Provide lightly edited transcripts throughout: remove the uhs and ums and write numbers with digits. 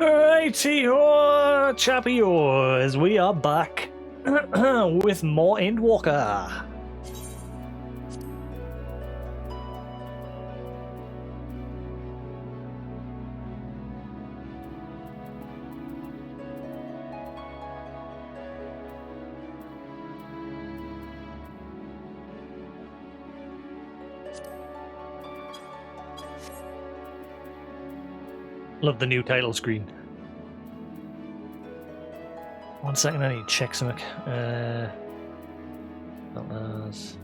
Righty-ho, chappy-ho, as we are back with more Endwalker. Love the new title screen. 1 second, I need to check something. Not those.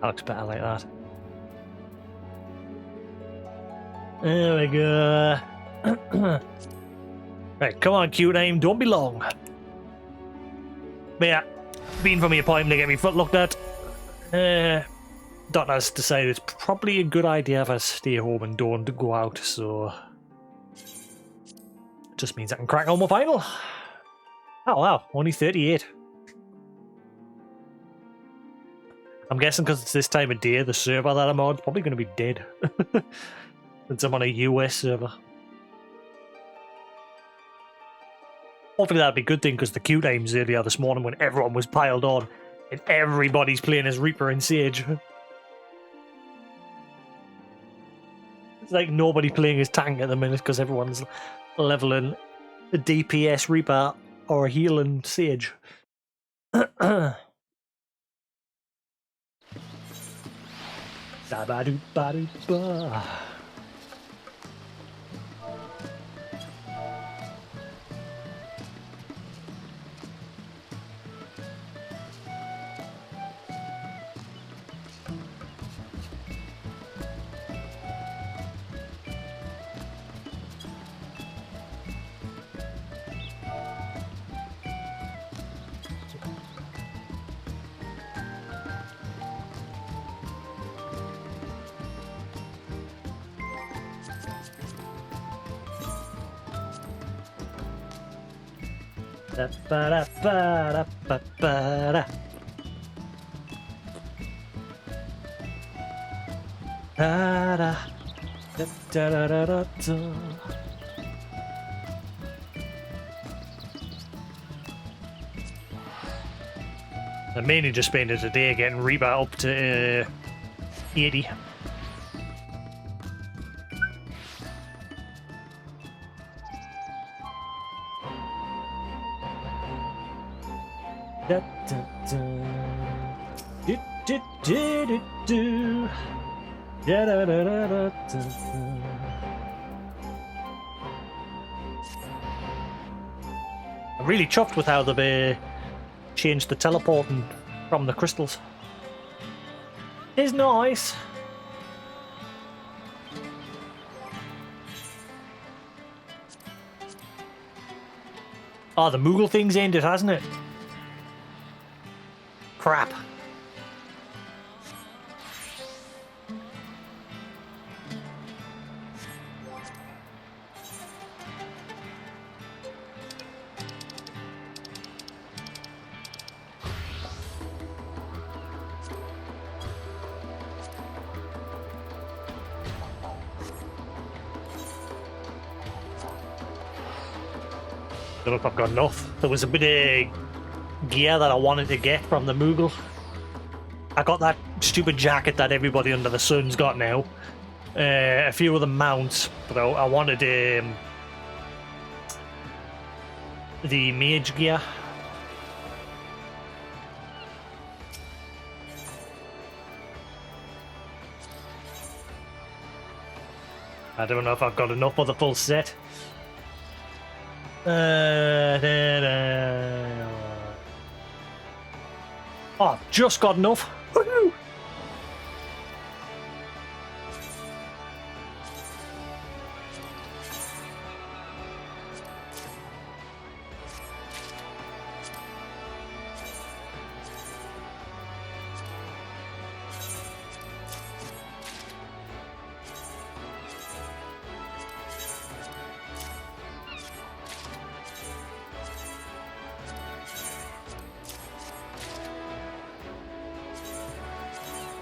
That looks better like that. There we go. Right, come on, cute aim, don't be long. But yeah, been for me appointment to get me foot looked at. Doctor's decided it's probably a good idea if I stay home and don't go out, so it just means I can crack on my final. Oh wow, only 38. I'm guessing because it's this time of day, the server that I'm on is probably going to be dead. Since I'm on a US server. Hopefully that'd be a good thing, because the queue times earlier this morning when everyone was piled on and everybody's playing as Reaper and Sage. It's like nobody playing as tank at the minute because everyone's leveling a DPS Reaper or a healing Sage. Da-ba-do-ba-do-ba. Da-ba-da-ba-da-ba-ba-da. Da-da. Da-da-da-da-da. I'm mainly just spending today getting Reba up to 80. Da, da, da. Do, do, do, do, do. Da, da, da, da, da, da. I'm really chuffed with how they've changed the teleporting from the crystals. It's nice. Oh, the Moogle thing's ended, hasn't it? Crap. I don't know if I've got enough. There was a bit of gear that I wanted to get from the Moogle. I got that stupid jacket that everybody under the sun's got now. A few of the mounts, but I wanted the mage gear. I don't know if I've got enough for the full set. Oh, just got enough. Woohoo!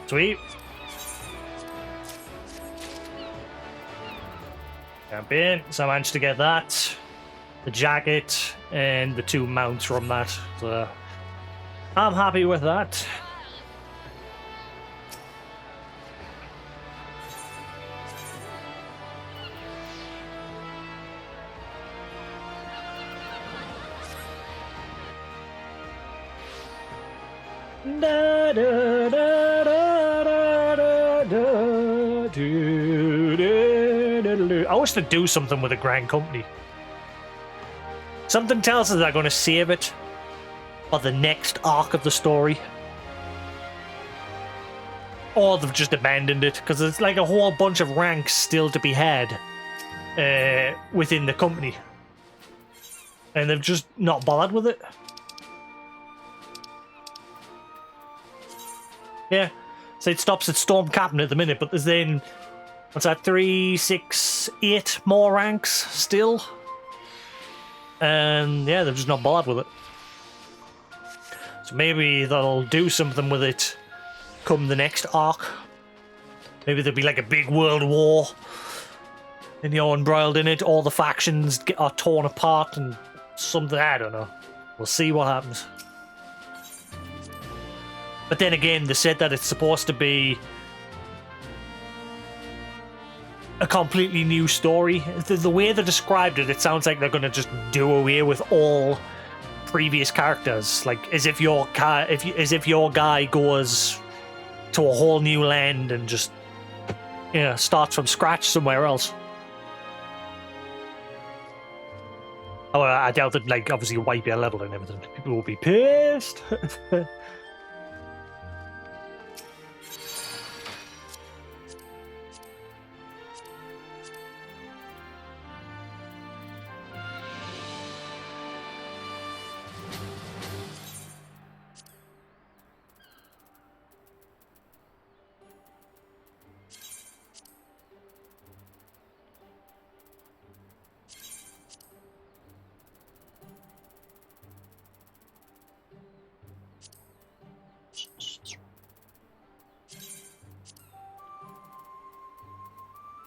Sweet. Jump in. So I managed to get that, the jacket, and the 2 mounts from that. So I'm happy with that. Da, da, da, da, da, da, da, do, do, do, do. I wish to do something with the Grand Company. Something tells us they're going to save it for the next arc of the story. Or they've just abandoned it, because there's like a whole bunch of ranks still to be had within the company. And they've just not bothered with it. Yeah, so it stops at Storm Captain at the minute, but there's then, what's that, 3, 6, 8 more ranks still? And yeah, they've just not bothered with it. So maybe they'll do something with it come the next arc. Maybe there'll be like a big world war, and you're embroiled in it, all the factions are torn apart and something, I don't know. We'll see what happens. But then again, they said that it's supposed to be a completely new story. The way they described it, it sounds like they're going to just do away with all previous characters, like as if your guy goes to a whole new land and just, you know, starts from scratch somewhere else. Oh, I doubt that, like, obviously you wipe your level and everything. People will be pissed.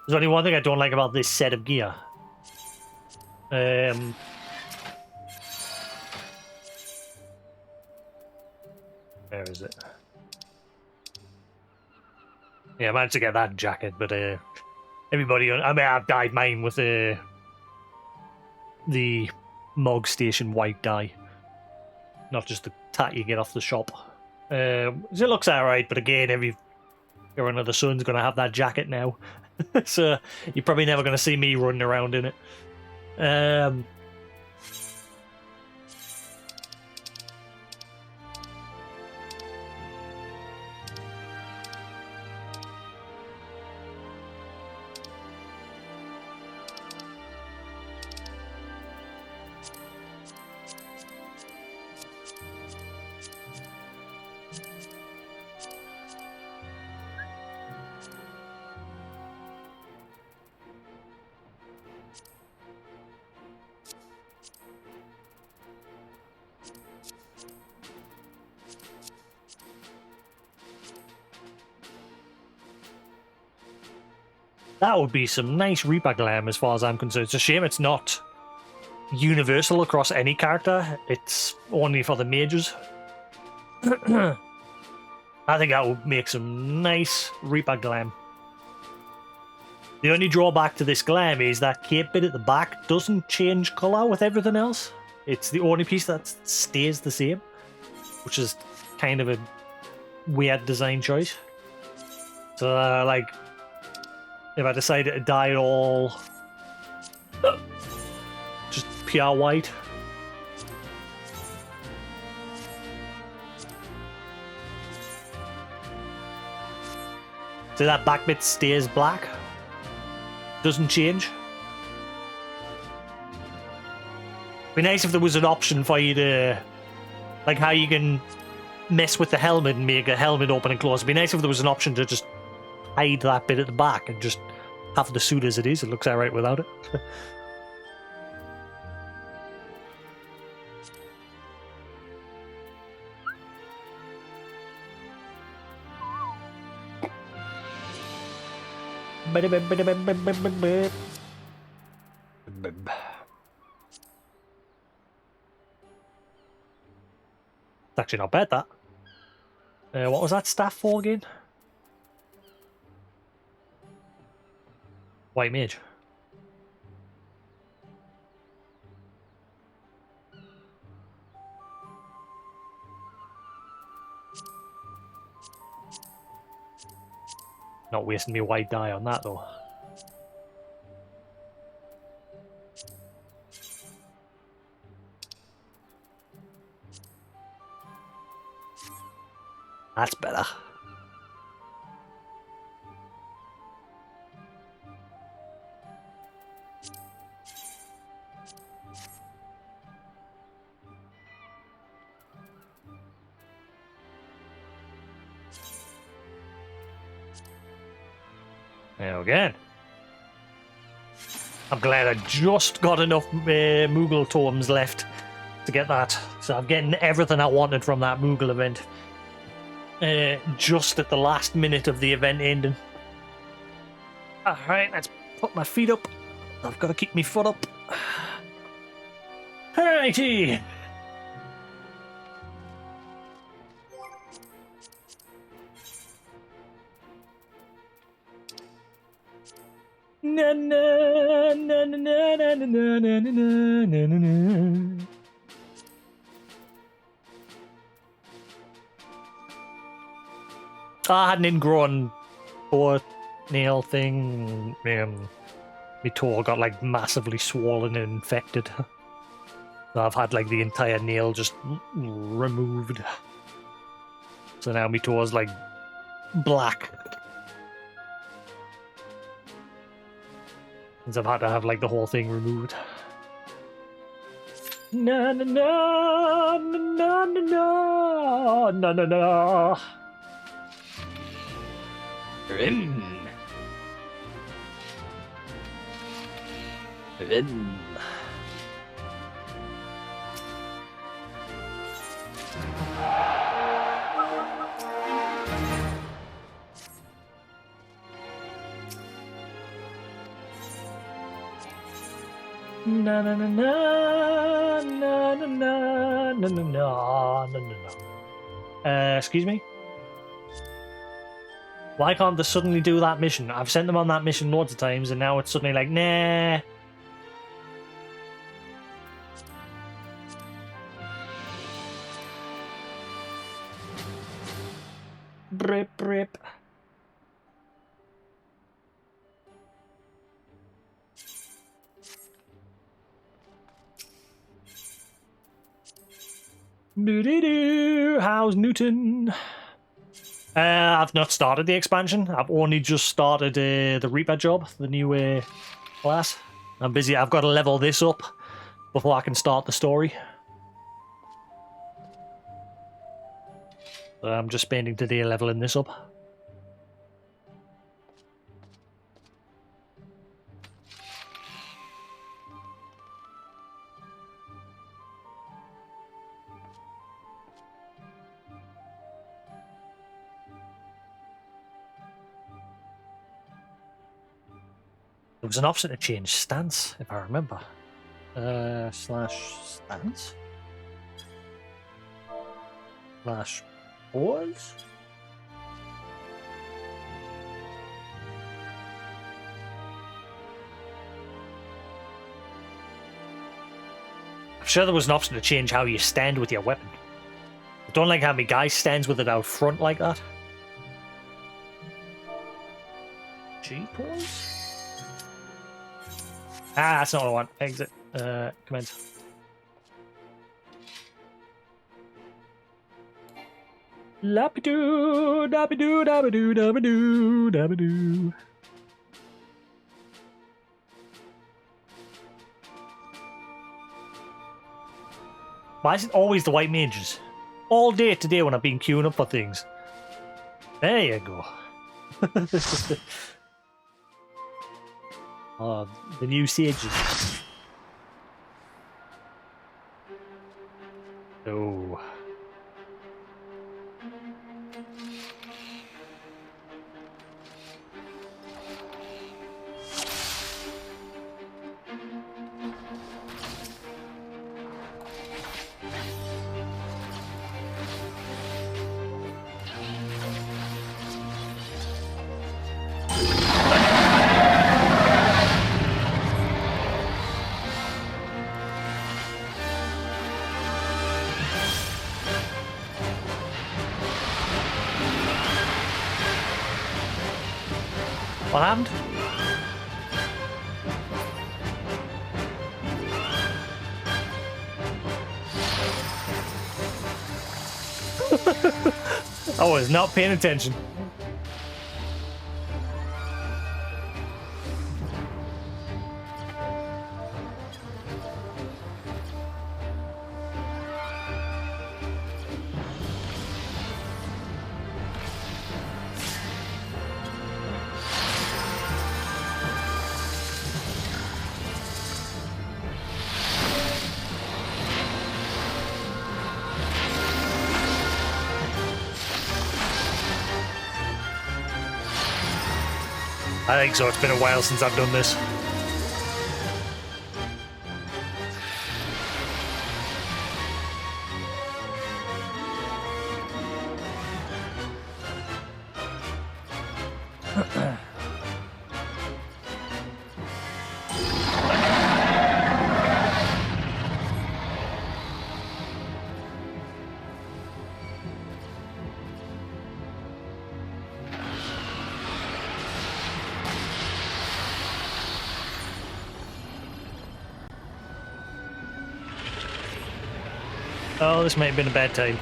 There's only one thing I don't like about this set of gear. Where is it? Yeah, I managed to get that jacket, but everybody, I mean, I've dyed mine with the Mog Station white dye, not just the tat you get off the shop. So it looks alright, but again, every another son's going to have that jacket now. So you're probably never going to see me running around in it. That would be some nice Reaper glam as far as I'm concerned. It's a shame it's not universal across any character. It's only for the mages. I think that would make some nice Reaper glam. The only drawback to this glam is that cape bit at the back doesn't change colour with everything else. It's the only piece that stays the same, which is kind of a weird design choice. So, like, if I decided to dye it all just pure white. So that back bit stays black. Doesn't change. Be nice if there was an option for you to, like how you can mess with the helmet and make a helmet open and close. It'd be nice if there was an option to just hide that bit at the back and just have the suit as it is. It looks alright without it. It's actually not bad, that. What was that staff for again? White mage. Not wasting me white dye on that though. That's better. There again. I'm glad I just got enough Moogle totems left to get that. So I'm getting everything I wanted from that Moogle event. Just at the last minute of the event ending. Alright, let's put my feet up. I've got to keep my foot up. Alrighty. Na na na na na na na na na na na. I had an ingrown foot nail thing. My toe got like massively swollen and infected. So I've had like the entire nail just removed. So now my toe is like black. Since I've had to have like the whole thing removed. Na na na na na na na na na. Rim. Rim. Na na na na na na na na na na na. Excuse me? Why can't they suddenly do that mission? I've sent them on that mission loads of times and now it's suddenly like, nah. Brip, brip. Doo-doo-doo. How's Newton? I've not started the expansion. I've only just started the Reaper job, the new class. I'm busy. I've got to level this up before I can start the story. So I'm just spending today leveling this up. There was an option to change stance, if I remember. Slash stance? Slash pause? I'm sure there was an option to change how you stand with your weapon. I don't like how my guy stands with it out front like that. G-pause? Ah, that's not what I want. Exit. Commence. Lapidoo, dabidoo, dabidoo, dabidoo, dabidoo. Why is it always the white mages? All day today when I've been queuing up for things. There you go. Oh, the new sages. Oh. What happened? I was not paying attention. I think so. It's been a while since I've done this. Oh, this might have been a bad time.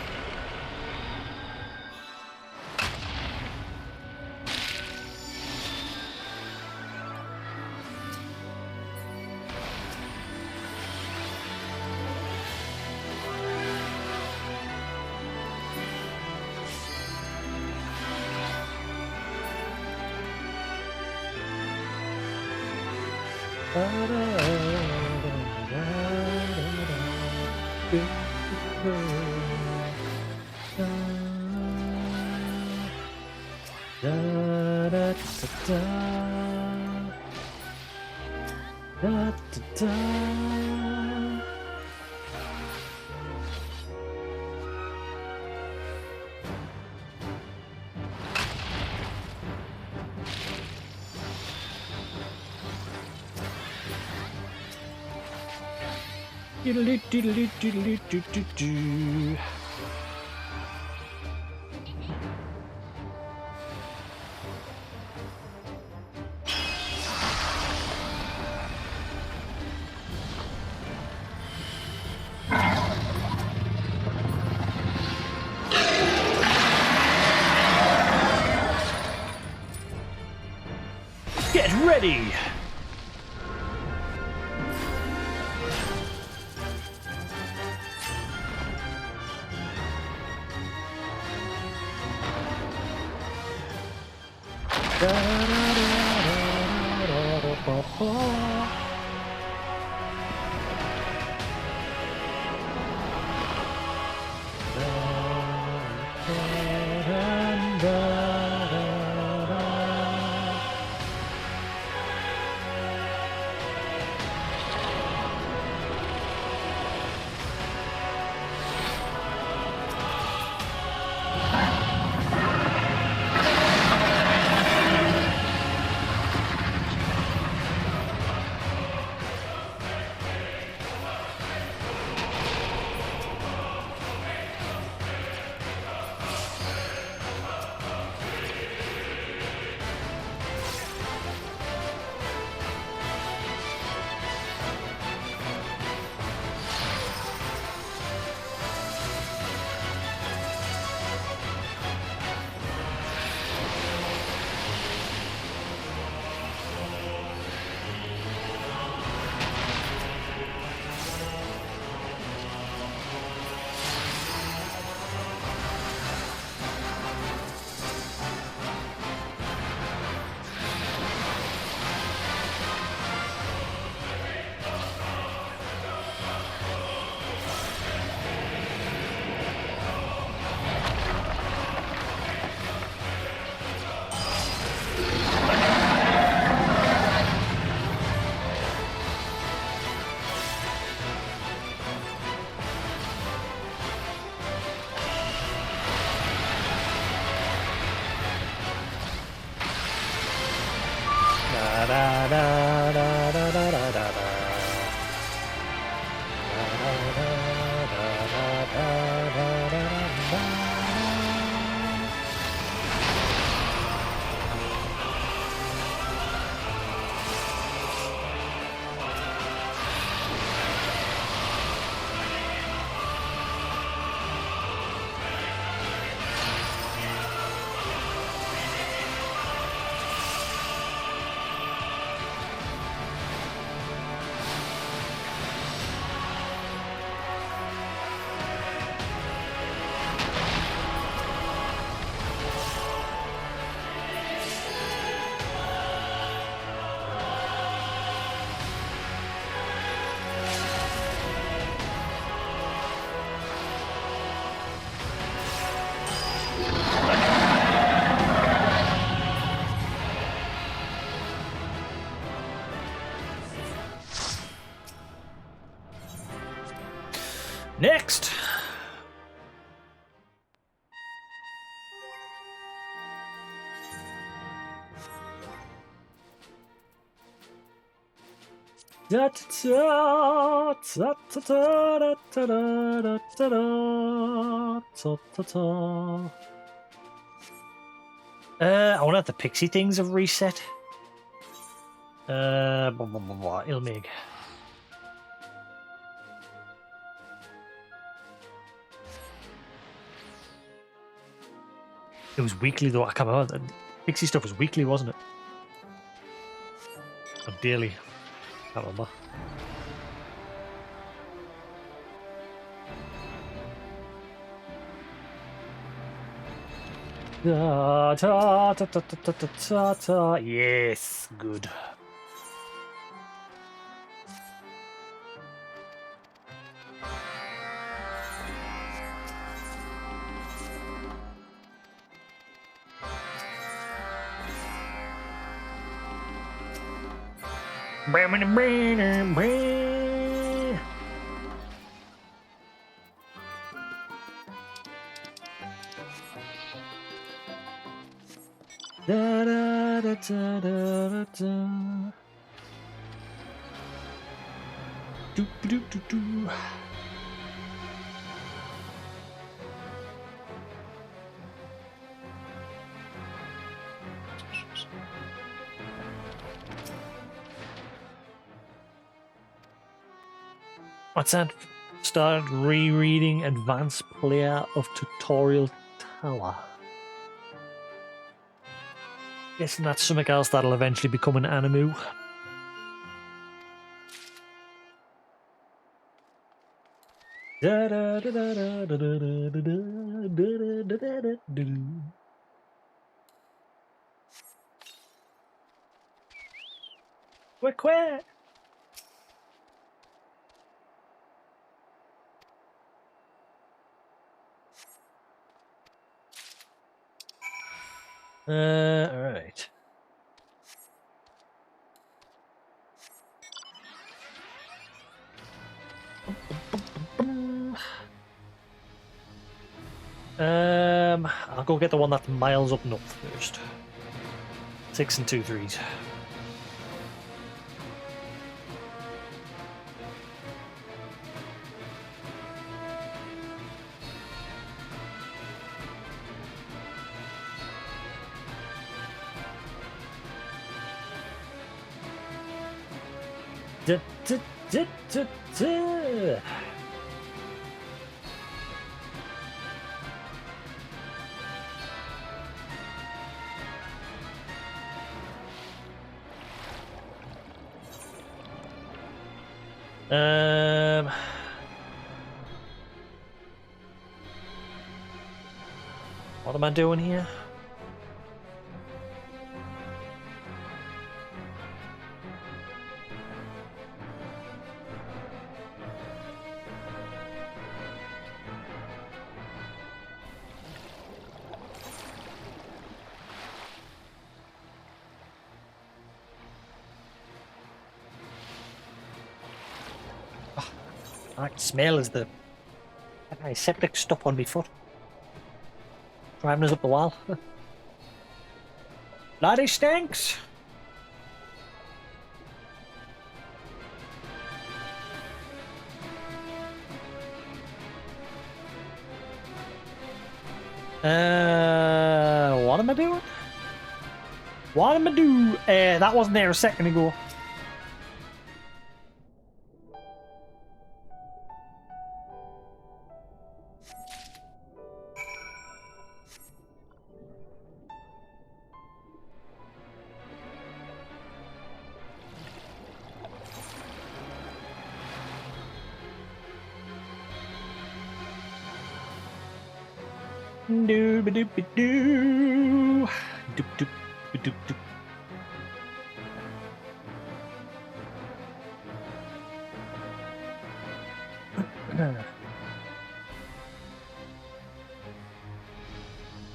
Get ready! Next. Da, da, da, da, da, da, da, da, da, da, da. I wonder if the pixie things have reset. Ilmig. It was weekly though. I can't remember. Pixie stuff was weekly, wasn't it? Or daily. I can't remember. Da, da, da, da, da, da, da, da. Yes, good. Da, da, da, da, da, da. Do, do, do, do. What's that? Started rereading Advanced Player of Tutorial Tower. Guessing that's something else that'll eventually become an anime. Da, da, da, da, da, da, da, da, da, da, da, da, da. Quick, quick! Alright. I'll go get the one that's miles up north first. 6 and 2 3s. Da, da, da, da, da. What am I doing here? That smell is the septic stuff on my foot. Driving us up the wall. Bloody stinks! What am I doing? What am I doing? That wasn't there a second ago. Doop doop doo. Doop doop doop doop.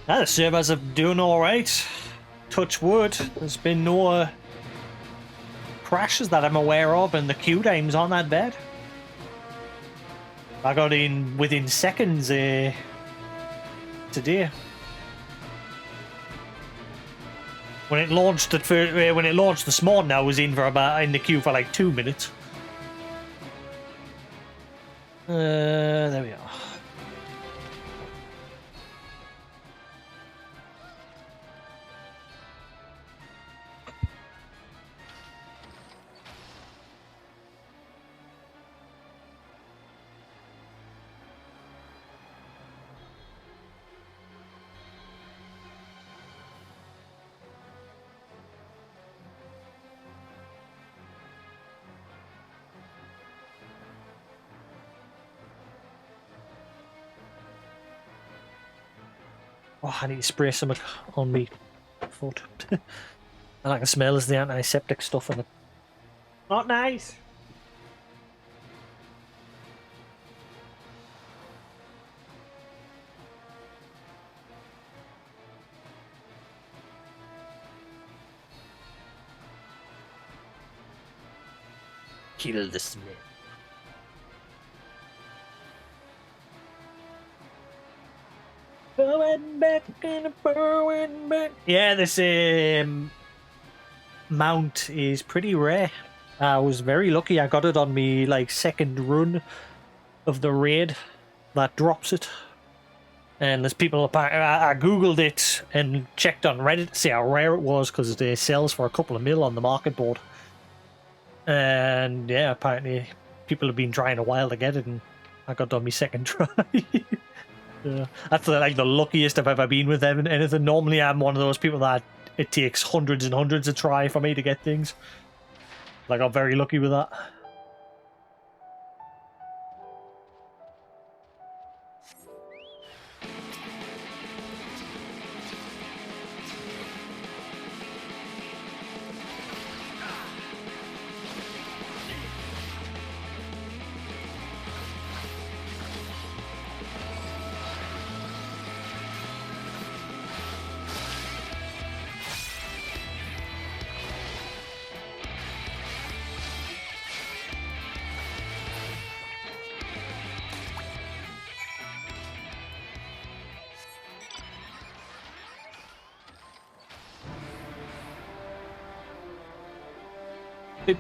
The servers are doing all right. Touch wood. There's been no crashes that I'm aware of, and the queue time's on that bed. I got in within seconds today. When it launched when it launched this morning, I was in the queue for like 2 minutes. There we are. Oh, I need to spray something on me foot. And I can smell the antiseptic stuff in it. Not nice. Kill the smell. Going back and going back. Yeah, this mount is pretty rare. I was very lucky. I got it on me like second run of the raid that drops it. And there's people. I googled it and checked on Reddit to see how rare it was because it sells for a couple of mil on the market board. And yeah, apparently people have been trying a while to get it, and I got it on me second try. That's like the luckiest I've ever been with anything. Normally I'm one of those people that it takes hundreds and hundreds of try for me to get things. Like, I'm very lucky with that. I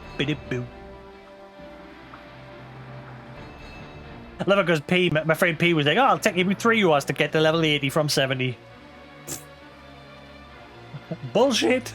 love it because P, my friend P was like, oh, I'll take you 3 hours to get to level 80 from 70. Bullshit.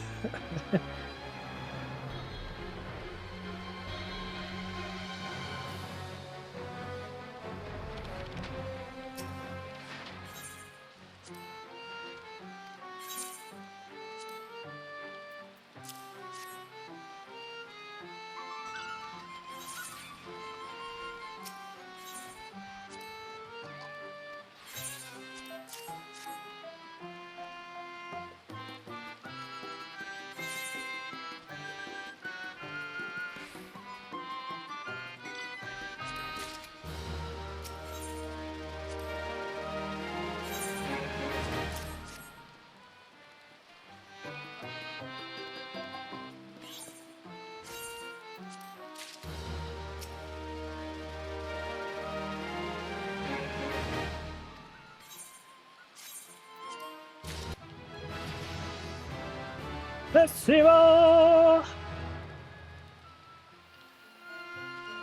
Festival!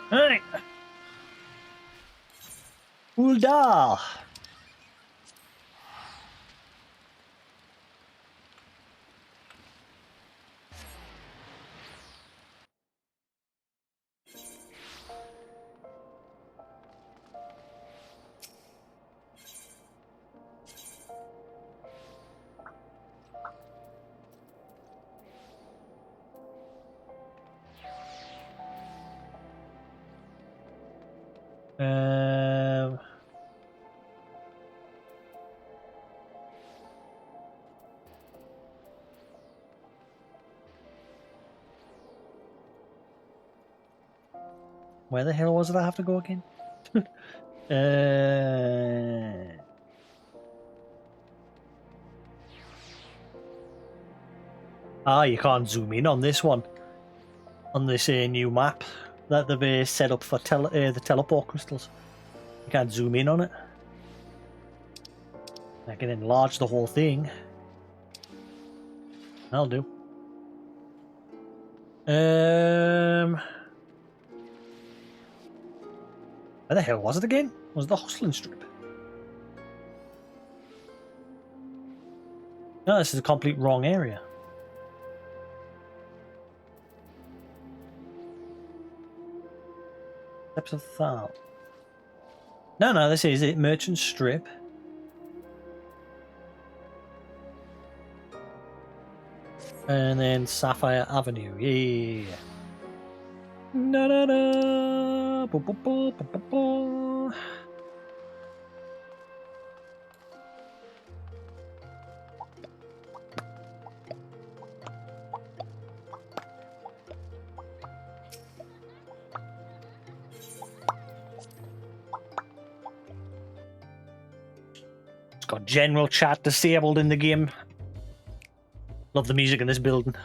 Alright. Uldar. Where the hell was it I have to go again? You can't zoom in on this one. On this new map that they've set up for the teleport crystals. You can't zoom in on it. I can enlarge the whole thing. That'll do. Where the hell was it again? Was it the hustling strip? No, this is a complete wrong area. Steps of Thal. No, this is it. Merchant Strip. And then Sapphire Avenue. Yeah. Na na na. Bo, bo, bo, bo, bo, bo. It's got general chat disabled in the game. Love the music in this building.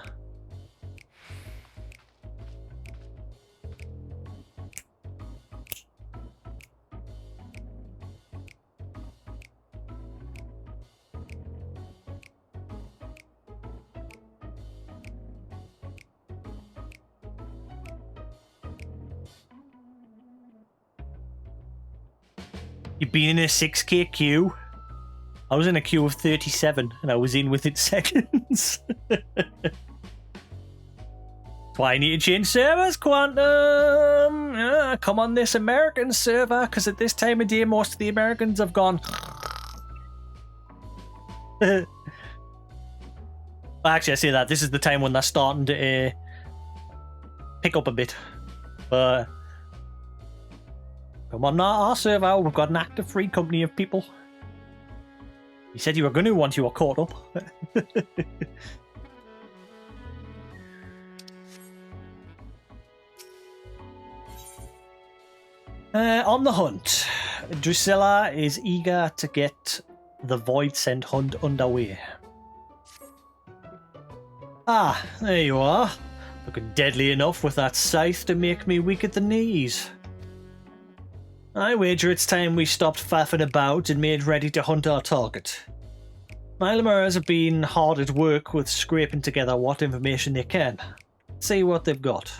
You've been in a 6k queue? I was in a queue of 37 and I was in within seconds. That's why I need to change servers, Quantum. Come on this American server, because at this time of day most of the Americans have gone. Actually, I say that this is the time when they're starting to pick up a bit. But come on, our server, we've got an active free company of people. You said you were going to once you were caught up. On the hunt. Drusilla is eager to get the Void Scent hunt underway. Ah, there you are. Looking deadly enough with that scythe to make me weak at the knees. I wager it's time we stopped faffing about and made ready to hunt our target. My lemurs have been hard at work with scraping together what information they can. See what they've got.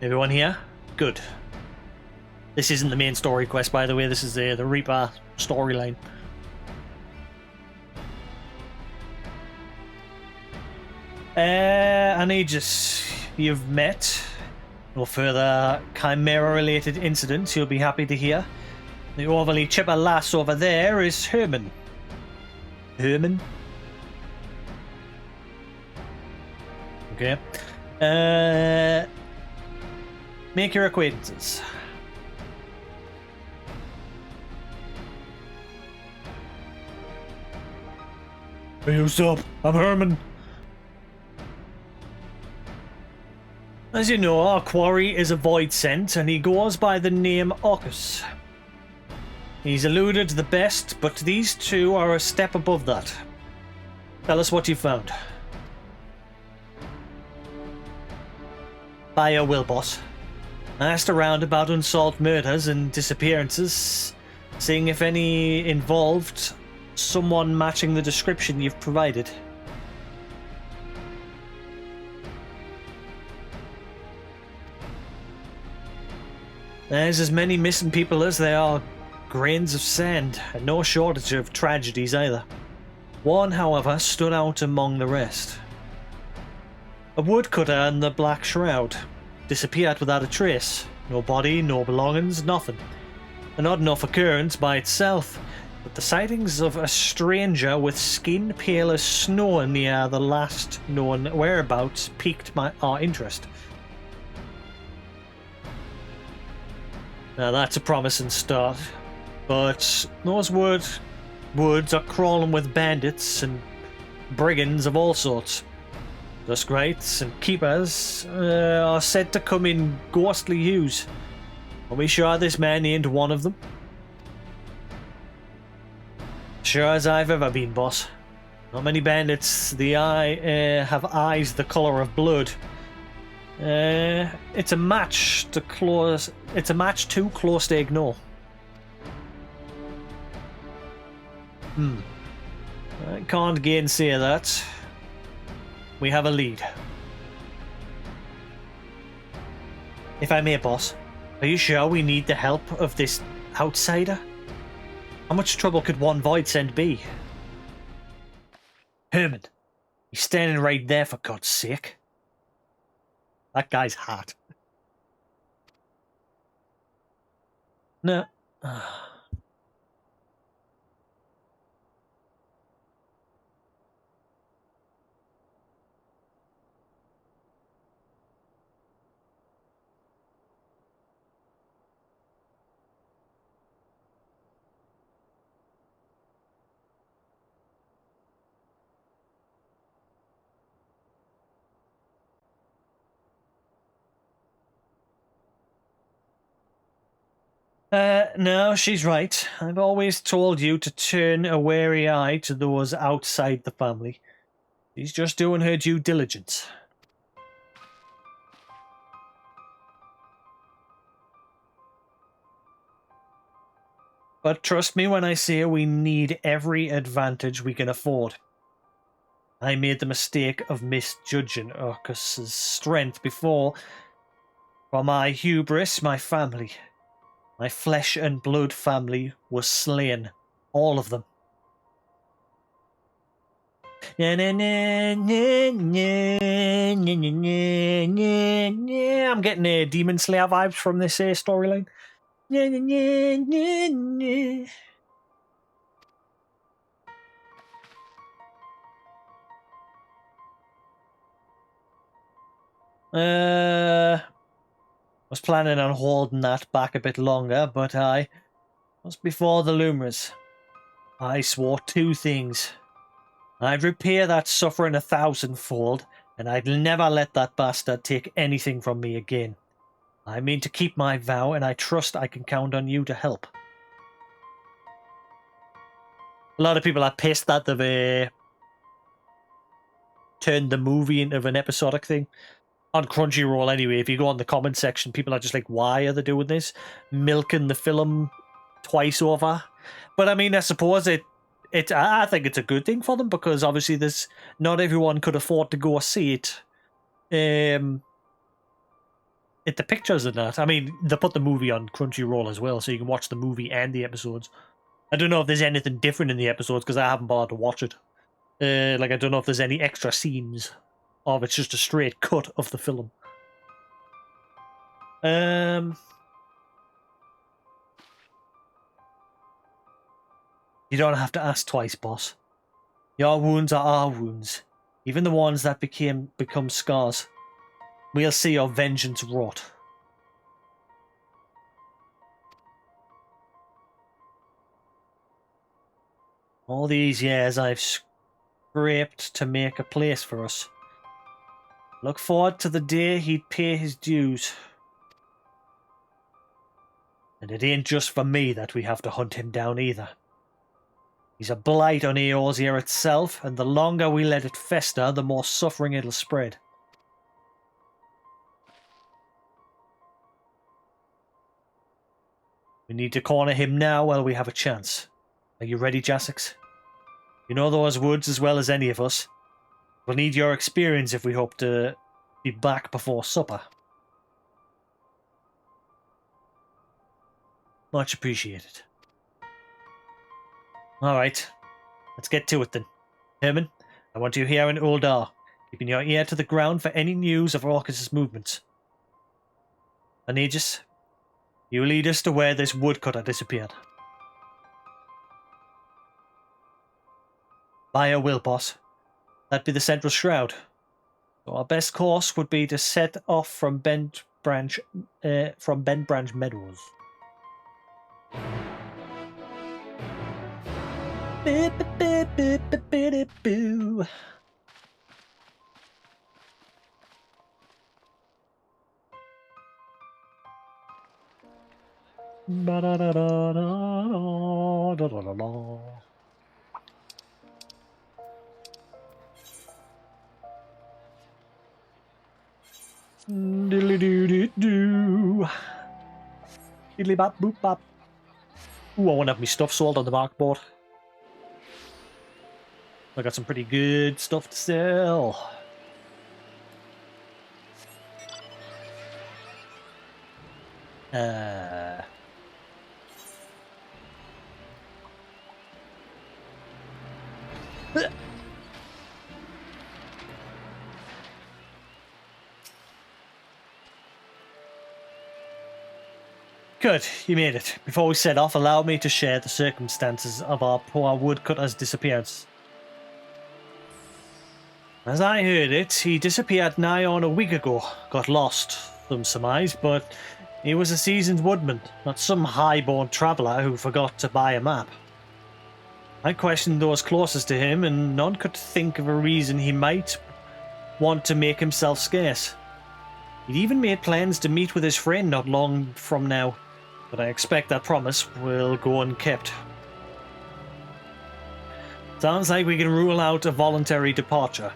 Everyone here? Good. This isn't the main story quest, by the way. This is the Reaper storyline. Aegis, you've met. No further Chimera-related incidents you'll be happy to hear. The overly chipper lass over there is Herman. Herman? Okay. Make your acquaintances. Hey, what's up? I'm Herman. As you know, our quarry is a Void Scent, and he goes by the name Orcus. He's eluded the best, but these two are a step above that. Tell us what you found. By your will, boss. I asked around about unsolved murders and disappearances, seeing if any involved someone matching the description you've provided. There's as many missing people as there are grains of sand, and no shortage of tragedies either. One, however, stood out among the rest. A woodcutter in the Black Shroud disappeared without a trace. No body, no belongings, nothing. An odd enough occurrence by itself, But the sightings of a stranger with skin pale as snow near the last known whereabouts piqued our interest. Now that's a promising start, but those woods are crawling with bandits and brigands of all sorts. Dusk rites and keepers are said to come in ghostly hues. Are we sure this man ain't one of them? Sure as I've ever been, boss. Not many bandits have eyes the colour of blood. It's a match too close to ignore. I can't gainsay that. We have a lead. If I may, boss, are you sure we need the help of this outsider? How much trouble could one void send be? Herman, he's standing right there, for God's sake. That guy's hot. No. No, she's right. I've always told you to turn a wary eye to those outside the family. She's just doing her due diligence. But trust me when I say we need every advantage we can afford. I made the mistake of misjudging Urkus's strength before. For my hubris, my family, my flesh and blood family was slain. All of them. I'm getting Demon Slayer vibes from this storyline. Was planning on holding that back a bit longer, but was before the Lumras. I swore two things. I'd repay that suffering 1,000-fold, and I'd never let that bastard take anything from me again. I mean to keep my vow, and I trust I can count on you to help. A lot of people are pissed that they've turned the movie into an episodic thing. On Crunchyroll anyway, if you go on the comment section, people are just like, why are they doing this? Milking the film twice over. But I mean, I suppose I think it's a good thing for them, because obviously not everyone could afford to go see it. The pictures and that. I mean, they put the movie on Crunchyroll as well, so you can watch the movie and the episodes. I don't know if there's anything different in the episodes, because I haven't bothered to watch it. I don't know if there's any extra scenes, or if it's just a straight cut of the film. You don't have to ask twice, boss. Your wounds are our wounds, even the ones that become scars. We'll see your vengeance wrought. All these years I've scraped to make a place for us. Look forward to the day he'd pay his dues. And it ain't just for me that we have to hunt him down either. He's a blight on Eorzea itself, and the longer we let it fester, the more suffering it'll spread. We need to corner him now while we have a chance. Are you ready, Jasix? You know those woods as well as any of us. We'll need your experience if we hope to be back before supper. Much appreciated. Alright, let's get to it then. Herman, I want you here in Uldar, keeping your ear to the ground for any news of Orcus's movements. Aegis, you lead us to where this woodcutter disappeared. By our will, boss. That'd be the central shroud. So our best course would be to set off from Bent Branch Meadows. Diddly doo doo doo. Diddly bop boop bop. Ooh, I want to have my stuff sold on the markboard. I got some pretty good stuff to sell. Good, you made it. Before we set off, allow me to share the circumstances of our poor woodcutter's disappearance. As I heard it, he disappeared nigh on a week ago. Got lost, some surmise, but he was a seasoned woodman, not some high-born traveller who forgot to buy a map. I questioned those closest to him, and none could think of a reason he might want to make himself scarce. He'd even made plans to meet with his friend not long from now, but I expect that promise will go unkept. Sounds like we can rule out a voluntary departure.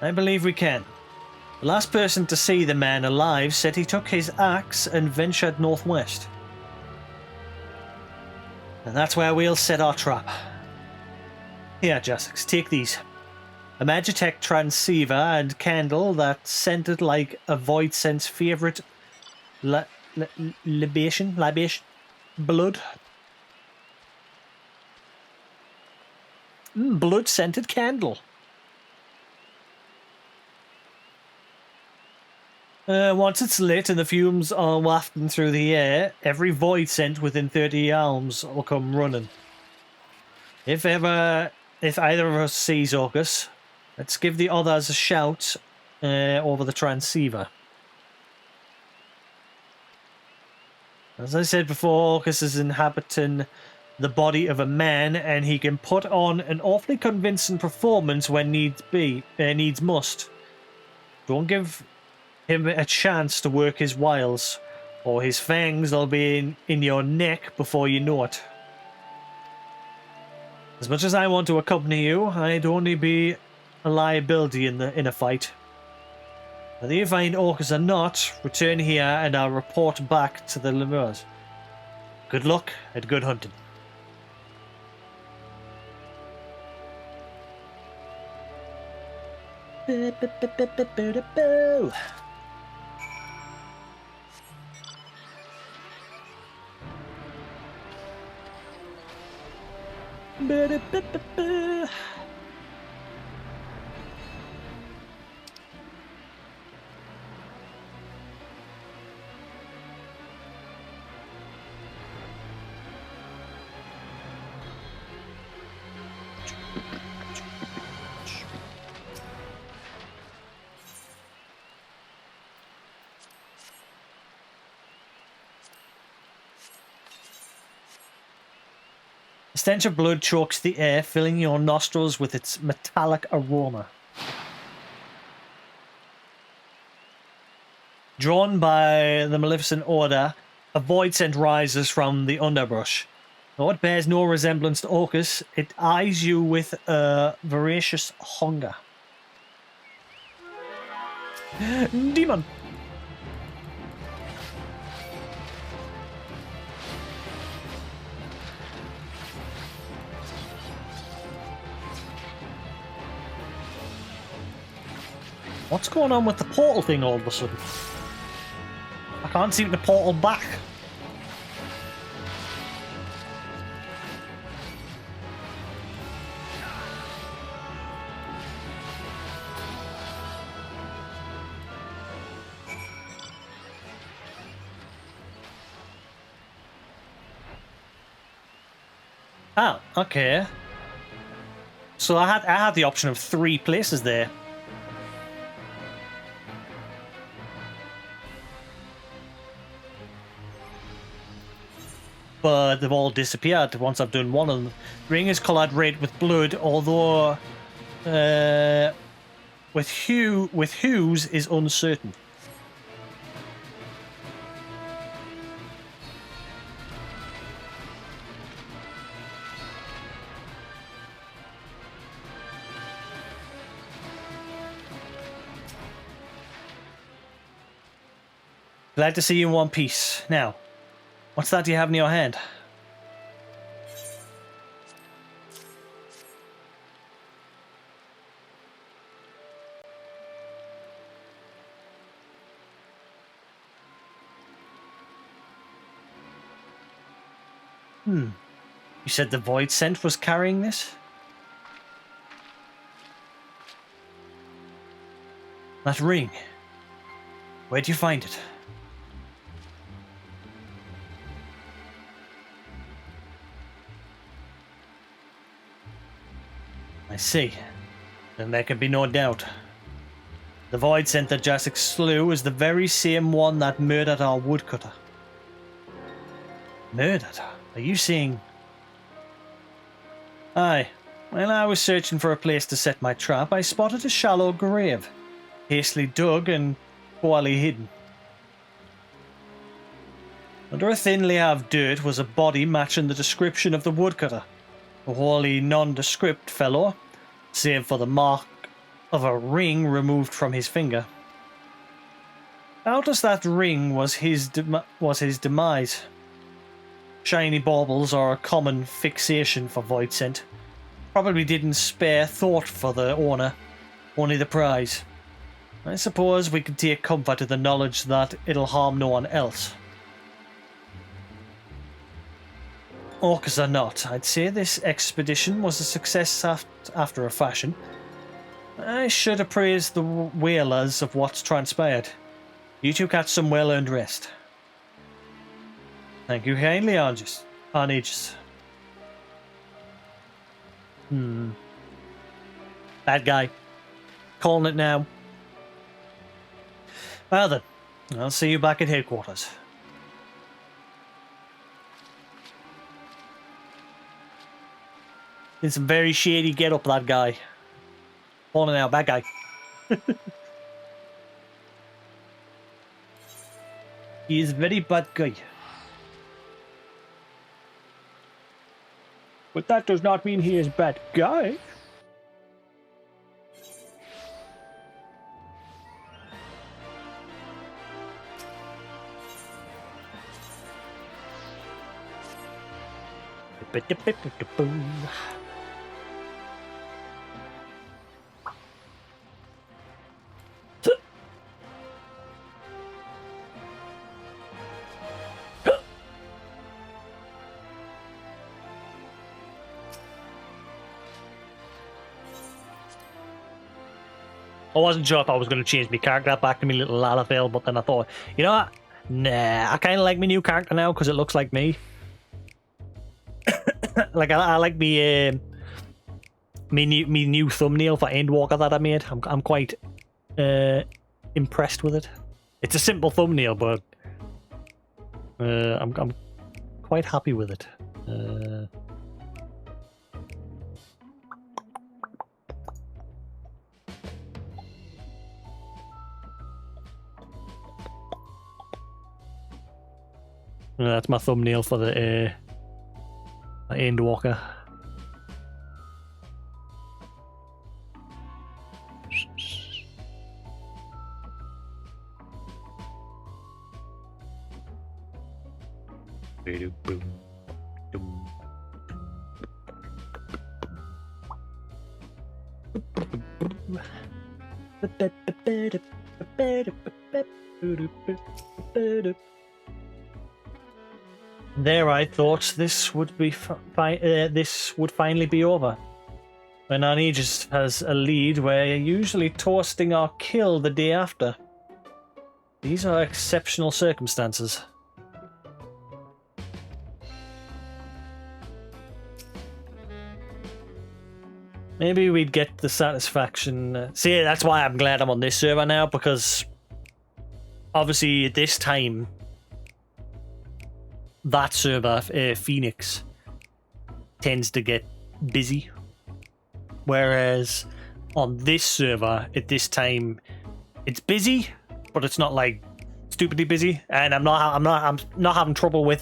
I believe we can. The last person to see the man alive said he took his axe and ventured northwest. And that's where we'll set our trap. Here, Jasix, take these. A Magitech transceiver and candle that scented like a Void Sense favourite libation? Blood? Blood-scented candle. Once it's lit and the fumes are wafting through the air, every void scent within 30 alms will come running. If either of us sees Orcus, let's give the others a shout over the transceiver. As I said before, Orcus is inhabiting the body of a man, and he can put on an awfully convincing performance when needs must. Don't give him a chance to work his wiles, or his fangs will be in your neck before you know it. As much as I want to accompany you, I'd only be a liability in a fight. Whether you find Orcus or not, return here and I'll report back to the Lemurs. Good luck and good hunting. The stench of blood chokes the air, filling your nostrils with its metallic aroma. Drawn by the maleficent order, a void scent rises from the underbrush. Though it bears no resemblance to Orcus, it eyes you with a voracious hunger. Demon! What's going on with the portal thing all of a sudden? I can't seem to portal back. Oh, okay. So I had the option of 3 places there. But they've all disappeared once I've done one of them. The ring is coloured red with blood, although with whose is uncertain. Glad to see you in one piece. Now, what's that you have in your hand? You said the Void Scent was carrying this? That ring. Where'd you find it? I see. Then there can be no doubt. The Void Scent that Jasix slew is the very same one that murdered our woodcutter. Murdered? Are you saying... Aye. While I was searching for a place to set my trap, I spotted a shallow grave, hastily dug and poorly hidden. Under a thin layer of dirt was a body matching the description of the woodcutter, a wholly nondescript fellow, save for the mark of a ring removed from his finger. Doubtless that ring was his demise. Shiny baubles are a common fixation for Void Scent. Probably didn't spare thought for the owner, only the prize. I suppose we can take comfort in the knowledge that it'll harm no one else. Orcas or not, I'd say this expedition was a success after a fashion. I should have praised the whalers of what's transpired. You two catch some well-earned rest. Thank you kindly, Argus. Bad guy. Calling it now. Well then, I'll see you back at headquarters. In some very shady get-up, that guy. Calling out, bad guy. He is a very bad guy. But that does not mean he is a bad guy. I wasn't sure if I was going to change my character back to my little Lalafell, but then I thought, you know what? Nah, I kind of like my new character now because it looks like me. Like I like me new thumbnail for Endwalker that I made. I'm quite impressed with it. It's a simple thumbnail, but I'm quite happy with it. That's my thumbnail for the Endwalker. There, I thought this would be this would finally be over. When our Aegis has a lead, we're usually toasting our kill the day after. These are exceptional circumstances. Maybe we'd get the satisfaction. See, that's why I'm glad I'm on this server now, because obviously at this time, that server, Phoenix, tends to get busy. Whereas on this server at this time, it's busy, but it's not like stupidly busy. And I'm not having trouble with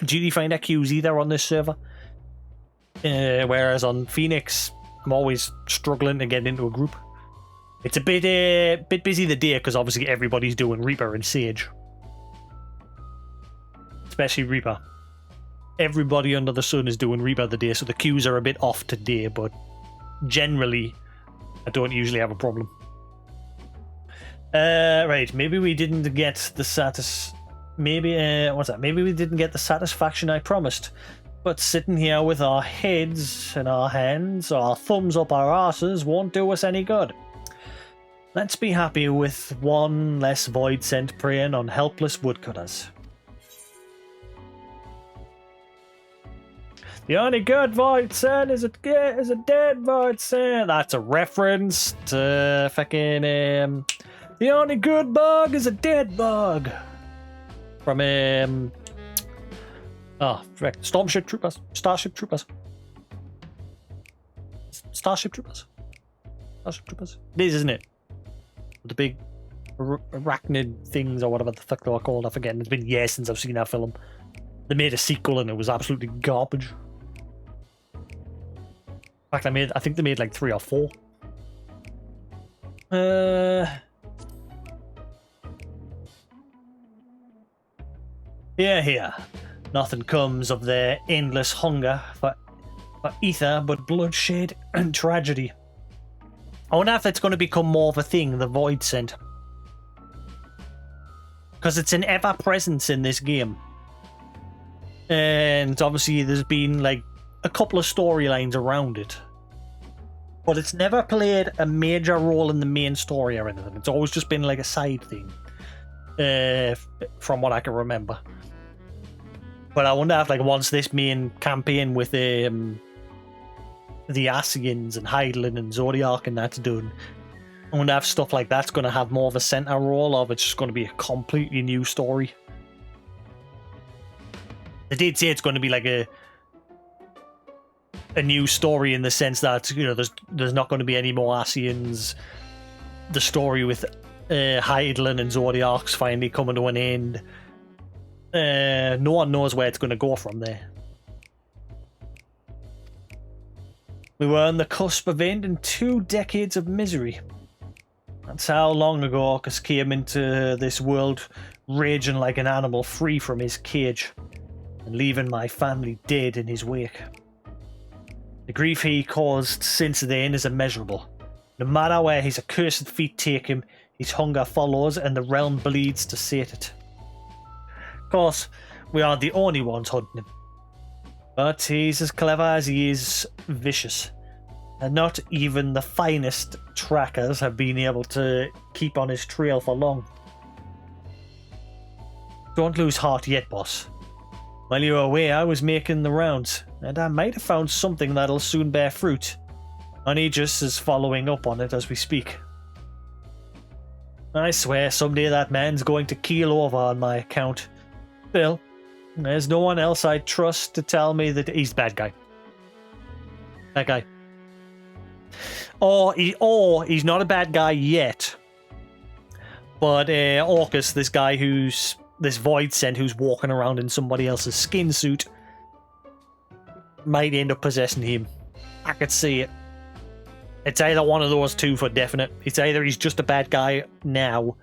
duty finder queues either on this server. Whereas on Phoenix, I'm always struggling to get into a group. It's a bit busy the day because obviously everybody's doing Reaper and Sage, especially Reaper. Everybody under the sun is doing Reaper the day, so the queues are a bit off today. But generally, I don't usually have a problem. Right, maybe we didn't get the what's that? Maybe we didn't get the satisfaction I promised. But sitting here with our heads in our hands, our thumbs up our asses, won't do us any good. Let's be happy with one less void scent preying on helpless woodcutters. The only good void scent is a dead void scent. That's a reference to fucking the only good bug is a dead bug. From Starship Troopers. It is, isn't it? The big arachnid things or whatever the fuck they were called. I forget. It's been years since I've seen that film. They made a sequel and it was absolutely garbage. In fact, I think they made like 3 or 4. Here. Nothing comes of their endless hunger for ether but bloodshed and tragedy. I wonder if it's going to become more of a thing, the void scent. Because it's an ever-presence in this game. And obviously there's been like a couple of storylines around it. But it's never played a major role in the main story or anything. It's always just been like a side thing. From what I can remember. But I wonder if, like, once this main campaign with the Asians and Hydaelyn and Zodiac and that's done, I wonder if stuff like that's going to have more of a center role, or if it's just going to be a completely new story. They did say it's going to be like a new story in the sense that, you know, there's not going to be any more Asians. The story with Hydaelyn and Zodiac's finally coming to an end. No one knows where it's going to go from there. We were on the cusp of ending 2 decades of misery. That's how long ago Orcus came into this world raging like an animal free from his cage, and leaving my family dead in his wake. The grief he caused since then is immeasurable. No matter where his accursed feet take him, his hunger follows and the realm bleeds to sate it. Of course, we aren't the only ones hunting him. But he's as clever as he is vicious. And not even the finest trackers have been able to keep on his trail for long. Don't lose heart yet, boss. While you were away, I was making the rounds, and I might have found something that'll soon bear fruit. Aegis is following up on it as we speak. I swear someday that man's going to keel over on my account. Still, there's no one else I trust to tell me that he's the bad guy. That guy. Or he's not a bad guy yet. But Orcus, this guy this void scent who's walking around in somebody else's skin suit, might end up possessing him. I could see it. It's either one of those two for definite. It's either he's just a bad guy now,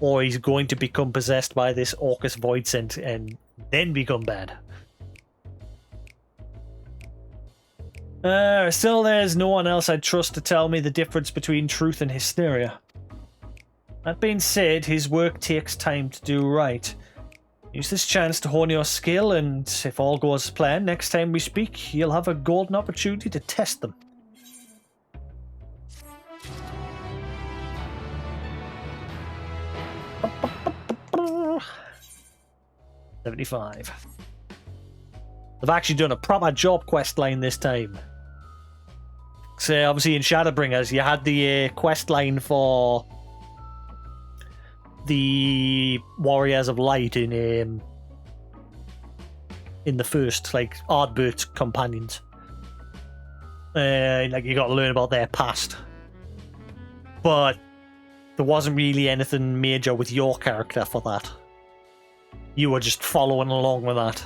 or he's going to become possessed by this Orcus void scent and then become bad. Still, there's no one else I'd trust to tell me the difference between truth and hysteria. That being said, his work takes time to do right. Use this chance to hone your skill, and if all goes as planned, next time we speak, you'll have a golden opportunity to test them. $75. They've actually done a proper job quest line this time. So obviously in Shadowbringers, you had the quest line for the Warriors of Light in the first, like, Ardbert's companions. Like, you got to learn about their past. But there wasn't really anything major with your character for that. You were just following along with that.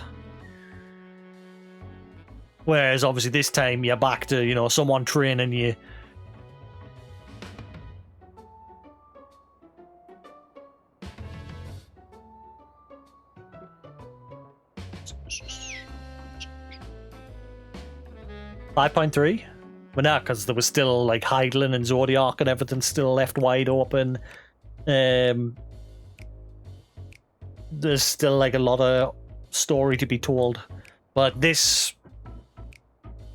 Whereas, obviously, this time you're back to, you know, someone training you. .3? But not, because there was still, like, Hydaelyn and Zodiac and everything still left wide open. There's still, like, a lot of story to be told. But this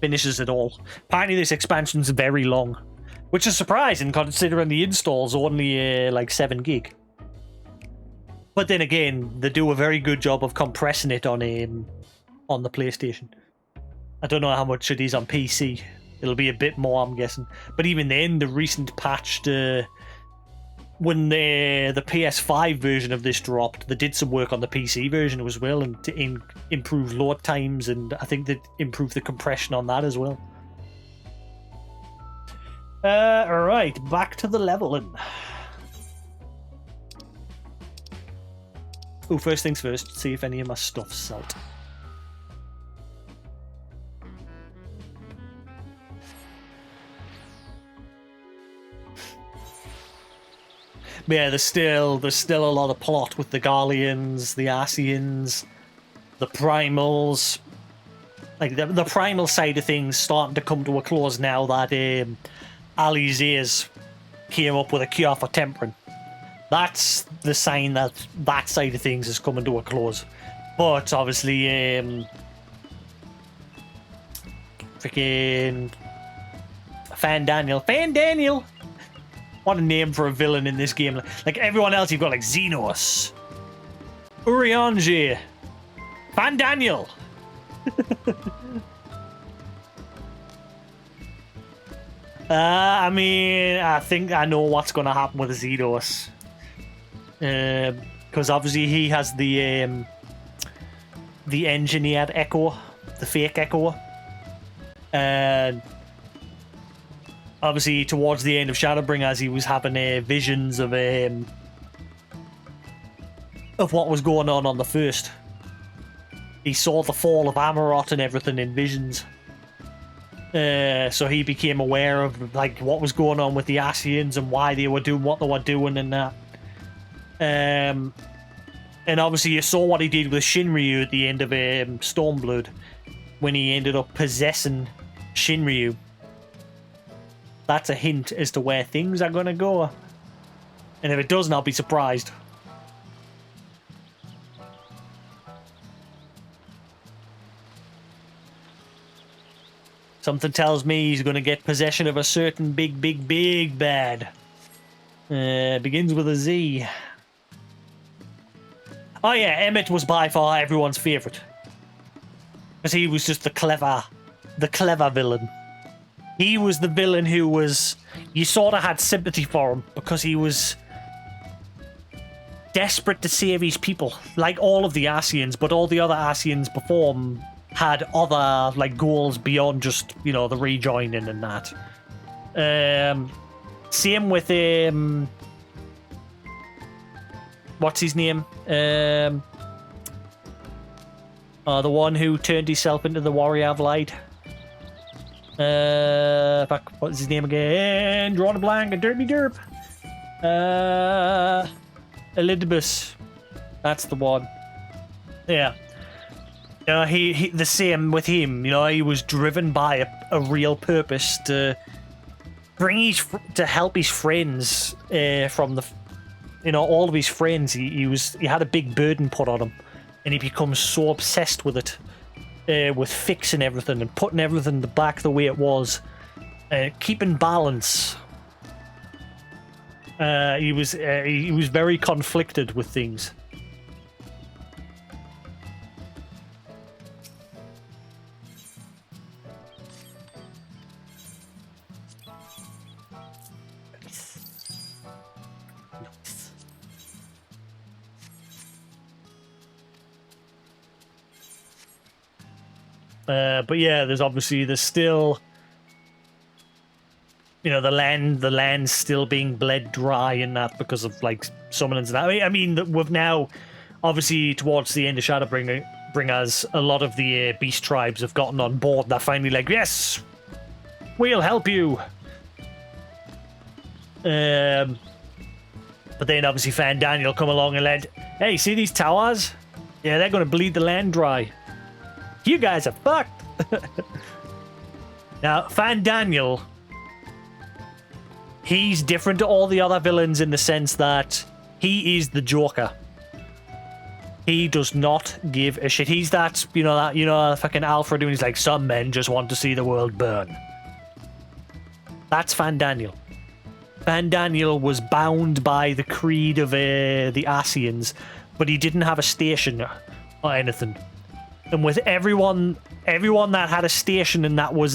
finishes it all. Apparently this expansion's very long, which is surprising considering the install's only like 7 gig. But then again, they do a very good job of compressing it on the PlayStation. I don't know how much it is on PC. It'll be a bit more, I'm guessing. But even then, the recent patch, when the PS5 version of this dropped, they did some work on the PC version as well, and to improve load times, and I think they improved the compression on that as well. Alright, back to the leveling. Oh, first things first, see if any of my stuff's out. Yeah, there's still a lot of plot with the Garleans, the Ascians, the Primals. Like, the Primal side of things starting to come to a close now that Alizé's came up with a cure for tempering. That's the sign that that side of things is coming to a close. But, obviously, freaking Fandaniel! What a name for a villain in this game. Like, everyone else, you've got, like, Xenos, Urianger, Fandaniel. I mean, I think I know what's going to happen with Xenos. Because obviously he has the engineered Echo, the fake Echo. And obviously, towards the end of Shadowbringers, he was having visions of what was going on the first. He saw the fall of Amarot and everything in visions. So he became aware of, like, what was going on with the Ascians and why they were doing what they were doing and that. And obviously, you saw what he did with Shinryu at the end of Stormblood, when he ended up possessing Shinryu. That's a hint as to where things are going to go. And if it doesn't, I'll be surprised. Something tells me he's going to get possession of a certain big bad. Begins with a Z. Oh yeah, Emmett was by far everyone's favourite. Because he was just the clever villain. He was the villain who was... You sort of had sympathy for him because he was desperate to save his people. Like all of the Ascians, but all the other Ascians before him had other, like, goals beyond just, you know, the rejoining and that. Same with... what's his name? The one who turned himself into the Warrior of Light. Fuck, what's his name again? Drawing a blank, a derp. Elidibus. That's the one. Yeah. He the same with him. You know, he was driven by a real purpose to to help his friends from the, you know, all of his friends. He had a big burden put on him, and he becomes so obsessed with it. With fixing everything and putting everything back the way it was, keeping balance. He was very conflicted with things. But yeah, there's still, you know, the land's still being bled dry and that because of like summonings and that. I mean that we've now, obviously towards the end of Shadowbringers, a lot of the beast tribes have gotten on board. They're finally like, yes, we'll help you. But then obviously Fan Daniel come along and led, hey, see these towers? Yeah, they're gonna bleed the land dry. You guys are fucked. Now, Fan Daniel, he's different to all the other villains in the sense that he is the Joker. He does not give a shit. He's that, fucking Alfred who's like, some men just want to see the world burn. That's Fan Daniel. Fan Daniel was bound by the creed of the Asians, but he didn't have a station or anything. And with everyone that had a station and that was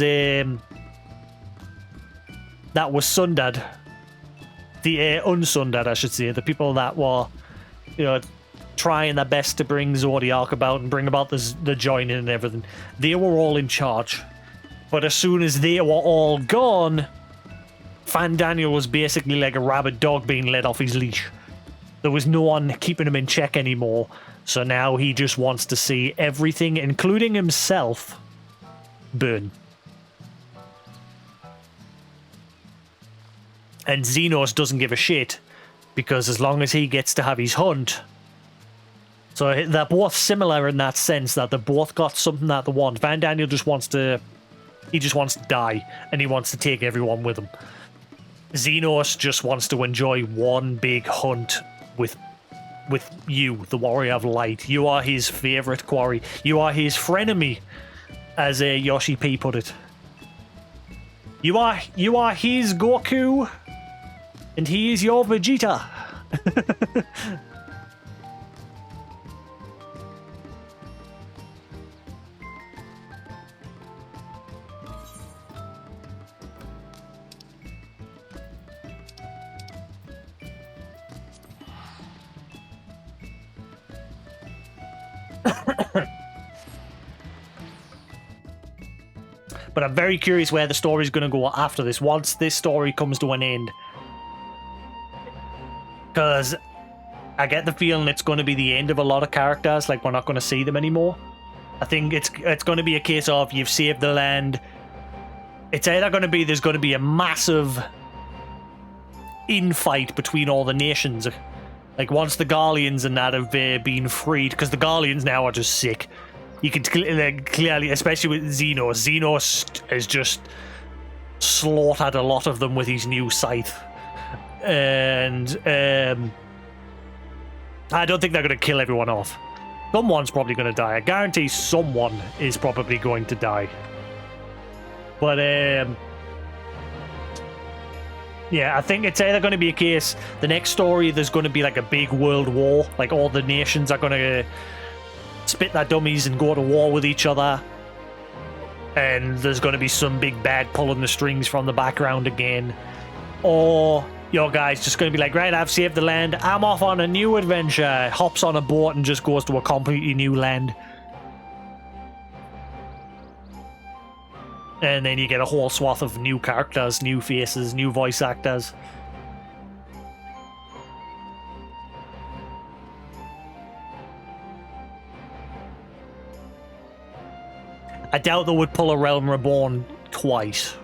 sundered, the unsundered, I should say, the people that were, trying their best to bring Zodiac about and bring about the joining and everything, they were all in charge. But as soon as they were all gone, Fan Daniel was basically like a rabid dog being let off his leash. There was no one keeping him in check anymore. So now he just wants to see everything, including himself, burn. And Xenos doesn't give a shit, because as long as he gets to have his hunt... So they're both similar in that sense, that they both got something that they want. Van Daniel just wants to... He just wants to die, and he wants to take everyone with him. Xenos just wants to enjoy one big hunt with you, the Warrior of Light. You are his favourite quarry. You are his frenemy, as Yoshi P put it. You are his Goku, and he is your Vegeta. But I'm very curious where the story's going to go after this, once this story comes to an end. Because I get the feeling it's going to be the end of a lot of characters, like we're not going to see them anymore. I think it's going to be a case of you've saved the land. It's either going to be there's going to be a massive infight between all the nations. Like once the Garleans and that have been freed, because the Garleans now are just sick. You can clearly, especially with Xenos. Xenos has just slaughtered a lot of them with his new scythe. And I don't think they're going to kill everyone off. Someone's probably going to die. I guarantee someone is probably going to die. But, yeah, I think it's either going to be a case, the next story, there's going to be like a big world war. Like all the nations are going to spit their dummies and go to war with each other, and there's going to be some big bad pulling the strings from the background again, or your guy's just going to be like, right, I've saved the land, I'm off on a new adventure, hops on a boat and just goes to a completely new land, and then you get a whole swath of new characters, new faces, new voice actors. I doubt they would pull a Realm Reborn twice.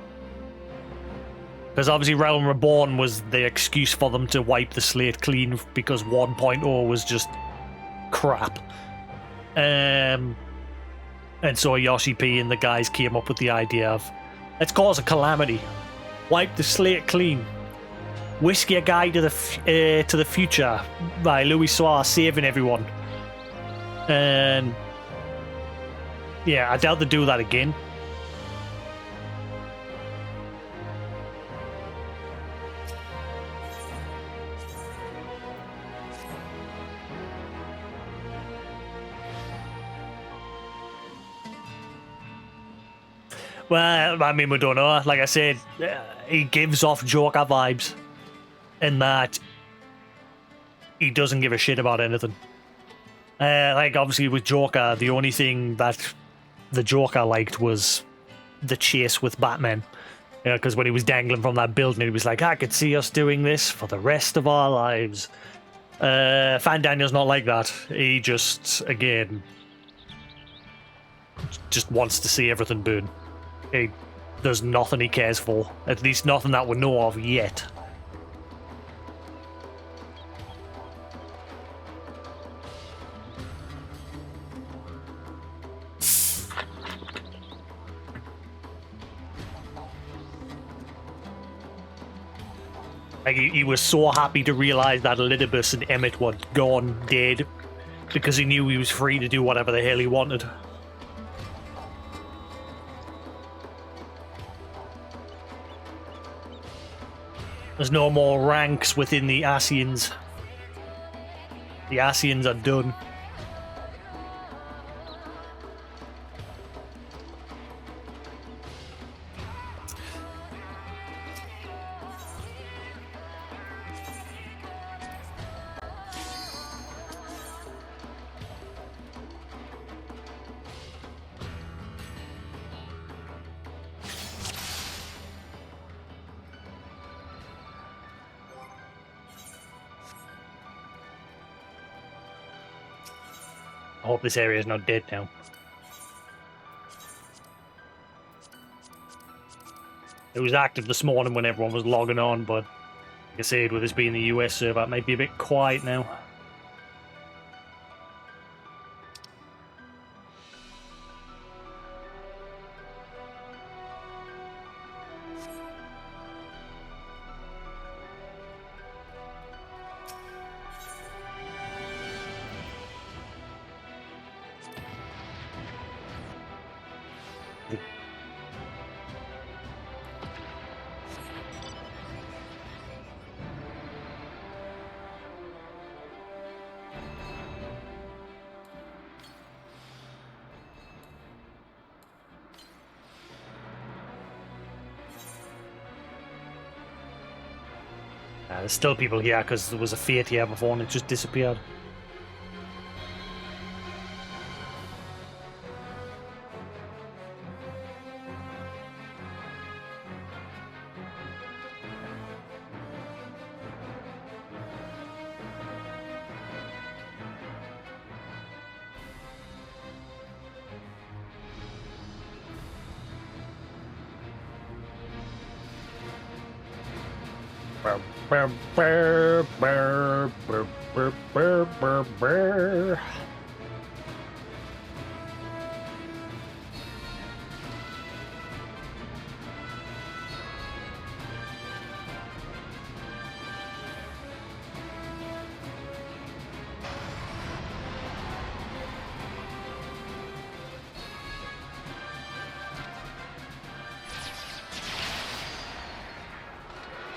Because obviously Realm Reborn was the excuse for them to wipe the slate clean because 1.0 was just crap. And so Yoshi P and the guys came up with the idea of, let's cause a calamity. Wipe the slate clean. Whiskey a Guide to the Future by Louis Soir saving everyone. And... yeah, I doubt they do that again. Well, I mean, we don't know. Like I said, he gives off Joker vibes in that he doesn't give a shit about anything. Like, obviously, with Joker, the only thing that the joke I liked was the chase with Batman. Because when he was dangling from that building, he was like, I could see us doing this for the rest of our lives. Fan Daniel's not like that. He just, again, just wants to see everything burn. There's nothing he cares for. At least nothing that we know of yet. Like, he was so happy to realize that Elidibus and Emmett were gone, dead, because he knew he was free to do whatever the hell he wanted. There's no more ranks within the Asians. The Asians are done. I hope this area is not dead now. It was active this morning when everyone was logging on, but like I said, with this being the US server, it might be a bit quiet now. There's still people here because there was a fate here before and it just disappeared.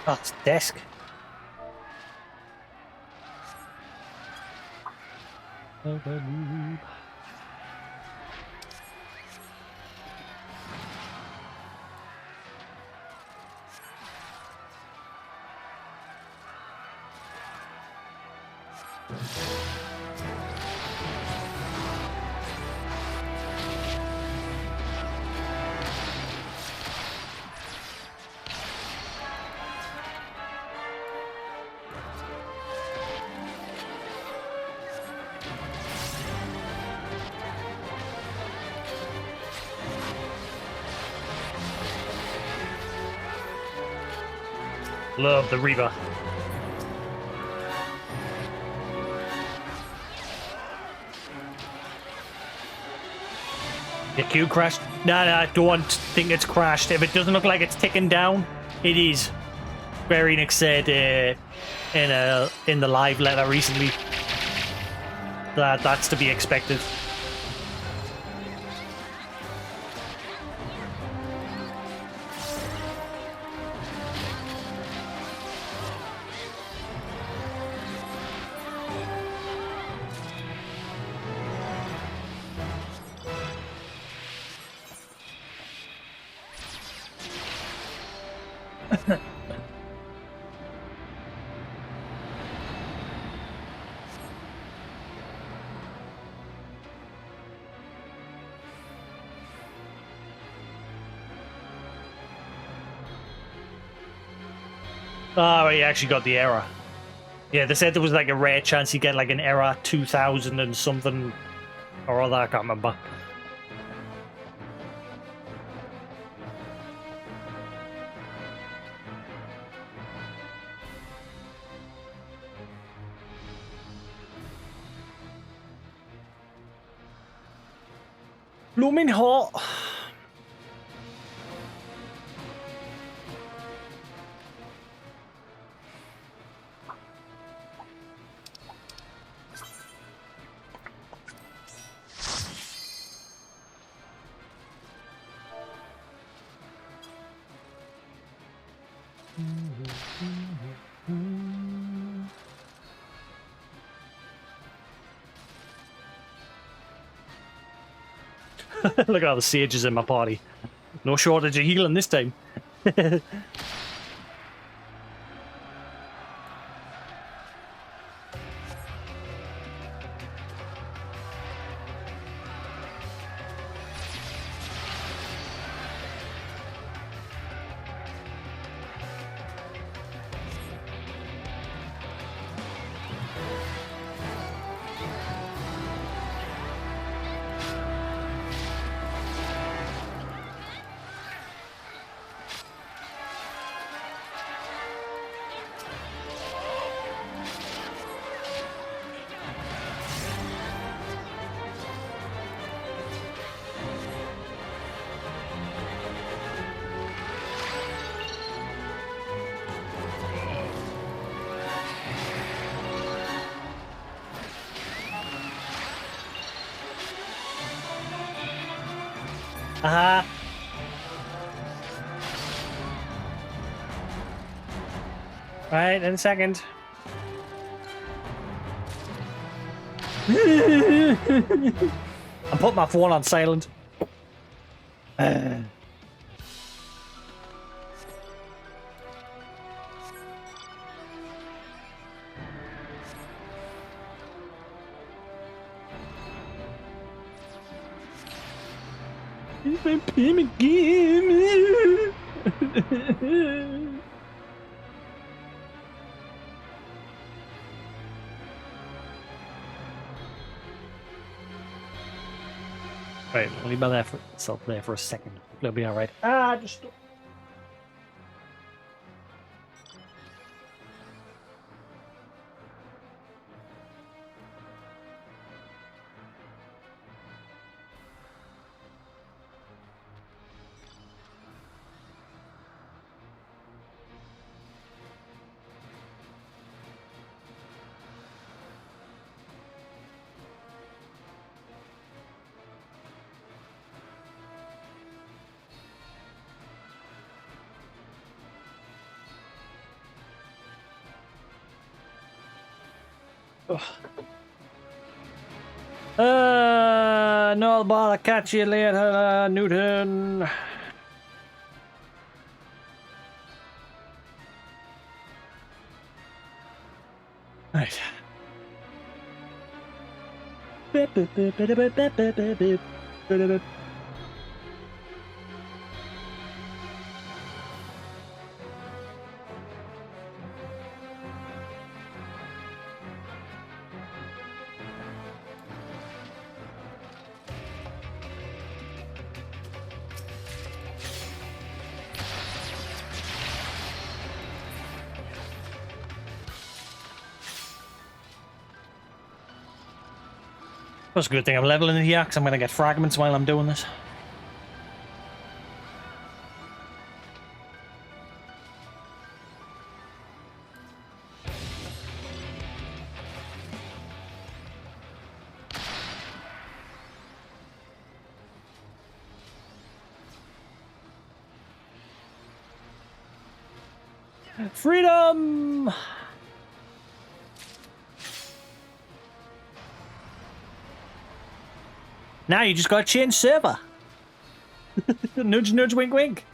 That's desk. Love the Reaver. The queue crashed? No, I don't think it's crashed. If it doesn't look like it's ticking down, it is. Square Enix said in the live letter recently that that's to be expected. Oh, he actually got the error. Yeah, they said there was like a rare chance you get like an error 2000 and something or other. I can't remember. Blooming hot. Look at all the sages in my party. No shortage of healing this time. Uh-huh. Right, in a second. I put my phone on silent. If I pay him again. Right, I'll leave myself there for a second. It'll be alright. Just... No bother. Catch you later, Newton. Right. That's a good thing I'm leveling here, because I'm going to get fragments while I'm doing this. Freedom! Now you just got to change server. Nudge, nudge, wink, wink.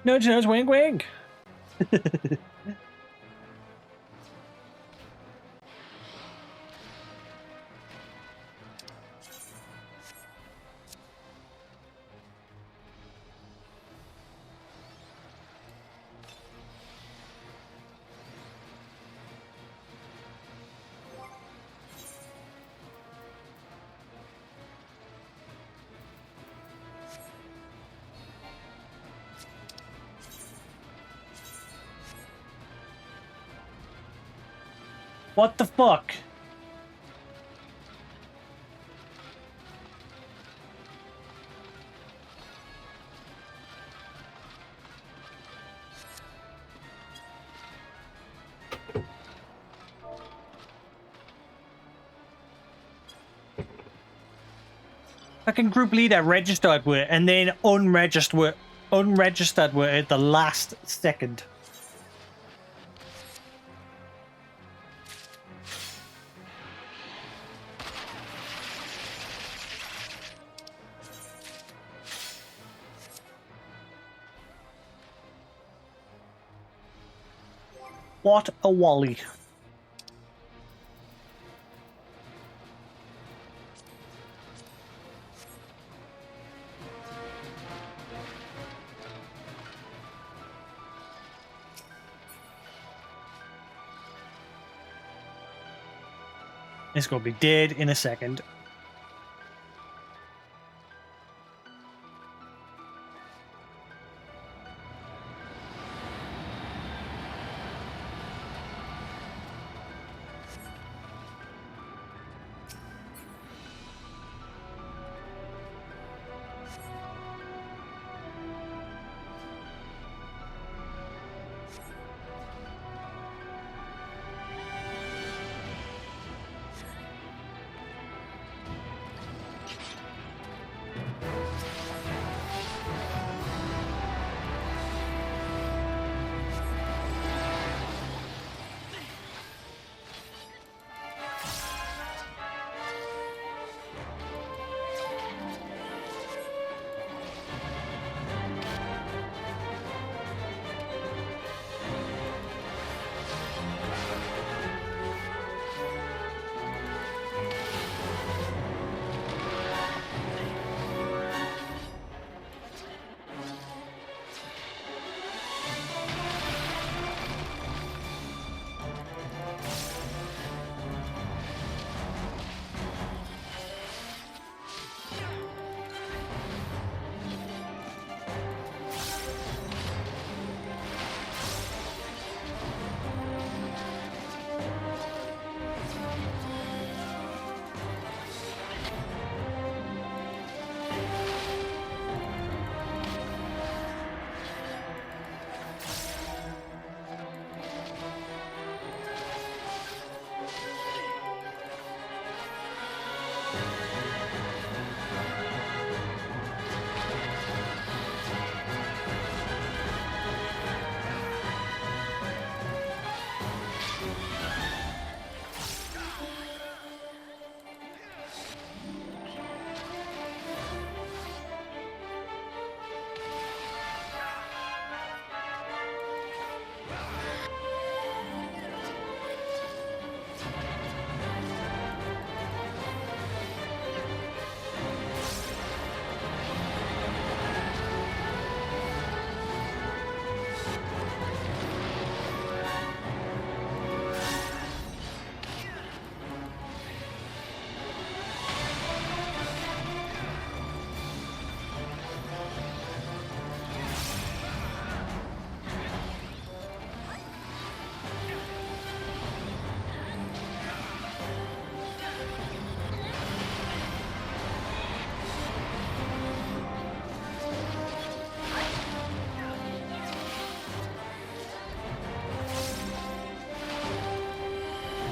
Nudge, nudge, wink, wink. What the fuck? Fucking group leader registered with, and then unregistered with at the last second. What a wally. It's gonna be dead in a second.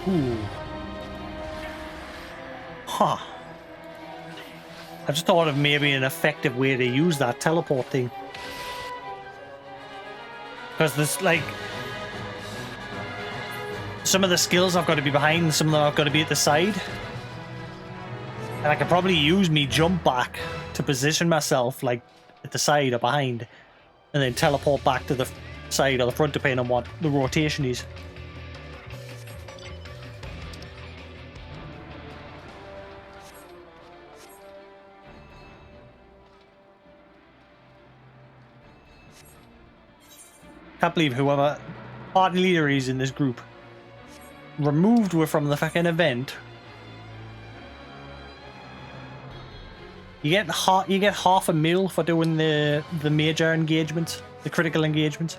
Ooh. Huh. I just thought of maybe an effective way to use that teleport thing. Because there's like... some of the skills I've got to be behind, some of them I've got to be at the side. And I could probably use me jump back to position myself like at the side or behind. and then teleport back to the side or the front, depending on what the rotation is. Can't believe whoever party leader is in this group removed her from the fucking event. You get half a mil for doing the major engagement, the critical engagement.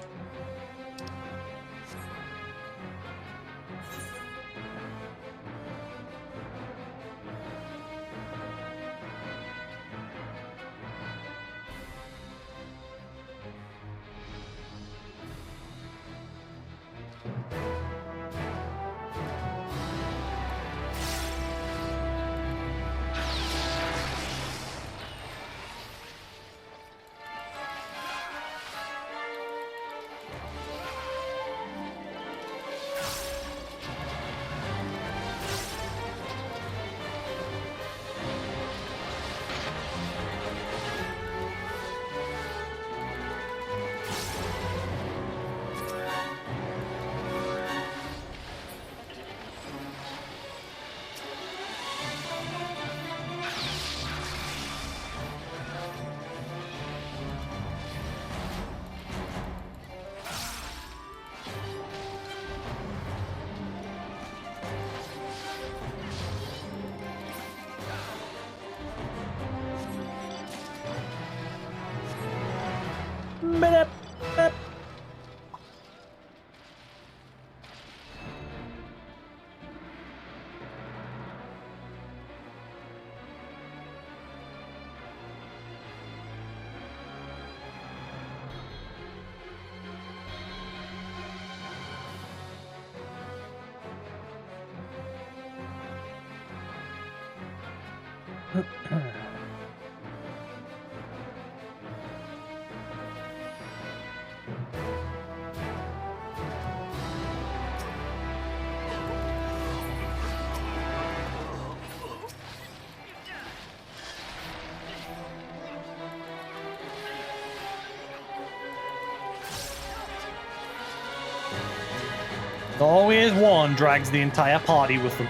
Always one drags the entire party with them.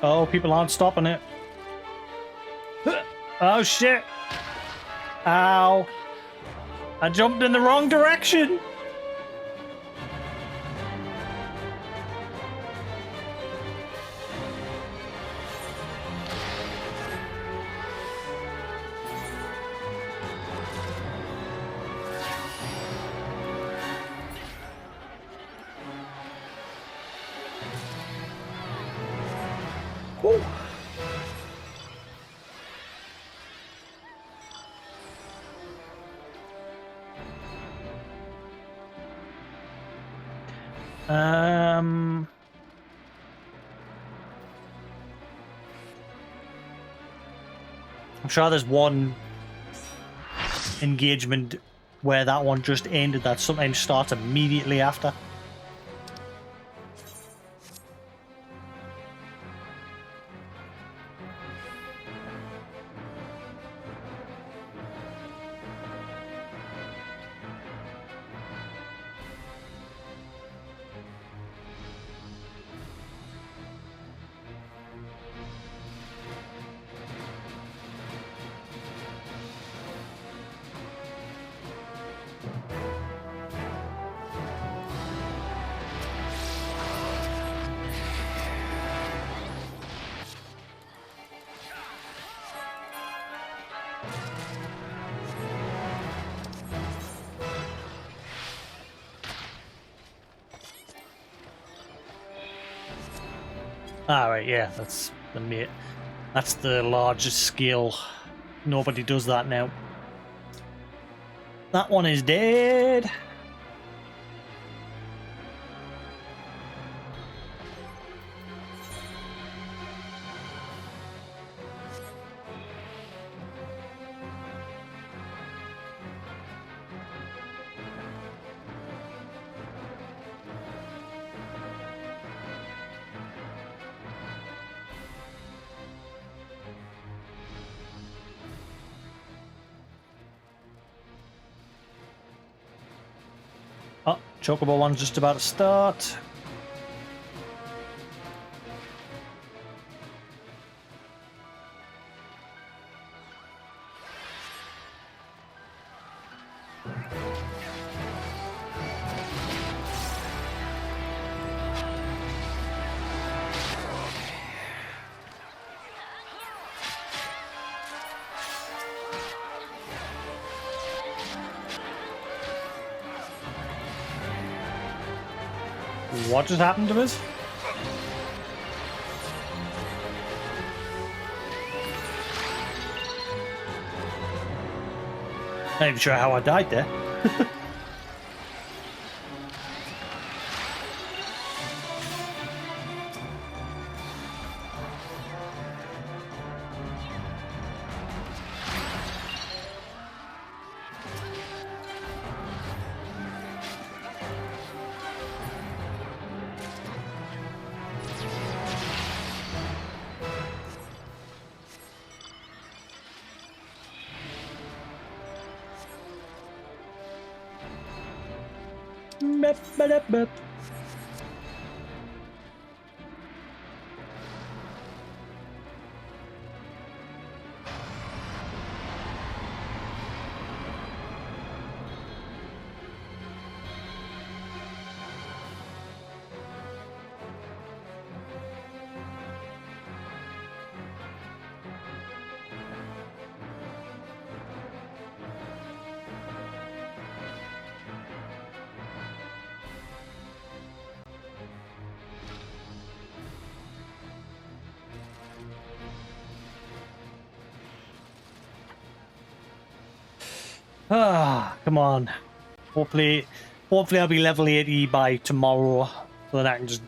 Oh, people aren't stopping it. Oh shit. Ow. I jumped in the wrong direction. Woo. I'm sure there's one engagement where that one just ended that sometimes starts immediately after. Alright, yeah, that's the largest scale. Nobody does that now. That one is dead. Oh, Chocobo one's just about to start. What just happened to us? Not even sure how I died there. Ah, come on. Hopefully I'll be level 80 by tomorrow, so that I can just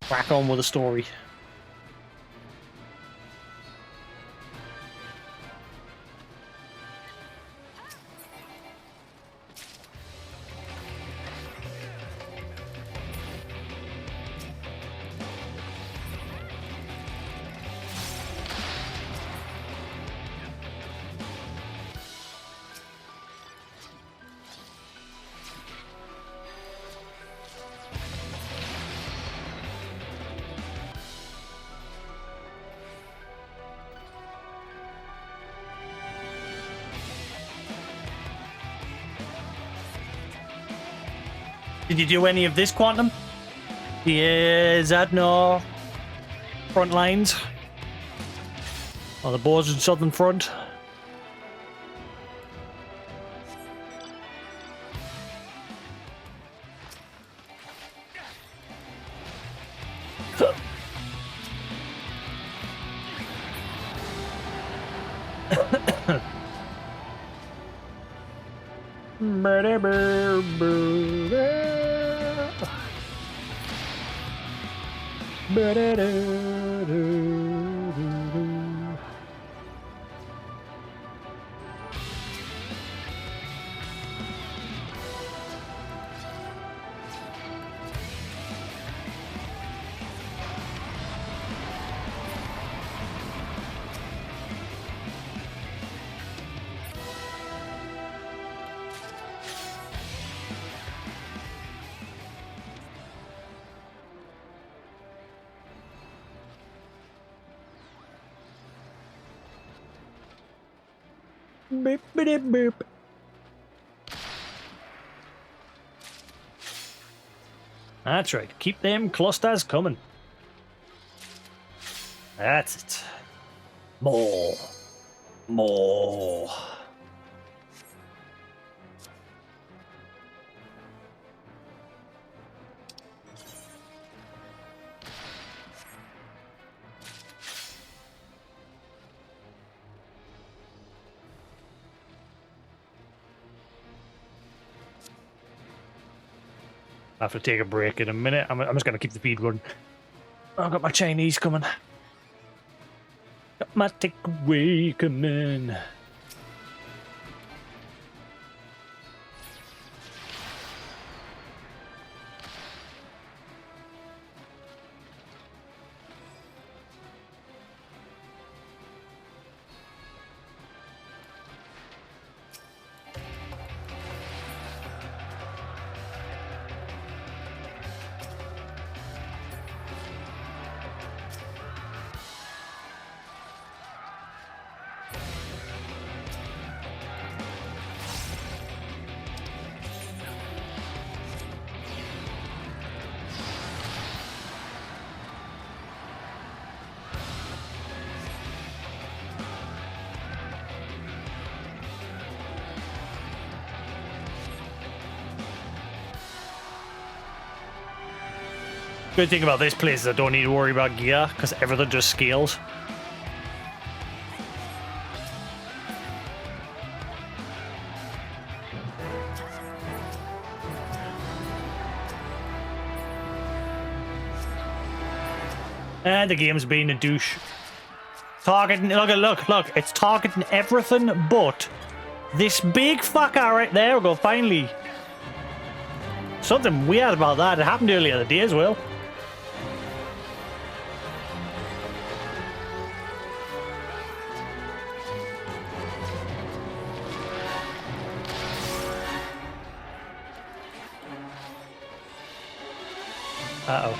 crack on with the story. Did you do any of this, Quantum? Is that no front lines? Or the boards and southern front? Beep, beep, beep. That's right. Keep them clusters coming. That's it. More. More. I have to take a break in a minute. I'm just going to keep the feed running. I've got my Chinese coming. Got my takeaway coming. Good thing about this place is I don't need to worry about gear, because everything just scales. And the game's being a douche. Targeting, look, it's targeting everything but this big fucker right there. We'll go, finally. Something weird about that. It happened earlier the day as well. Uh-oh.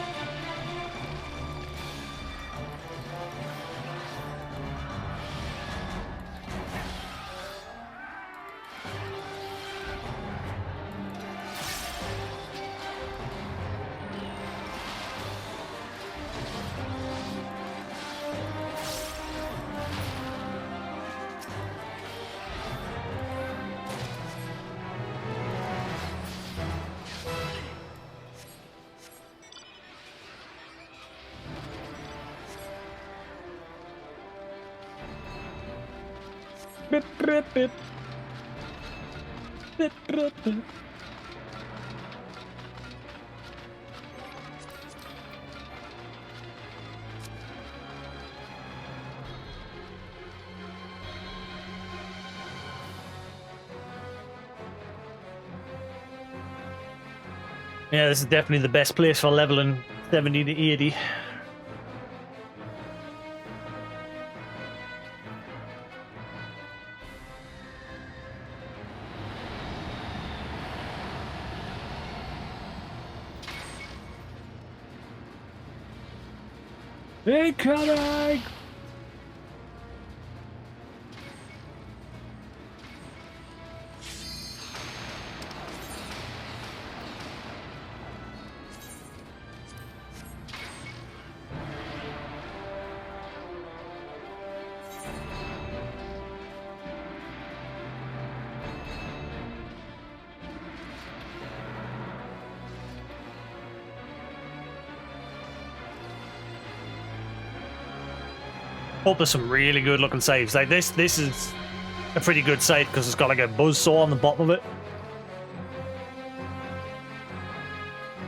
Bip, bip, bip. Bip, bip, bip. Yeah, this is definitely the best place for leveling 70 to 80. Incoming! Hope there's some really good looking saves. Like this is a pretty good save because it's got like a buzzsaw on the bottom of it.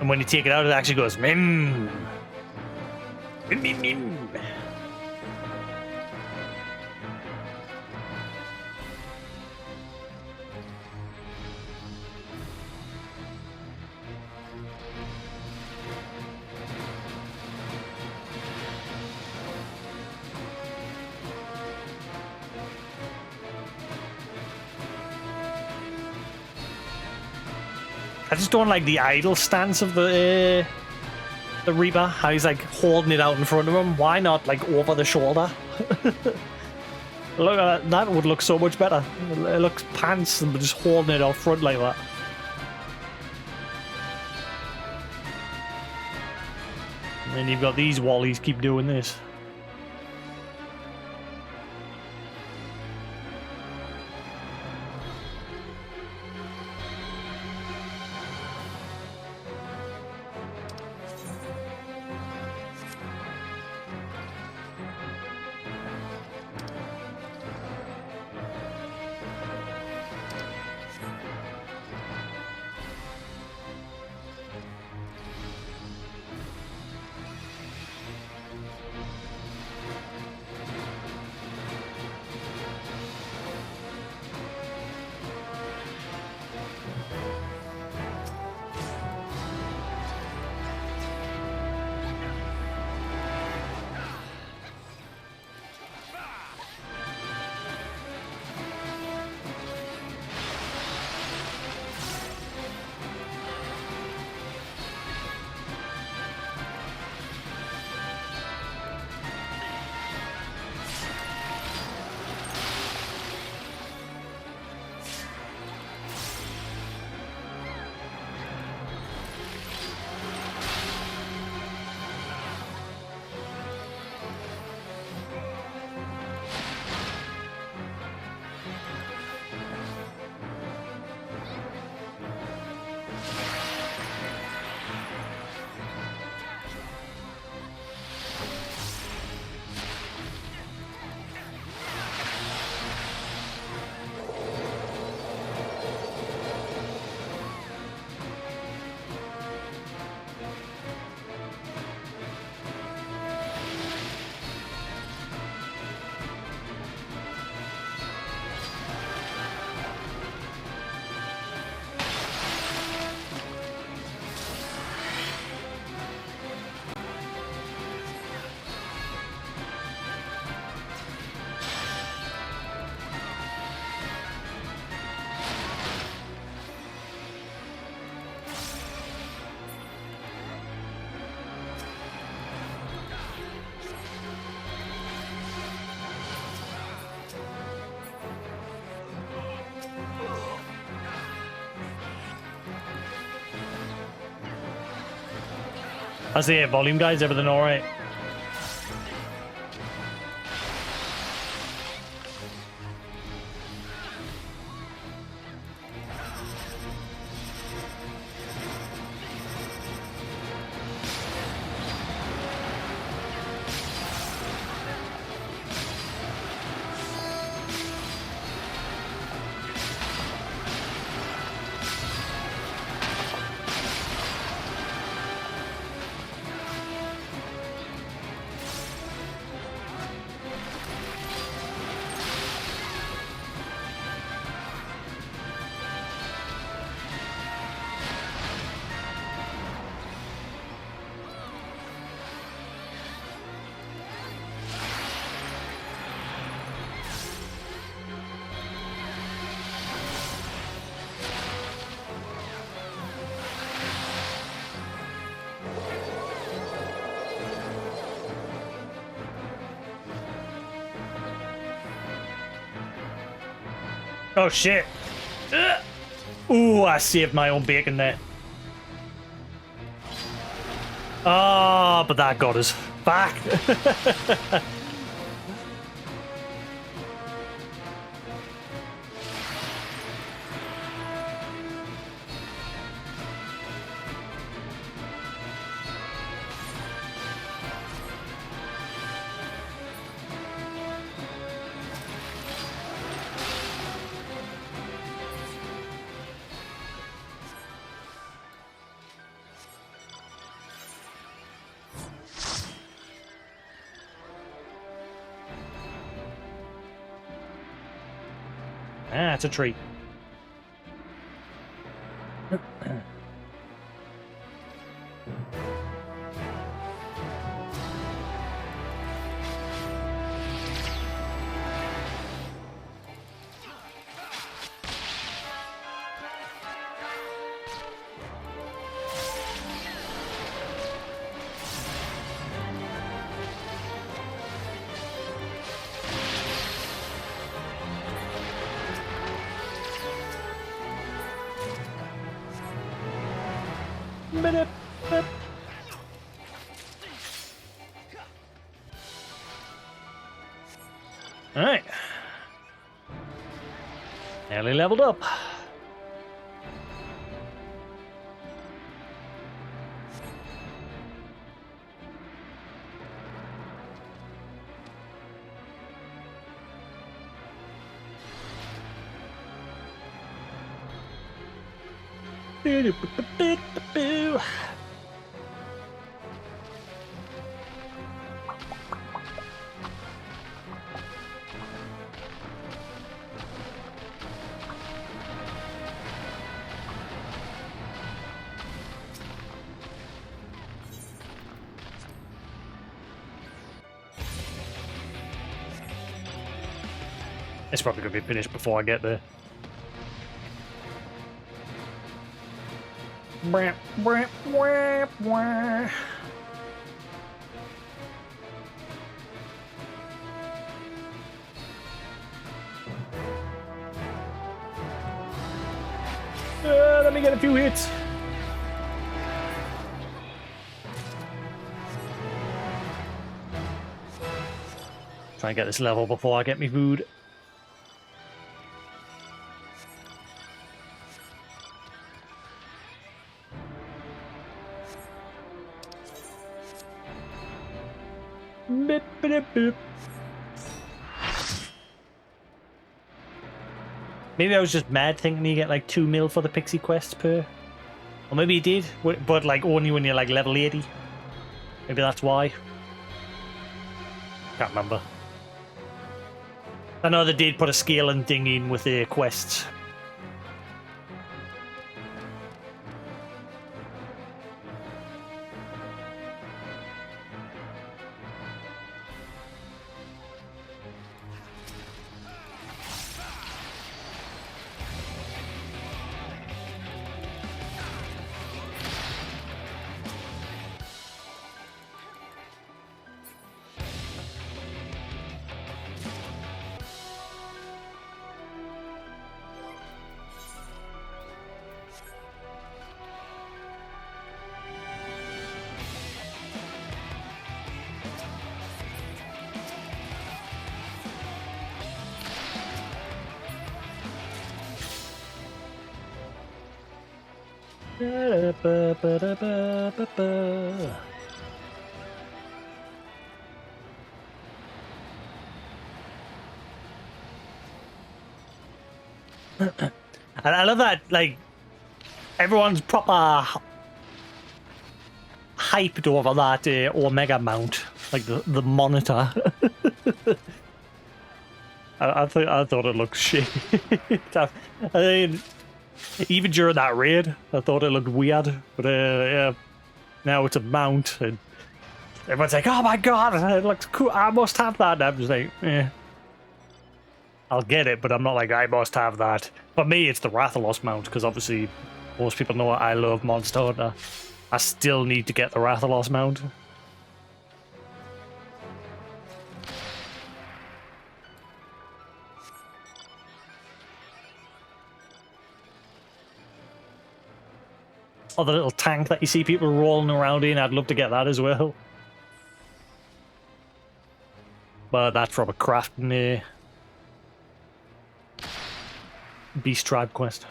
And when you take it out, it actually goes mim. Mim, mim, mim. I just don't like the idle stance of the Reaper. How he's like holding it out in front of him. Why not like over the shoulder? Look at that. That would look so much better. It looks pants and just holding it out front like that. And then you've got these wallies keep doing this. How's the volume, guys? Everything all right? Oh shit! Ooh, I saved my own bacon there. Ah, but that got us back. Ah, it's a treat. Alright. Nearly leveled up. It's probably going to be finished before I get there. Let me get a few hits. Try and get this level before I get me food. Beep, beep, beep. Maybe I was just mad thinking you get like 2 mil for the pixie quests per. Or maybe you did, but like only when you're like level 80. Maybe that's why. Can't remember. I know they did put a scaling thing in with the quests. I love that, like, everyone's proper hyped over that Omega mount, like the monitor. I thought it looked shit. I mean, even during that raid, I thought it looked weird. But yeah, now it's a mount, and everyone's like, "Oh my god, it looks cool! I must have that." And I'm just like, "Eh, I'll get it," but I'm not like, "I must have that." For me, it's the Rathalos mount because obviously most people know I love Monster Hunter. I still need to get the Rathalos mount. Or the little tank that you see people rolling around in, I'd love to get that as well. But that's from a crafting Beast Tribe quest.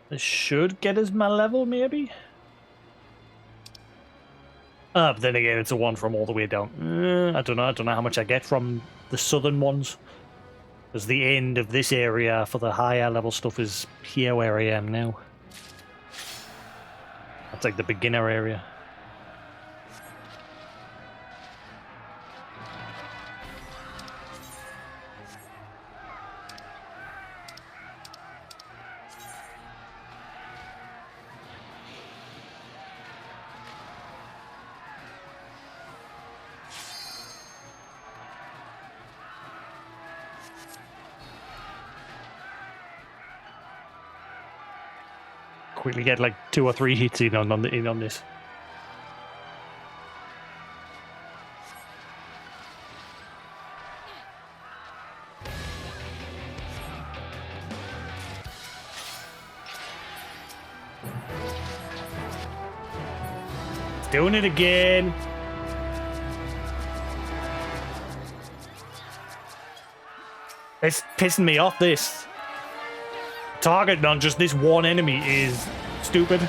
This should get us my level, maybe? But then again, it's a one from all the way down. I don't know. I don't know how much I get from the southern ones. Because the end of this area for the higher level stuff is here where I am now. That's like the beginner area. Quickly get like 2 or 3 hits in on this. It's doing it again. It's pissing me off, this. Targeting on just this one enemy is stupid.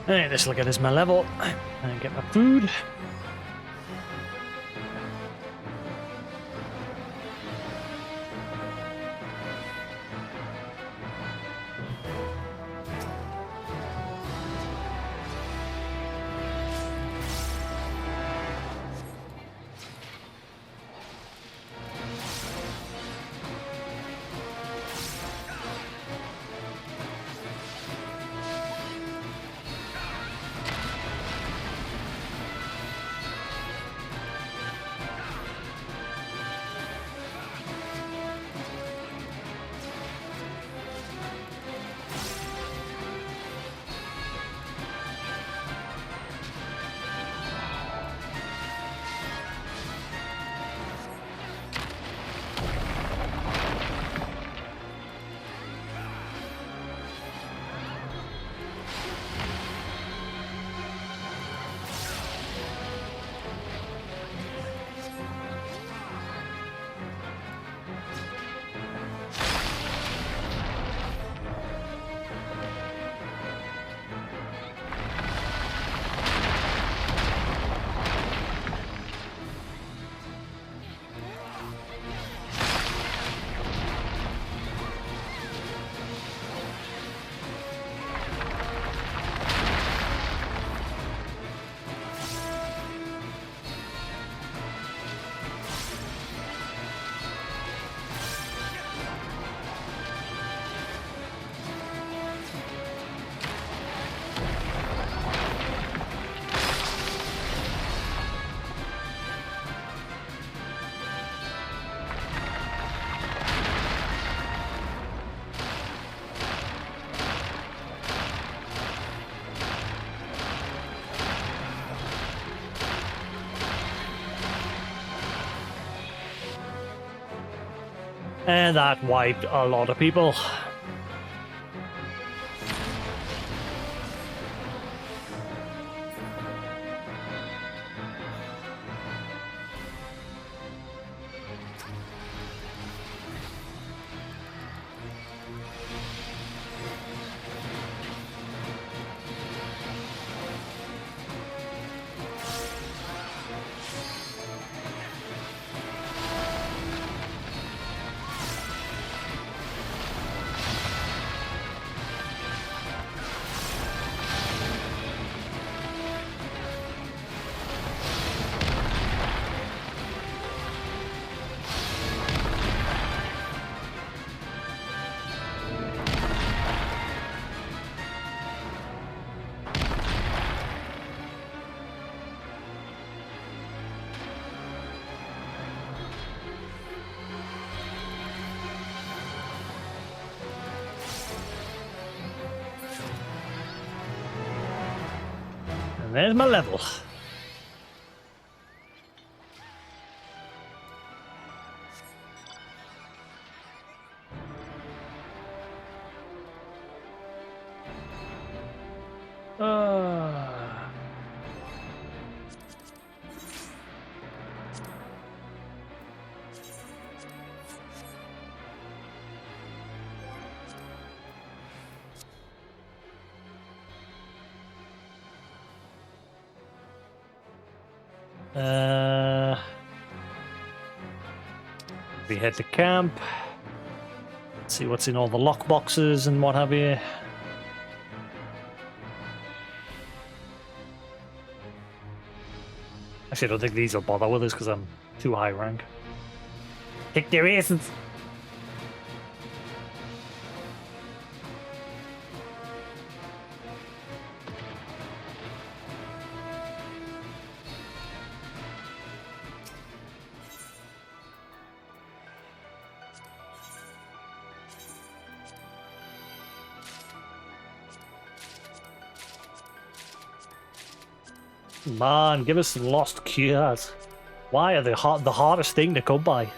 Alright, this will get us my level and get my food. And that wiped a lot of people. And there's my level. We head to camp. See what's in all the lock boxes and what have you. Actually, I don't think these will bother with us because I'm too high rank. Kick their asses. Man, give us some lost cures. Why are they the hardest thing to come by?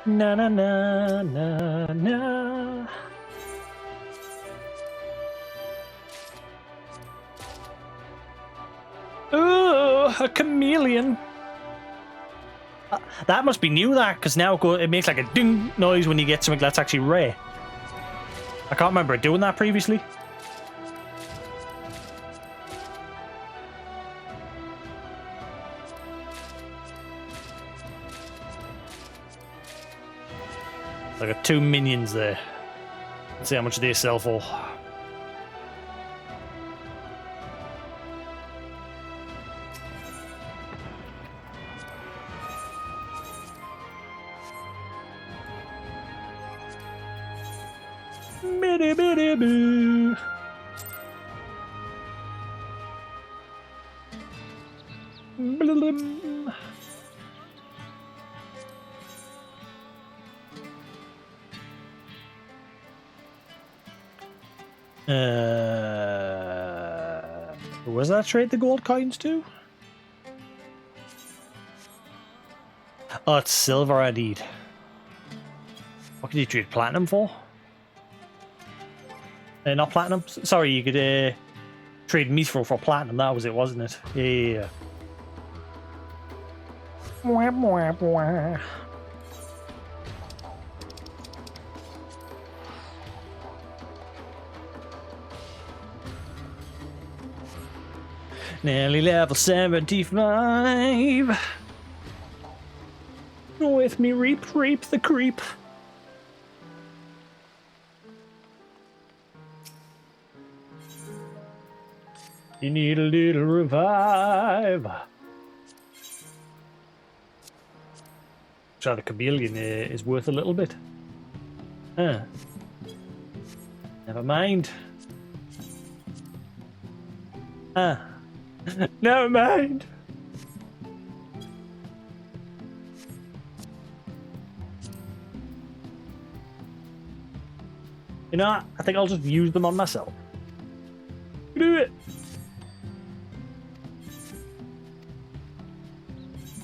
Na na na na na. Ooh, a chameleon. That must be new, that, because now it makes like a ding noise when you get something that's actually rare. I can't remember it doing that previously. I got 2 minions there. Let's see how much they sell for. Bitty bitty boo. Blim. Was that trade the gold coins to? Oh, it's silver I need. What could you trade platinum for? Not platinum. Sorry, you could trade mithril for platinum. That was it, wasn't it? Yeah. Mwah, mwah, mwah. Nearly level 75. With me, reap the creep. You need a little revive. So the chameleon is worth a little bit. Huh. Never mind. Huh. Never mind. You know what? I think I'll just use them on myself. Do it.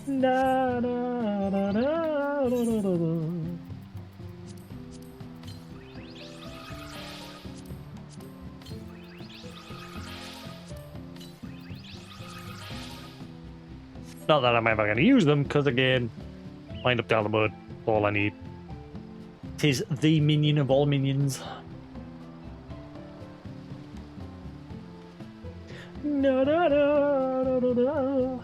Da, da, da, da, da, da, da. Not that I'm ever going to use them, because again, wind up down the mud. All I need. Tis the minion of all minions. Da, da, da, da, da, da.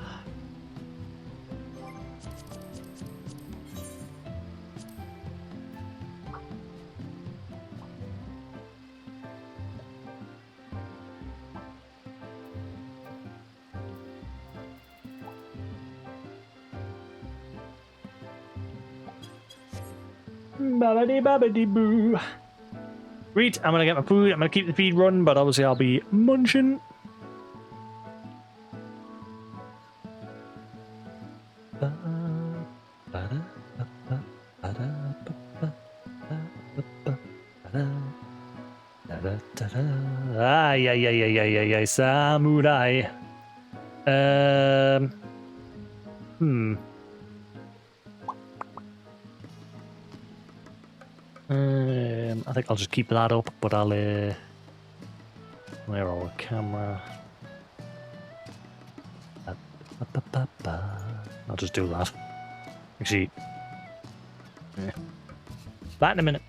Babidi babidi boo. Right, I'm gonna get my food. I'm gonna keep the feed running, but obviously I'll be munching. Ay, samurai. I think I'll just keep that up, but I'll where our camera? I'll just do that. Actually, back in a minute.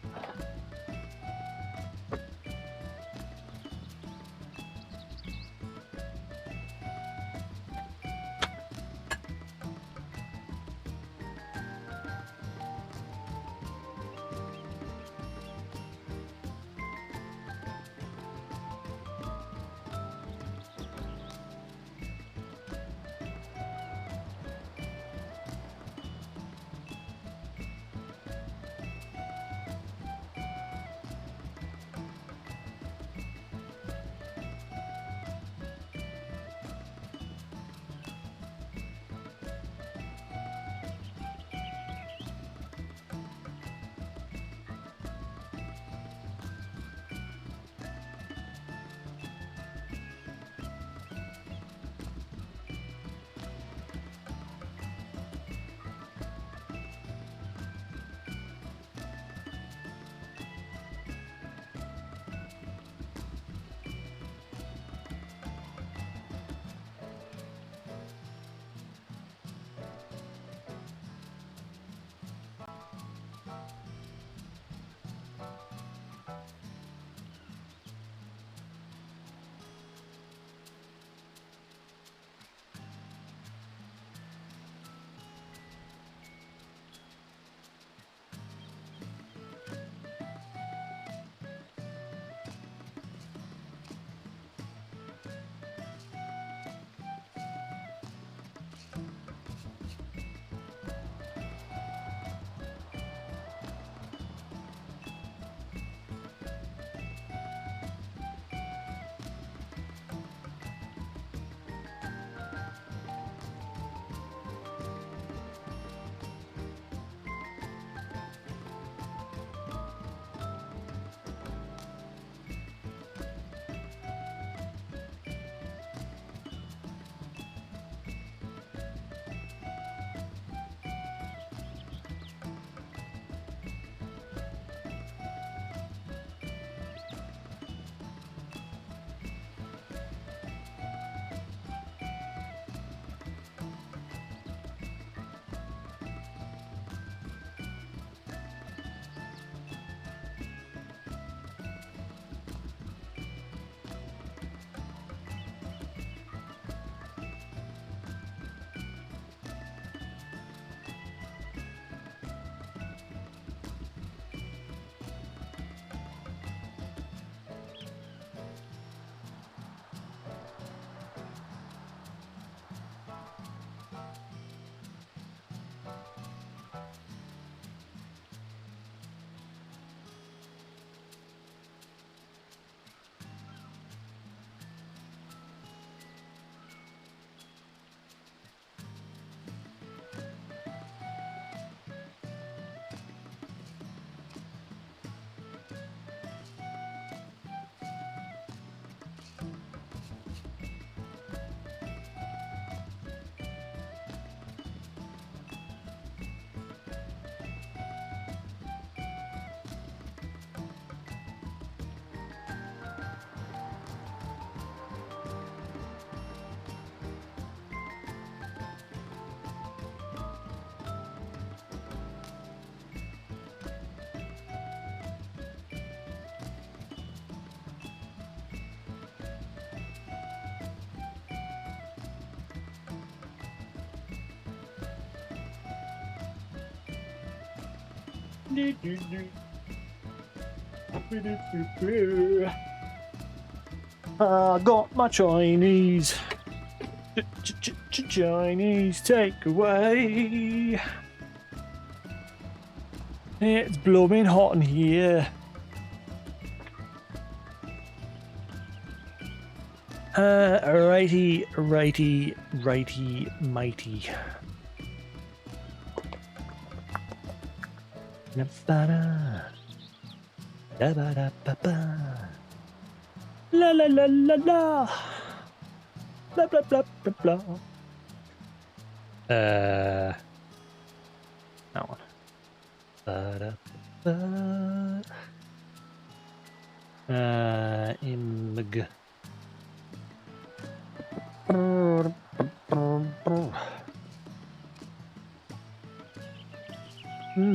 I got my Chinese. Chinese takeaway. It's blooming hot in here. Righty, mighty. La la la la la. Blah blah blah blah blah. That one. Img.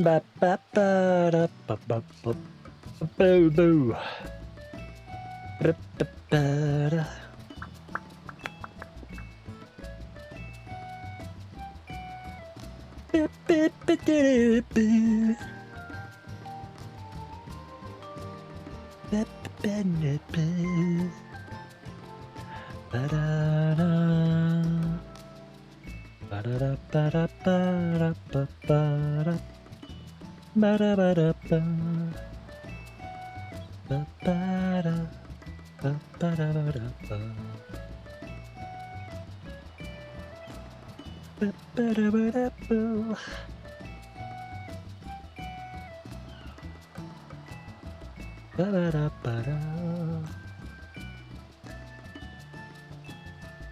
Ba ba ba da ba ba ba. Boo boo. Ba ba ba da.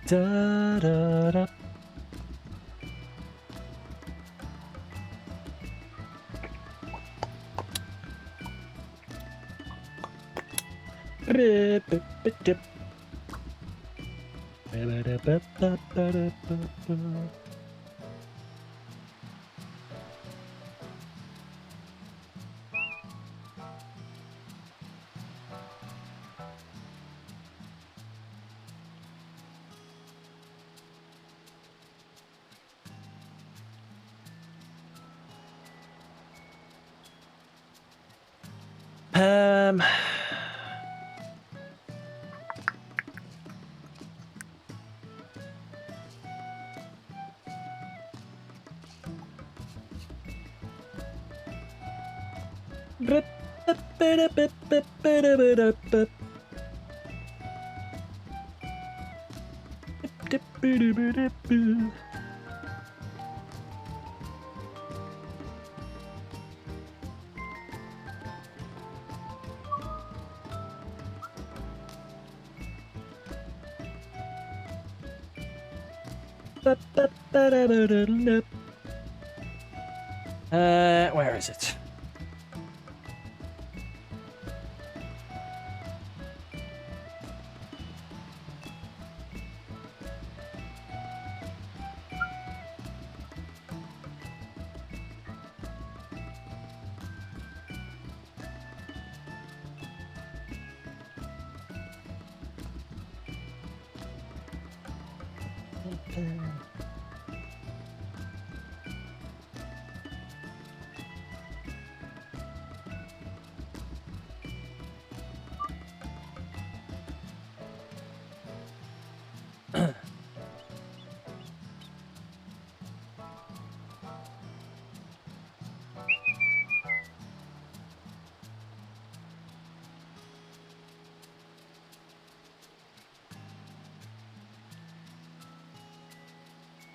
Da da da. Um. Where is it?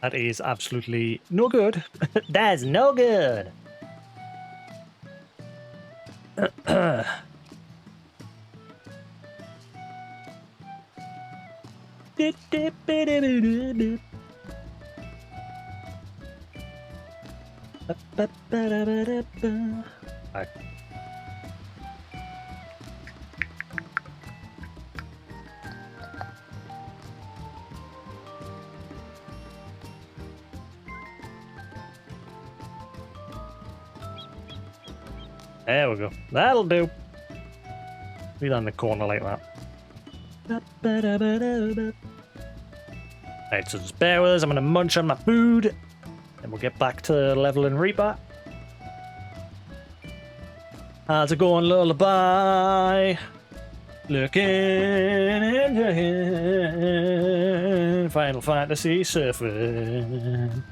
That is absolutely no good. That's no good. Right. There we go. That'll do. Be on the corner like that. Right, so just bear with us. I'm going to munch on my food. And we'll get back to leveling Reaper. How's it going, lullaby? Looking into Final Fantasy surfing.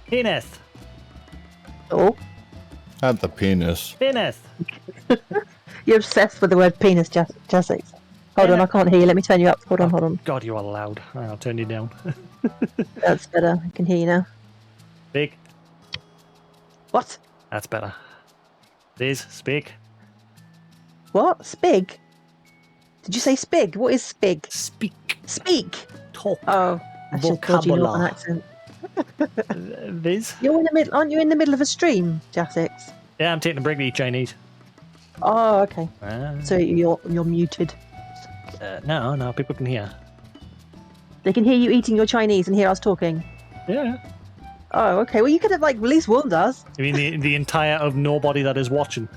Penis. Oh, Not the penis. Penis. you're obsessed with the word penis, Jasix. Hold on, I can't hear you. Let me turn you up. Hold on. God, you are loud. I'll turn you down. That's better. I can hear you now. Speak. What? That's better. Liz, speak. What? Spig? Did you say spig? What is spig? Speak. Speak. Talk. Oh, that's just dodgy northern accent. Liz? You're in the middle, aren't you? In the middle of a stream, Jasix. Yeah, I'm taking a break to eat Chinese. Oh, okay. So you're muted. No, people can hear. They can hear you eating your Chinese and hear us talking. Yeah. Oh, okay. Well, you could have at least warned us. I mean, the entire of nobody that is watching.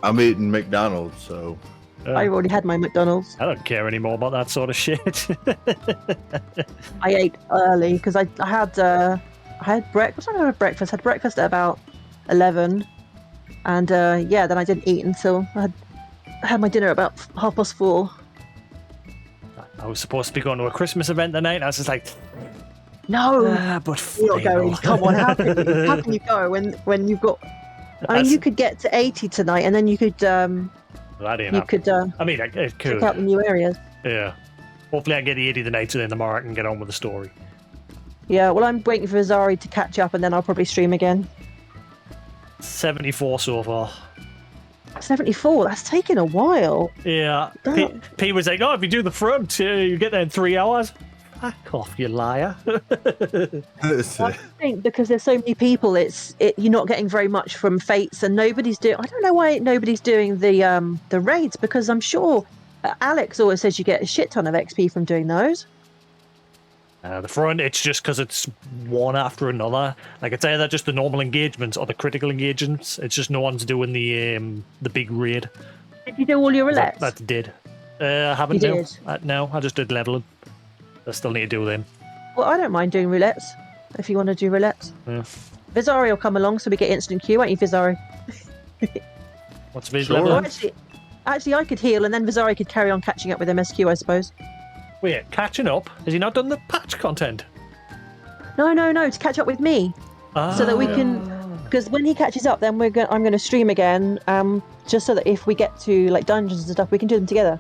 I'm eating McDonald's, so. I already had my McDonald's. I don't care anymore about that sort of shit. I ate early because I had breakfast. I had breakfast. Had breakfast at about 11, and then I didn't eat until I had my dinner at about 4:30. I was supposed to be going to a Christmas event tonight. I was just like, no, but you're not going. Come on, how can you go when you've got? I mean, you could get to 80 tonight, and then you could I mean, I could check out the new areas. Yeah. Hopefully I get the 80 tonight, so then tomorrow I can get on with the story. Yeah, well, I'm waiting for Azari to catch up, and then I'll probably stream again. 74 so far. 74? That's taken a while. Yeah. P was like, if you do the front, you get there in 3 hours. Fuck off, you liar. I think because there's so many people, you're not getting very much from Fates, and nobody's doing. I don't know why nobody's doing the raids, because I'm sure Alex always says you get a shit ton of XP from doing those. The front, it's just because it's one after another. Like, it's either just the normal engagements or the critical engagements. It's just no one's doing the big raid. Did you do all your roulettes? That did. I haven't. No, I just did leveling. I still need to do them. Well, I don't mind doing roulettes if you want to do roulettes. Yeah. Vizari will come along so we get instant queue, won't you, Vizari? What's Viz Sure. leveling? Actually, I could heal, and then Vizari could carry on catching up with MSQ, I suppose. Wait, catching up? Has he not done the patch content? No, to catch up with me, so that we can. Because when he catches up, then I'm going to stream again, just so that if we get to like dungeons and stuff, we can do them together.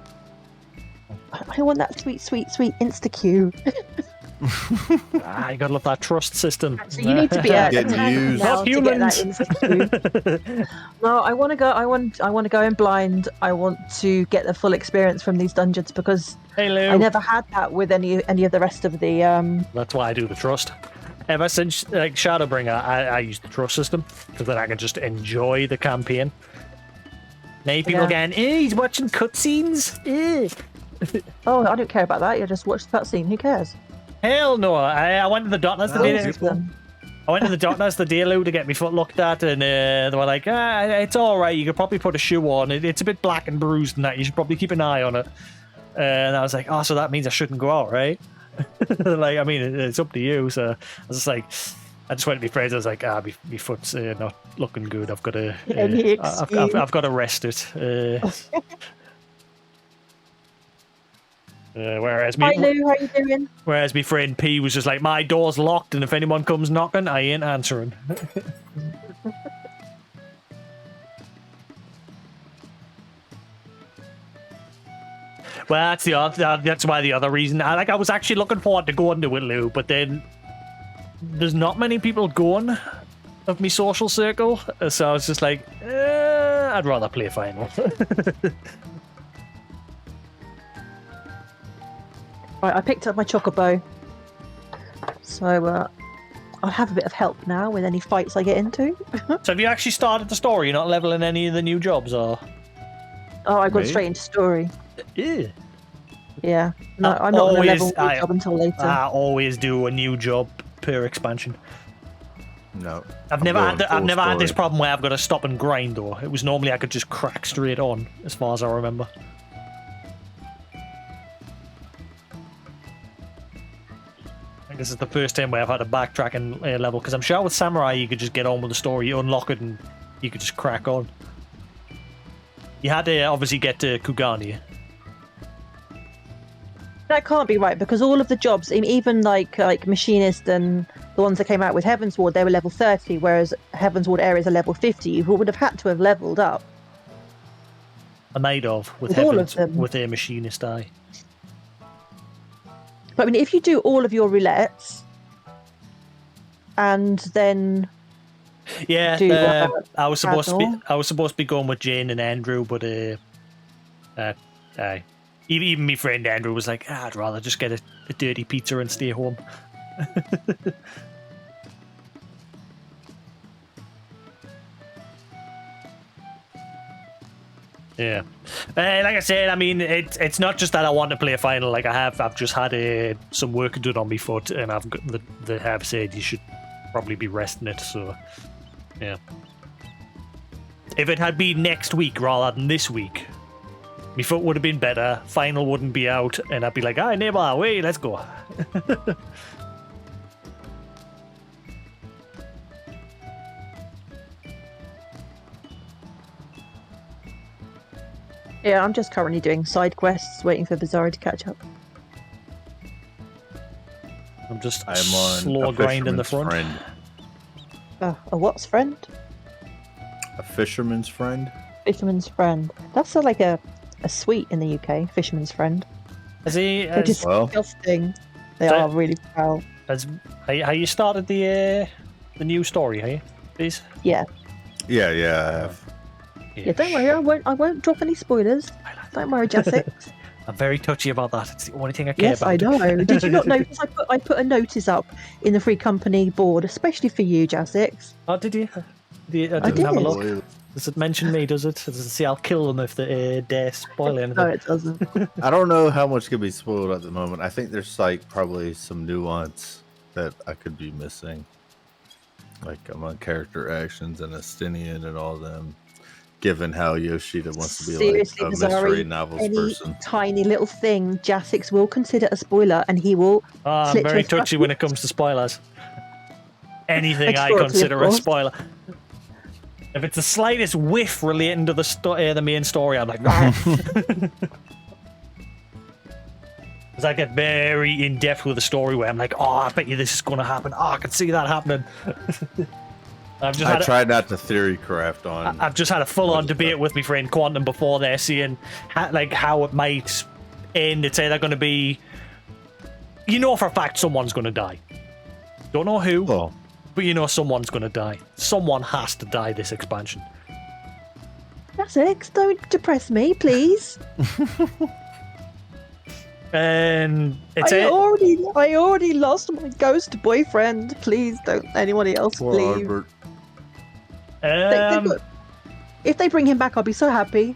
I want that sweet insta queue. You gotta love that trust system. Actually, you need to be Getting used. now to get that Humans. insta queue. No, I want to go. I want to go in blind. I want to get the full experience from these dungeons because Hello. I never had that with any of the rest of the. That's why I do the trust. Ever since Shadowbringer, I use the trust system because then I can just enjoy the campaign. Now people going, he's watching cutscenes. Oh, I don't care about that. You just watch the cutscene. Who cares? Hell no! I went to the doctors today. I went to the doctors the day to get my foot looked at, and they were like, it's all right. You could probably put a shoe on. It's a bit black and bruised, and that you should probably keep an eye on it. And I was like, so that means I shouldn't go out, right? Like, I mean, it's up to you. So I was just like, I just went to my friends. I was like, my foot's not looking good. I've got to, I've got to rest it. Whereas Hi Lou, how you doing? Whereas my friend P was just like, my door's locked, and if anyone comes knocking, I ain't answering. Well, that's why the other reason. I was actually looking forward to going to it, Lou, but then there's not many people going of my social circle, so I was just like, I'd rather play final. Right, I picked up my chocobo, so I'll have a bit of help now with any fights I get into. So have you actually started the story? You're not leveling any of the new jobs, or? Oh, I got straight into story. Yeah. Yeah. No, I'm not going to level a job until later. I always do a new job per expansion. No. I've never had this problem where I've got to stop and grind though. It was normally I could just crack straight on, as far as I remember. I think this is the first time where I've had a backtracking level, because I'm sure with Samurai you could just get on with the story, you unlock it and you could just crack on. You had to obviously get to Kugani. That can't be right, because all of the jobs, even like machinist and the ones that came out with Heaven's Ward, they were level 30, whereas Heaven's Ward areas are level 50. You would have had to have leveled up. I might have with With all of Heavens, them. with a machinist eye. But I mean, if you do all of your roulettes and then Yeah, do I was supposed to be going with Jane and Andrew, but even my friend Andrew was like, I'd rather just get a dirty pizza and stay home. Yeah, like I said, I mean, it's not just that I want to play a final. Like I've just had some work done on my foot, and I've got they have said you should probably be resting it. So, yeah. If it had been next week rather than this week, my foot would have been better. Final wouldn't be out, and I'd be like, "Hi, neighbor, wait, let's go." Yeah, I'm just currently doing side quests, waiting for Bizarro to catch up. I'm just I am on slow a grinding the fisherman's front. friend. A what's friend? A fisherman's friend? Fisherman's friend. That's like a sweet in the UK. Fisherman's friend. Has he? They're disgusting. They are really foul. Have you started the new story? Have you, please? Yeah. Yeah, I have. Yeah. Don't worry. I won't drop any spoilers. Don't worry, Jasix. I'm very touchy about that. It's the only thing I care Yes, about. I know. Did you not notice? I put a notice up in the free company board, especially for you, Jasix. Oh, did you? I didn't did. have a look. Does it mention me? Does it? Does it say I'll kill them if they dare spoil anything? No, it doesn't. I don't know how much could be spoiled at the moment. I think there's like probably some nuance that I could be missing. Like among character actions and Estinian and all them. Given how Yoshida wants to be Seriously, like a Bizarro, mystery novels any person. tiny little thing, Jasix will consider a spoiler, and he will. I'm very touchy when it comes to spoilers. Anything I Extraordinary, consider of a course. spoiler. If it's the slightest whiff relating to the main story, I'm like, because I get very in depth with the story where I'm like, oh, I bet you this is going to happen. Oh, I can see that happening. I tried not to theory craft on. I've just had a full-on debate with my friend Quantum before there, seeing how it might end. It's either going to be, you know, for a fact someone's going to die. Don't know who, but you know someone's going to die. Someone has to die this expansion. Jasix, don't depress me, please. And it's I already lost my ghost boyfriend. Please don't anybody else Poor leave. Albert. If they bring him back, I'll be so happy.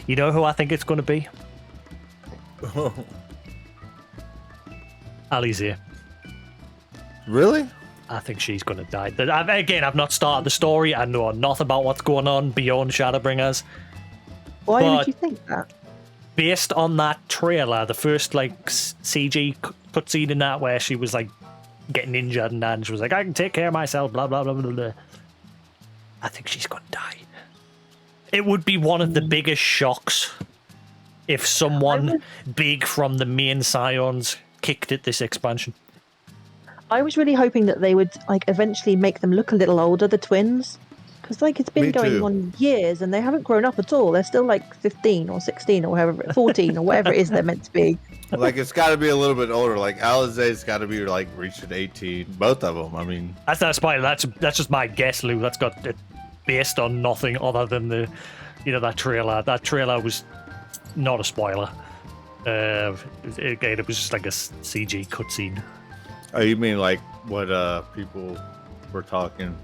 You know who I think it's going to be? Ali's here. Really? I think she's going to die. Again, I've not started the story. I know nothing about what's going on beyond Shadowbringers. Why But would you think that? based on that trailer, the first CG cutscene in that where she was getting injured and then she was like, I can take care of myself, blah blah blah blah blah. I think she's gonna die. It would be one of the biggest shocks if someone big from the main Scions kicked at this expansion. I was really hoping that they would eventually make them look a little older, the twins. Because it's been Me going too. on years and they haven't grown up at all. They're still 15 or 16 or whatever, 14 or whatever it is they're meant to be. It's got to be a little bit older. Alizé's got to be reaching 18. Both of them. I mean, That's not a spoiler. That's just my guess, Lou. That's got it based on nothing other than that trailer. That trailer was not a spoiler. Again, it was just like a CG cutscene. oh, you mean what people were talking?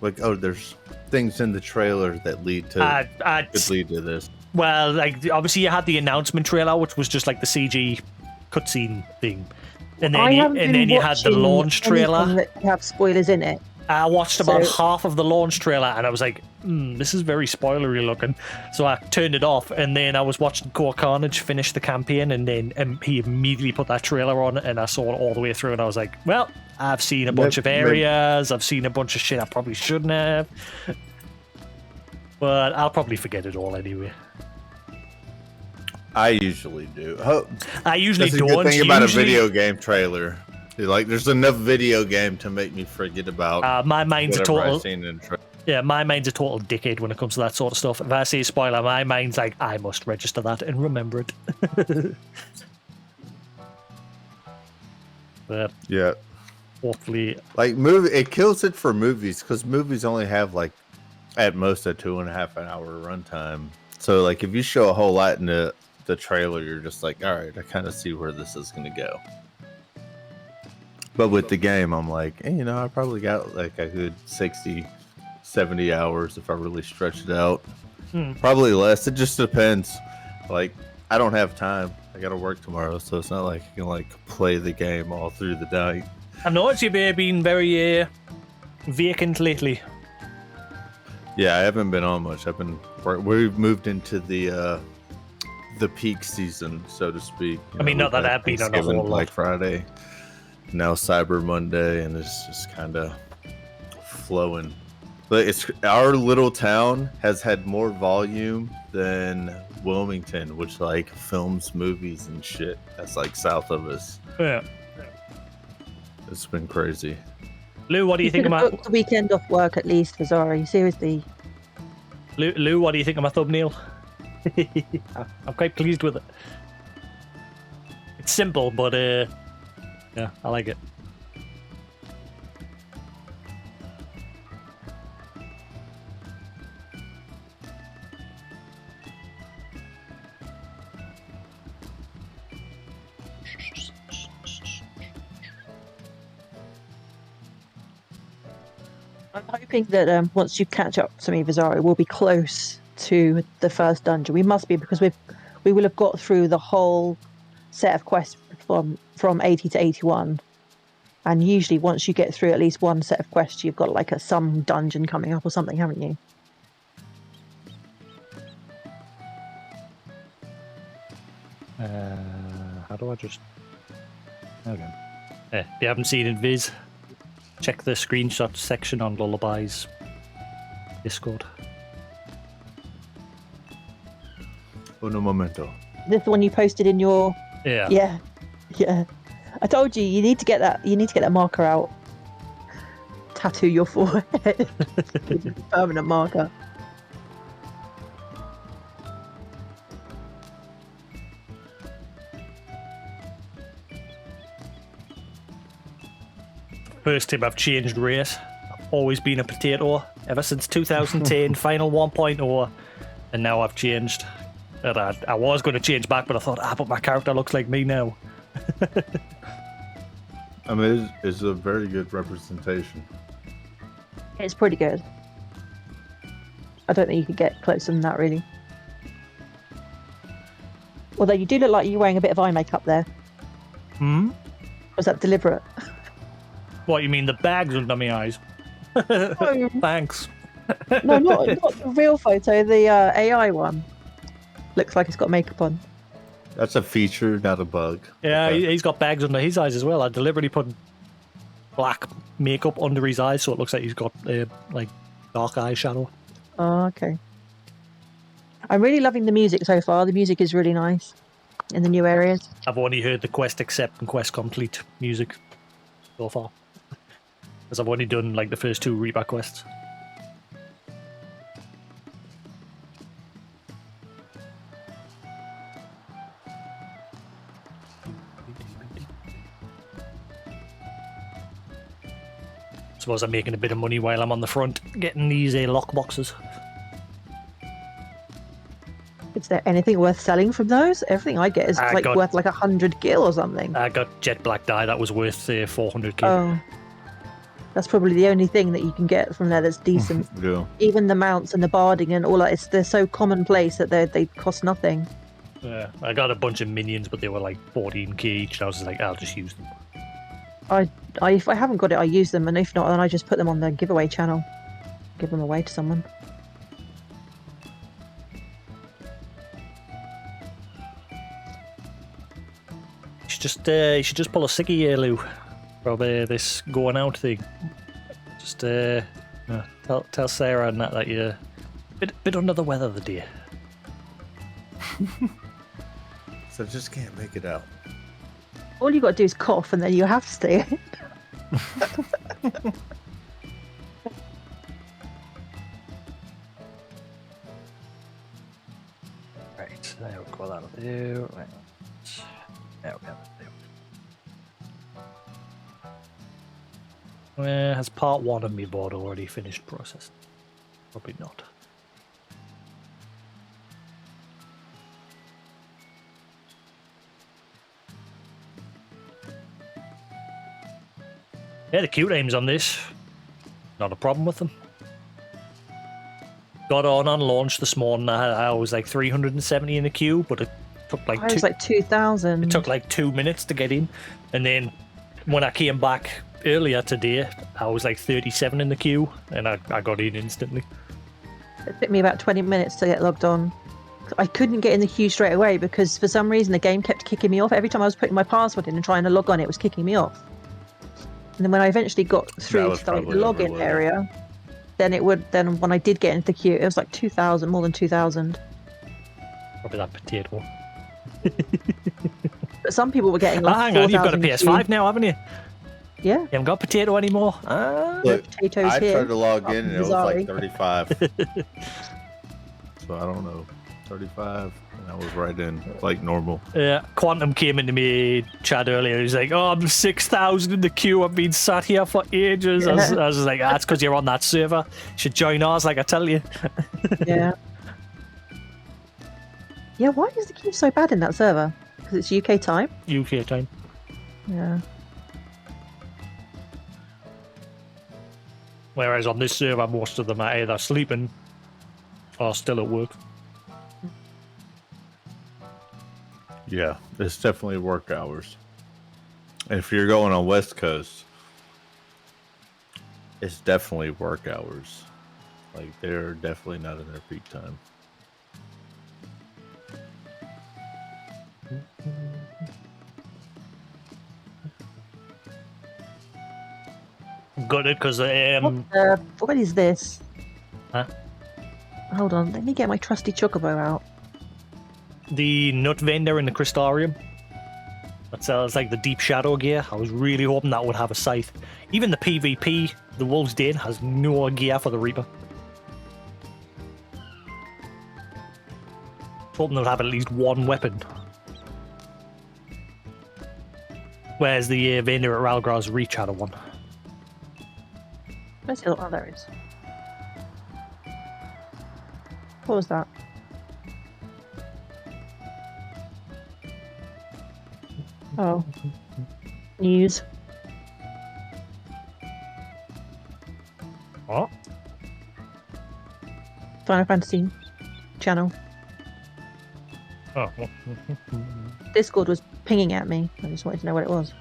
There's things in the trailer that lead to could lead to this. Well, obviously you had the announcement trailer, which was just the CG cutscene thing. And I haven't then been you had the watching launch trailer. anything that have spoilers in it. I watched about So- half of the launch trailer and I was like, this is very spoilery looking. So I turned it off, and then I was watching Core Carnage finish the campaign, and then he immediately put that trailer on, and I saw it all the way through, and I was like, well, I've seen a bunch of areas, I've seen a bunch of shit I probably shouldn't have. But I'll probably forget it all anyway. I usually do. I usually That's a don't. good thing about a Usually- video game trailer. Like, there's enough video game to make me forget about my mind's a whatever total. I've seen in tra- Yeah, my mind's a total dickhead when it comes to that sort of stuff. If I see a spoiler, my mind's like, I must register that and remember it. But Yeah. hopefully, Like, it kills it for movies, because movies only have, like, at most a 2.5 hour runtime. So, like, if you show a whole lot in the trailer, you're just like, all right, I kind of see where this is going to go. But with the game, I'm like, hey, I probably got like a good 60, 70 hours if I really stretch it out. Probably less. It just depends. Like, I don't have time. I got to work tomorrow, so it's not like I can like play the game all through the night. I've noticed you've been very vacant lately. Yeah, I haven't been on much. We've moved into the peak season, so to speak. I mean, not that I've been on a whole lot. Black Friday, now Cyber Monday, and it's just kind of flowing. But our little town has had more volume than Wilmington, which like films movies and shit. That's like south of us. Yeah. It's been crazy. Lou, what do you think could have about booked the weekend off work at least for Zari. Seriously. Lou? What do you think of my thumbnail? I'm quite pleased with it. It's simple, but yeah, I like it. I'm hoping that once you catch up to me, Vizari, we'll be close to the first dungeon. We must be, because we will have got through the whole set of quests from 80 to 81. And usually once you get through at least one set of quests, you've got like some dungeon coming up or something, haven't you? How do I just... Okay. If you haven't seen it, Viz, check the screenshot section on Lullaby's Discord. Uno momento. This the one you posted in your... Yeah. Yeah. I told you, you need to get that marker out. Tattoo your forehead. Permanent marker. First time I've changed race. I've always been a potato ever since 2010 Final 1.0, and now I've changed. And I was going to change back, but I thought, but my character looks like me now. I mean, it's a very good representation. It's pretty good. I don't think you could get closer than that, really. Although you do look like you're wearing a bit of eye makeup there. Was that deliberate? What, you mean the bags under my eyes? No. Thanks. No, not the real photo, the AI one. Looks like it's got makeup on. That's a feature, not a bug. Yeah, Okay. he's got bags under his eyes as well. I deliberately put black makeup under his eyes so it looks like he's got like dark eyeshadow. Oh, okay. I'm really loving the music so far. The music is really nice in the new areas. I've only heard the Quest Accept and Quest Complete music so far, because I've only done like the first 2 Reaper quests. Suppose I'm making a bit of money while I'm on the front getting these lock boxes. Is there anything worth selling from those? Everything I get is worth like 100 gil or something. I got jet black dye that was worth 400k. Oh, that's probably the only thing that you can get from there that's decent. Yeah. Even the mounts and the barding and all that, they're so commonplace that they cost nothing. Yeah, I got a bunch of minions, but they were like 14k each. And I was just like, I'll just use them. If I haven't got it, I use them, and if not, then I just put them on the giveaway channel. Give them away to someone. You should just pull a sickie here, Lou. Probably this going out thing. Just tell Sarah and that you're a bit under the weather the day. So just can't make it out. All you got to do is cough, and then you have to stay in. Right, there we go. That'll do. Right. There we go. Has part 1 of me board already finished processing? Probably not. Yeah, the queue names on this. Not a problem with them. Got on launch this morning. I was like 370 in the queue, but it took like I was like 2,000. It took like 2 minutes to get in, and then when I came back earlier today, I was like 37 in the queue, and I got in instantly. It took me about 20 minutes to get logged on. I couldn't get in the queue straight away because for some reason the game kept kicking me off. Every time I was putting my password in and trying to log on, it was kicking me off. And then when I eventually got through to the login area, then when I did get into the queue, it was like 2,000, more than 2,000. Probably that potato. But some people were getting like hang on, you've got a PS5 now, haven't you? Yeah. You haven't got potato anymore? Look, potatoes I here. tried to log in and it was Bizarre. like 35. So I don't know. 35, and I was right in, like normal. Yeah, Quantum came into me chat earlier. He's like, "Oh, I'm 6,000 in the queue. I've been sat here for ages." I was like, "That's because you're on that server. You should join ours, like I tell you." Yeah. Yeah, why is the queue so bad in that server? Because it's UK time? UK time. Yeah. Whereas on this server, most of them are either sleeping or still at work. Yeah, it's definitely work hours. And if you're going on West Coast, it's definitely work hours. Like, they're definitely not in their peak time. Got it, because what is this? Huh? Hold on, let me get my trusty chocobo out. The nut vendor in the Crystarium. That sells like the Deep Shadow gear. I was really hoping that would have a scythe. Even the PvP, the Wolf's Den, has no gear for the Reaper. Hoping they'll have at least one weapon. Whereas the vendor at Ralgrav's Reach had a one. Let's see what there is. What was that? Oh. News. What? Final Fantasy channel. Oh. Discord was pinging at me. I just wanted to know what it was.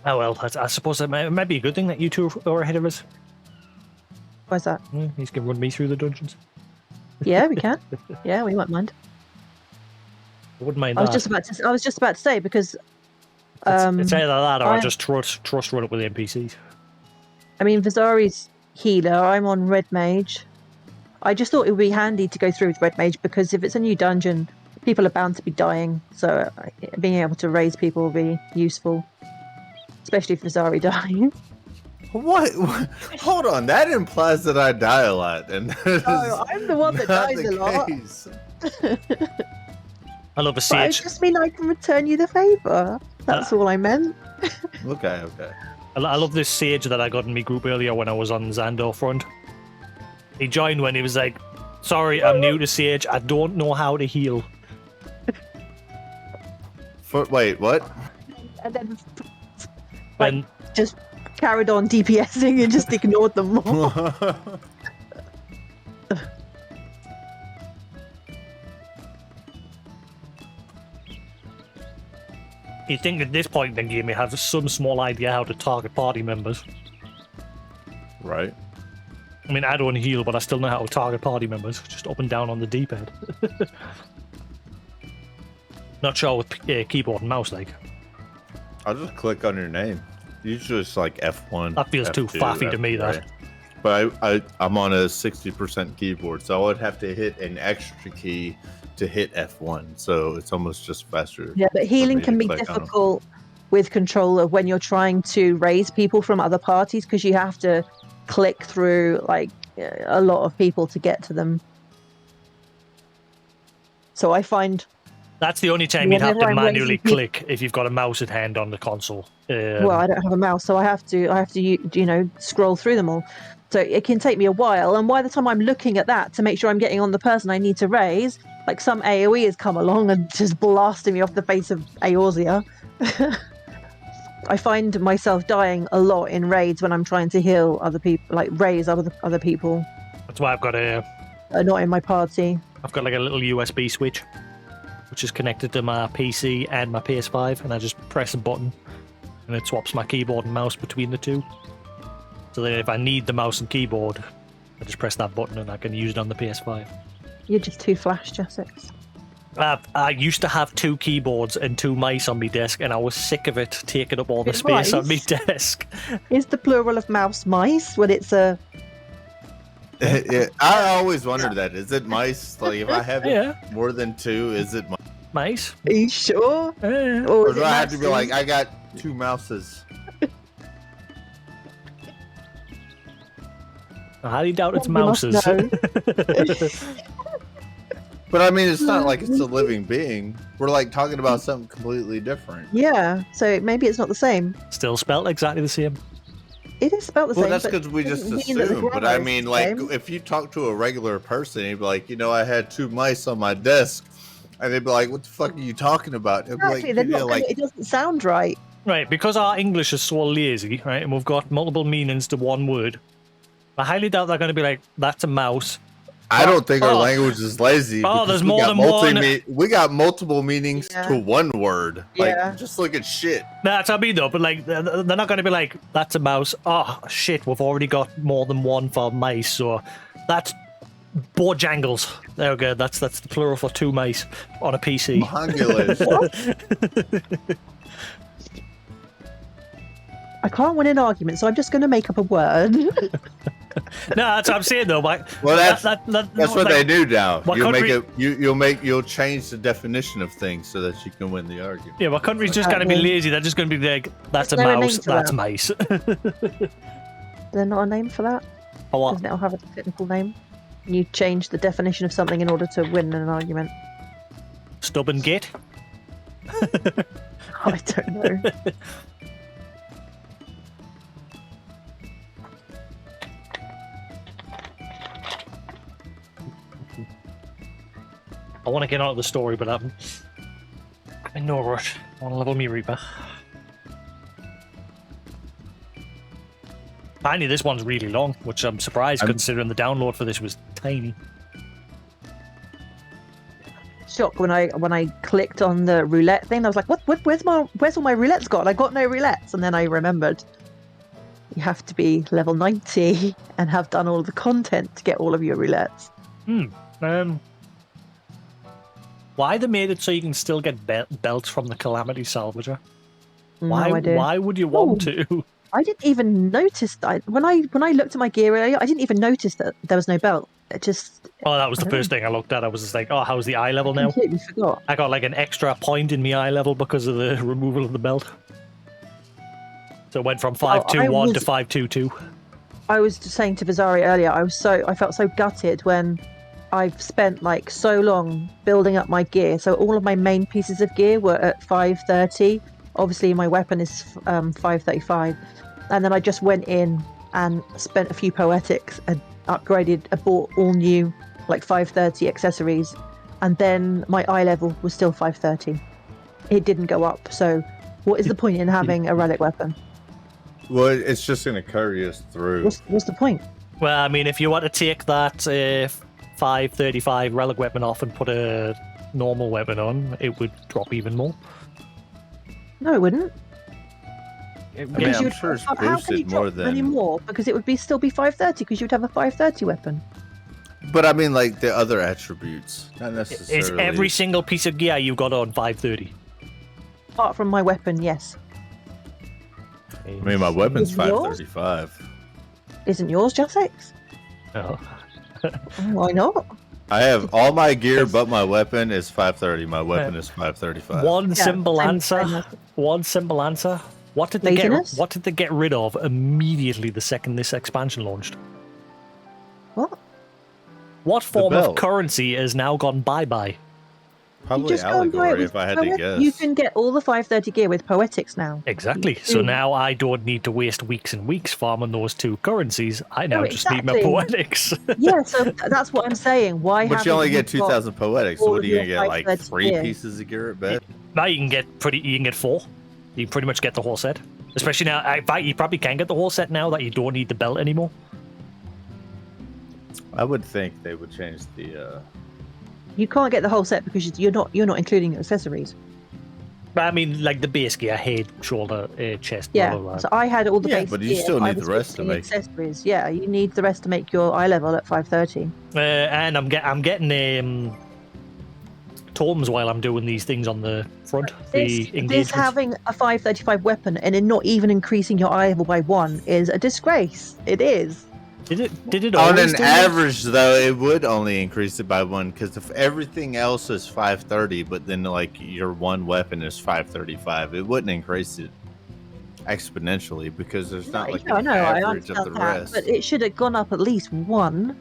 Oh well, I suppose it might be a good thing that you two are ahead of us. Why's that? Yeah, he's going to run me through the dungeons. Yeah, we can. Yeah, we won't mind. I wouldn't mind I that. was just about to say because it's either that or I just trust run it with NPCs. I mean, Vizari's healer. I'm on Red Mage. I just thought it would be handy to go through with Red Mage because if it's a new dungeon, people are bound to be dying. So being able to raise people will be useful, especially if Vizari dies. What? Hold on, that implies that I die a lot, and Oh, I'm the one that dies a lot. I love a But I sage. just mean I can return you the favour. That's all I meant. Okay. I love this sage that I got in my group earlier when I was on Xandor front. He joined when he was like, "Sorry, I'm new to Sage. I don't know how to heal." Wait, what? And then When just carried on DPSing and just ignored them more. You think at this point in the game you have some small idea how to target party members. Right. I mean, I don't heal, but I still know how to target party members. Just up and down on the D-pad. Not sure with keyboard and mouse, like. I'll just click on your name. Usually it's like F1. That feels too faffy to me, that. But I'm on a 60% keyboard, so I would have to hit an extra key to hit F1. So it's almost just faster. Yeah, but healing can be difficult with controller when you're trying to raise people from other parties because you have to click through like a lot of people to get to them. So I find that's the only time you'd have to manually click if you've got a mouse at hand on the console. Well, I don't have a mouse, so I have to scroll through them all. So it can take me a while, and by the time I'm looking at that to make sure I'm getting on the person I need to raise, like some AoE has come along and just blasting me off the face of Eorzea. I find myself dying a lot in raids when I'm trying to heal other people, like raise other people. That's why I've got not in my party. I've got like a little USB switch, which is connected to my PC and my PS5, and I just press a button, and it swaps my keyboard and mouse between the two. So that if I need the mouse and keyboard, I just press that button and I can use it on the PS5. You're just too flash, Jasix. I used to have 2 keyboards and 2 mice on my desk, and I was sick of it taking up all the space on my desk. Is the plural of mouse mice when it's a... Yeah, I always wondered that. Is it mice? Like, if I have more than 2, is it mice? Are you sure? Or do I have to be like, I got 2 mouses? I highly doubt it's mouses. But I mean, it's not like it's a living being. We're like talking about something completely different. Yeah, so maybe it's not the same. Still spelled exactly the same. It is spelled the same. Well, that's because we just assume. But I mean, like, if you talk to a regular person, you'd be like, I had 2 mice on my desk. And they'd be like, what the fuck are you talking about? Exactly, it doesn't sound right. Right, because our English is so lazy, right, and we've got multiple meanings to one word, I highly doubt they're going to be like, that's a mouse. I don't think our language is lazy. Oh, there's more than one. We got multiple meanings to one word. Like, just look at shit. That's what I mean, though. But like, they're not going to be like, "That's a mouse." Oh shit, we've already got more than one for mice. So that's Bojangles. There we go. That's the plural for 2 mice on a PC. I can't win an argument, so I'm just going to make up a word. No, that's what I'm saying though. Well, that's what they do now. You'll change the definition of things so that you can win the argument. Yeah, well, country's just going to be lazy. They're just going to be like, "That's a mouse. That's mice." Is there not a name for that? For what? Doesn't it have a technical name? You change the definition of something in order to win an argument. Stubborn git? I don't know. I want to get out of the story, but I'm in no rush. I want to level me Reaper. Finally, this one's really long, which I'm surprised considering the download for this was tiny. Shock when I clicked on the roulette thing. I was like, where's all my roulettes gone? I got no roulettes, and then I remembered you have to be level 90 and have done all the content to get all of your roulettes. Why they made it so you can still get belts from the Calamity Salvager? Why would you want to? I didn't even notice that when I looked at my gear earlier. I didn't even notice that there was no belt. It just. Oh, that was the first thing I looked at. I was just like, oh, how's the eye level now? I completely forgot. I got like an extra point in my eye level because of the removal of the belt. So it went from 521 to 522. I was just saying to Vizari earlier, I felt so gutted when I've spent like so long building up my gear. So all of my main pieces of gear were at 530. Obviously my weapon is 535. And then I just went in and spent a few poetics and bought all new like 530 accessories. And then my eye level was still 530. It didn't go up. So what is the point in having a relic weapon? Well, it's just gonna carry us through. What's the point? Well, I mean, if you want to take that 535 relic weapon off and put a normal weapon on, it would drop even more. No, it wouldn't. I mean, I'm sure it's How can you boosted more drop any than. more? Because it would still be 530 because you'd have a 530 weapon. But I mean, like the other attributes, not It's necessarily. every single piece of gear you got on 530. Apart from my weapon, yes. I mean, my weapon's Is yours? 535. Isn't yours, Jasix? No. Why not? I have all my gear, but my weapon is 530. My weapon is 535. One Yeah, simple same answer. thing. One simple answer. What did they Laziness? get? What did they get rid of immediately the second this expansion launched? What? What form belt. of currency has now gone bye-bye? You Probably just go and buy it allegory, with if I had to poet- guess. You can get all the 530 gear with Poetics now. Exactly. You So do. now I don't need to waste weeks and weeks farming those two currencies. I now No, just need my exactly. poetics. Yeah, so that's what I'm saying. Why? But you only get haven't got 2,000 poetics, so all what of are you your gonna get? Like 530 3 gear? pieces of gear at best? Now you can get 4. You can pretty much get the whole set. Especially now, in fact, you probably can get the whole set now that you don't need the belt anymore. I would think they would change the. You can't get the whole set because you're not including accessories. But I mean, like the base gear, head, shoulder, chest, Yeah. blah, blah, blah. So I had all the Yeah, base but you gear, still I need the was rest to missing make- accessories. Yeah, you need the rest to make your eye level at 530. And I'm getting totems while I'm doing these things on the front. The This engagements. having a 535 weapon and it not even increasing your eye level by 1 is a disgrace. It is. Did it On always an do that? average, though, it would only increase it by 1, because if everything else is 530, but then like your one weapon is 535, it wouldn't increase it exponentially because there's not like I an know, I average of understand the that, rest. but it should have gone up at least 1.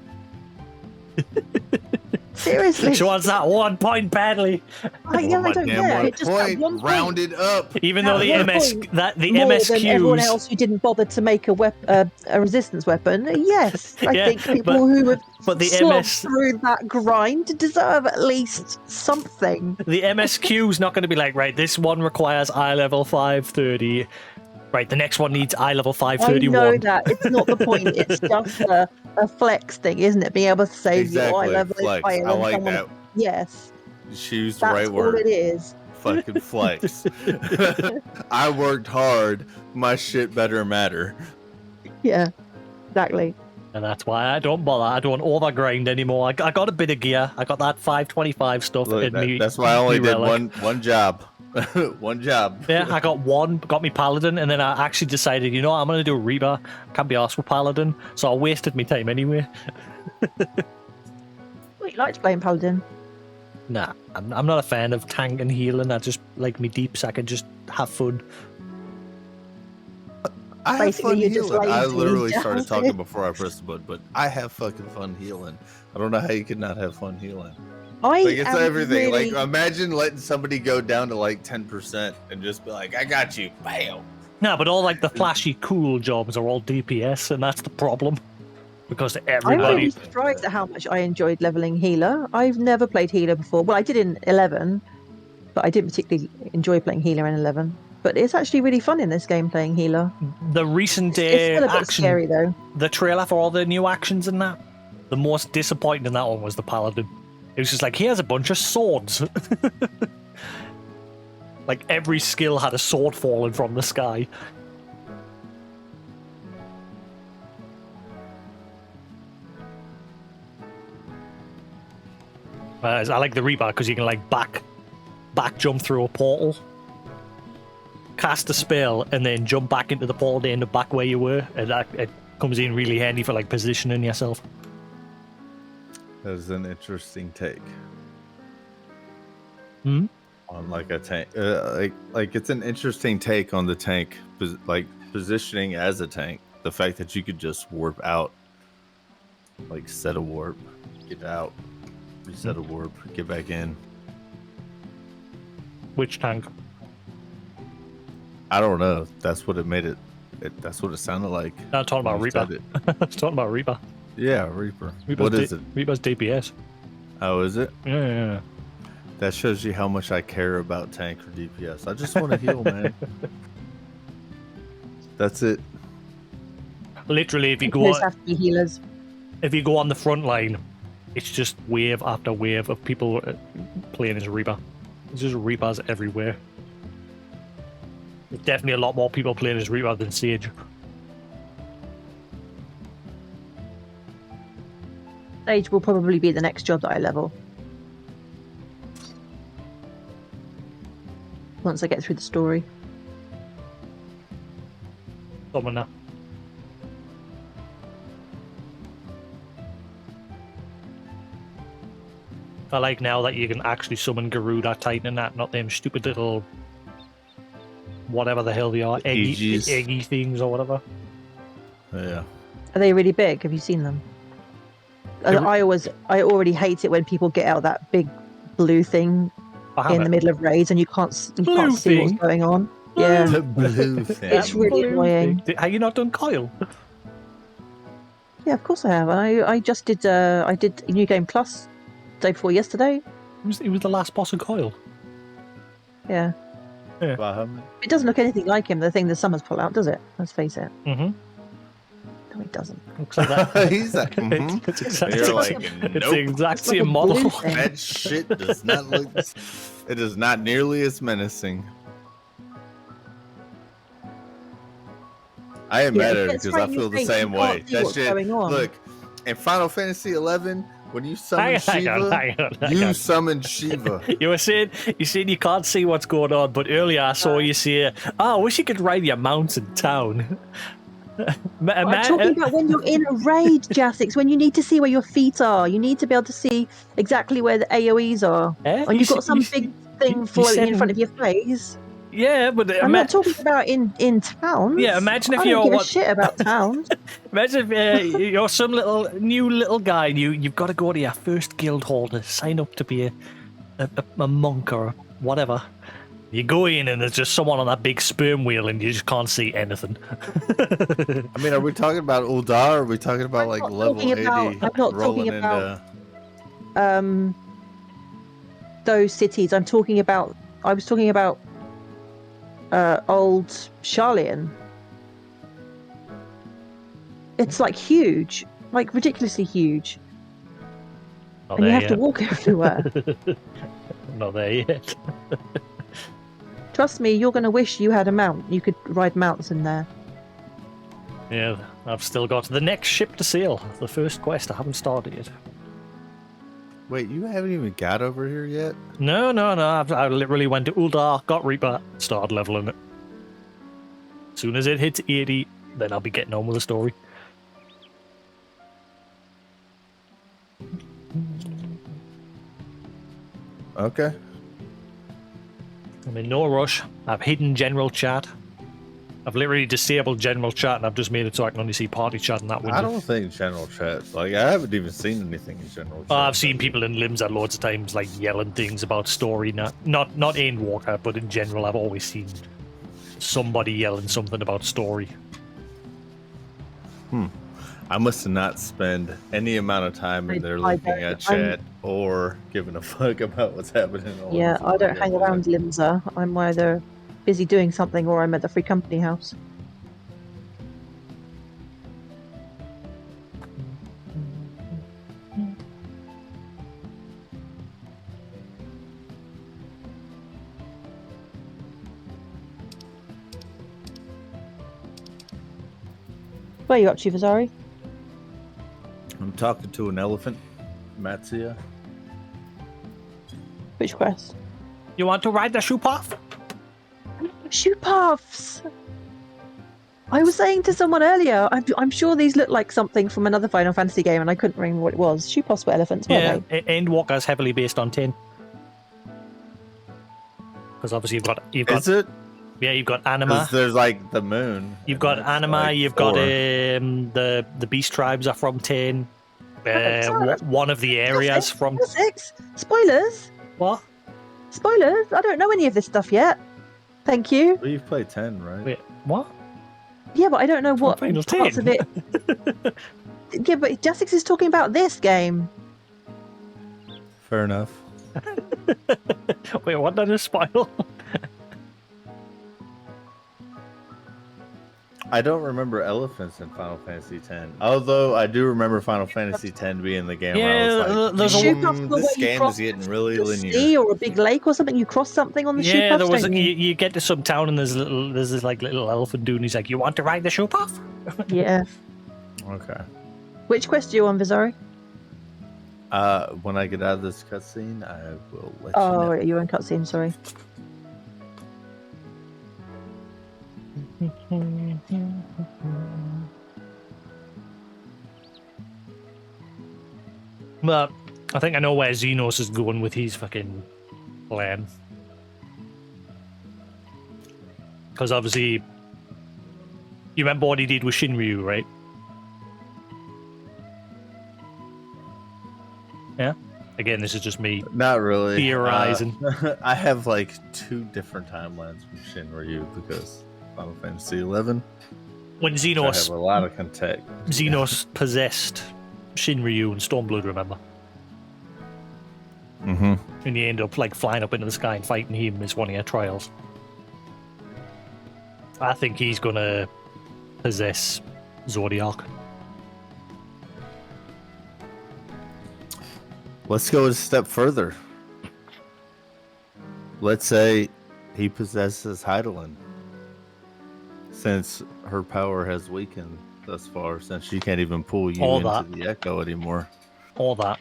Seriously. She wants that 1 point badly. Yeah, I my don't damn care. one It just that point, 1 point rounded up. Even though That the one MS point that the more than everyone MSQs else who didn't bother to make a resistance weapon. Yes, I Yeah, think people but- who have but the slogged MS through that grind deserve at least something. the MSQ's not going to be like, right, this one requires eye level 530. Right, the next one needs eye level I 531. know that it's not the point. It's just a flex thing, isn't it? Being able to say your eye Exactly, level flex. is higher I than like someone. that. Yes, She used the that's right all word. it is. Fucking flex. I worked hard. My shit better matter. Yeah, exactly. And that's why I don't bother. I don't overgrind anymore. I got a bit of gear. I got that 525 stuff Look, in me. that's why I only me did relic. one job. One job. Yeah, I got me Paladin, and then I actually decided, you know what, I'm going to do a Reaper. Can't be arsed with Paladin, so I wasted my time anyway. Well, you liked playing Paladin. Nah, I'm not a fan of tank and healing. I just like me deep so I can just have fun. I have Basically, fun you're just healing. I lazy. literally started talking before I pressed the button, but I have fucking fun healing. I don't know how you could not have fun healing. Like it's am everything. really- Like imagine letting somebody go down to like 10% and just be like, "I got you." Bam. No, but all like the flashy, cool jobs are all DPS, and that's the problem. Because I'm everybody. really surprised at how much I enjoyed leveling healer. I've never played healer before. Well, I did in 11, but I didn't particularly enjoy playing healer in 11. But it's actually really fun in this game playing healer. The recent It's still a bit action, scary though. the trailer for all the new actions in that, the most disappointing in that one was the Paladin. It was just like, here's a bunch of swords. Like every skill had a sword falling from the sky. I like the Reaper because you can like back jump through a portal, cast a spell, and then jump back into the portal to end up back where you were, and that it comes in really handy for like positioning yourself. That is an interesting take. Hmm? On like a tank, like it's an interesting take on the tank, like positioning as a tank. The fact that you could just warp out, like set a warp, get out, reset a warp, get back in. Which tank? I don't know. That's what it made it. That's what it sounded like. I'm talking about when you Reaper. said it. I was talking about Reaper. Yeah, Reaper. Reaper's What is it? Reaper's DPS. Oh, is it? Yeah. That shows you how much I care about tank or DPS. I just want to heal, man. That's it. Literally, if you Healers have to be healers. if you go on the front line, it's just wave after wave of people playing as Reaper. There's just Reapers everywhere. There's definitely a lot more people playing as Reaper than Sage. Sage will probably be the next job that I level. Once I get through the story. Summoner. I like now that you can actually summon Garuda Titan and that, not them stupid little whatever the hell they are, eggy things or whatever. Yeah. Are they really big? Have you seen them? I already hate it when people get out that big blue thing in the middle of raids and you can't see what's going on. Yeah, The blue thing. it's really annoying. Have you not done Coil? Yeah, of course I have. I just did. I did New Game Plus day before yesterday. It was the last boss of Coil. Yeah. Bahamut. It doesn't look anything like him. The thing the summers pull out, does it? Let's face it. Mm-hmm. No, it doesn't. Looks like that. He's like, It's exactly, You're like, it's the nope. exact It's like same a model. blue thing. That shit does not look. It is not nearly as menacing. I am mad at it it's because I right, you feel the think same you way. can't see That what's shit. going on. Look, in Final Fantasy XI, when you summon Shiva, you summon Shiva. You said you can't see what's going on, but earlier I saw you say, "Oh, I wish you could ride your mounts in town." I'm talking about when you're in a raid, Jasix, when you need to see where your feet are. You need to be able to see exactly where the AoEs are. Eh? And you've got some big thing floating in front of your face. Yeah, but I'm not talking about in towns. Yeah, imagine if I you're don't give a shit about towns. Imagine if you're some new little guy and you've got to go to your first guild hall to sign up to be a monk or whatever. You go in and there's just someone on that big sperm wheel and you just can't see anything. I mean, are we talking about Uldar? Or are we talking about like level 80 I'm not rolling talking about into? those cities. I was talking about old Charlian. It's like huge, like ridiculously huge. Not And you there have to yet. walk everywhere. Not there yet. Trust me, you're going to wish you had a mount. You could ride mounts in there. Yeah, I've still got the next ship to sail. The first quest. I haven't started yet. Wait, you haven't even got over here yet? No. I literally went to Uldar, got Reaper, started leveling it. As soon as it hits 80, then I'll be getting on with the story. Okay. I'm in no rush. I've hidden general chat. I've literally disabled general chat and I've just made it so I can only see party chat in that window. I don't think general chat. Like, I haven't even seen anything in general chat. I've seen people in Limsa loads of times like yelling things about story, not Endwalker, but in general I've always seen somebody yelling something about story. I must not spend any amount of time in there looking at chat or giving a fuck about what's happening. Yeah, I don't hang around Limsa. I'm either busy doing something or I'm at the Free Company House. Where are you up to, Vazari? I'm talking to an elephant, Matsuya. Which quest? You want to ride the shoe path? Shoe paths! I was saying to someone earlier, I'm sure these look like something from another Final Fantasy game and I couldn't remember what it was. Shoe paths were elephants, weren't they? Endwalker's heavily based on 10. Because obviously you've got Is it? Yeah, you've got Anima. 'Cause there's like the moon. You've got and it's Anima, like you've got 4. the Beast Tribes are from 10. One of the areas from... 6? Spoilers? What? Spoilers? I don't know any of this stuff yet. Thank you. Well, you've played 10, right? Wait, what? Yeah, but I don't know what Final parts 10. of it... Yeah, but Jasix is talking about this game. Fair enough. Wait, what did I spoil? I don't remember elephants in Final Fantasy X. Although I do remember Final Fantasy X being the game where I was like, there's Shoot puffs are where this you game cross is getting really the linear. sea or a big lake or something. You cross something on the shoe yeah, puffs, there was. don't you? You get to some town and there's this like little elephant dude, and he's like, "You want to ride the shoe puff?" Yeah. Okay. Which quest are you on, Vizari? When I get out of this cutscene, I will let Oh, you know. you're in cutscene. Sorry. But I think I know where Xenos is going with his fucking plan. Because obviously, you remember what he did with Shinryu, right? Yeah? Again, this is just me Not really. theorizing. I have like 2 different timelines from Shinryu because Final Fantasy XI. When I have Xenos, a lot of context. Xenos possessed Shinryu and Stormblood, remember? Mm-hmm. And you end up like flying up into the sky and fighting him as one of your trials. I think he's gonna possess Zodiac. Let's go a step further. Let's say he possesses Heidelin. Since her power has weakened thus far, since she can't even pull you All into that. the Echo anymore. All that.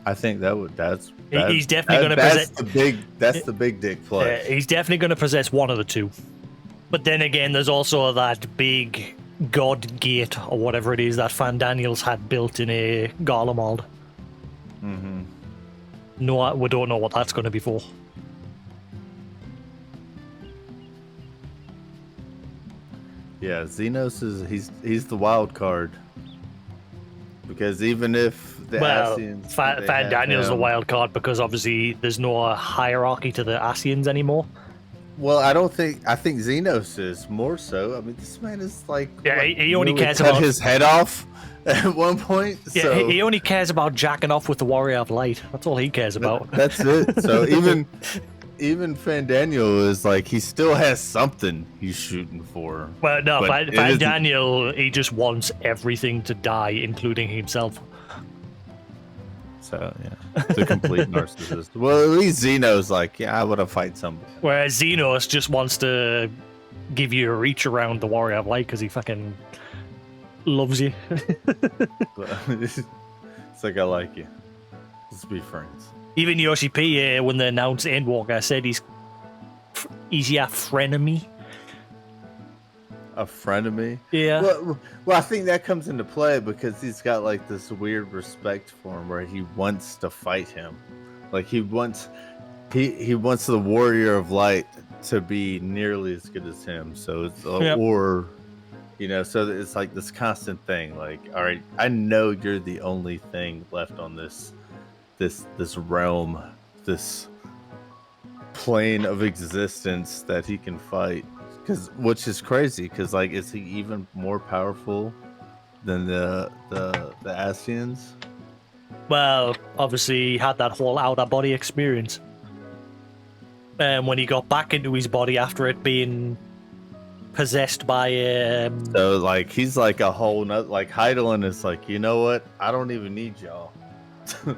I think that's He's definitely going to possess. That's the big dick play. He's definitely going to possess one of the two. But then again, there's also that big god gate or whatever it is that Fan Daniels had built in a Garlemald. Mm-hmm. No, we don't know what that's going to be for. Yeah, Xenos is he's the wild card. Because even if the Asians Fan Daniels the wild card because obviously there's no hierarchy to the Asians anymore. Well, I think Xenos is more so. I mean, this man is like he only cares cut about his head off at one point. Yeah, so he only cares about jacking off with the Warrior of Light. That's all he cares about. That's it. So even Fandaniel is like he still has something he's shooting for. Well, no, But Fan Daniel, he just wants everything to die, including himself. So yeah, it's a complete narcissist. Well, at least Xeno's like, yeah, I want to fight somebody. Whereas Xenos just wants to give you a reach around the Warrior of Light because he fucking loves you. It's like I like you. Let's be friends. Even Yoshi P, when they announced Endwalker, said he's your frenemy. A friend of me. Yeah. Well, I think that comes into play because he's got like this weird respect for him, where he wants to fight him. Like he wants the Warrior of Light to be nearly as good as him. So it's or, so it's like this constant thing. Like, all right, I know you're the only thing left on this realm, this plane of existence that he can fight. Which is crazy, because like, is he even more powerful than the Asians? Well, obviously he had that whole outer body experience. And when he got back into his body after it being possessed by So like he's like a whole nother, like Heidelin is like, you know what? I don't even need y'all.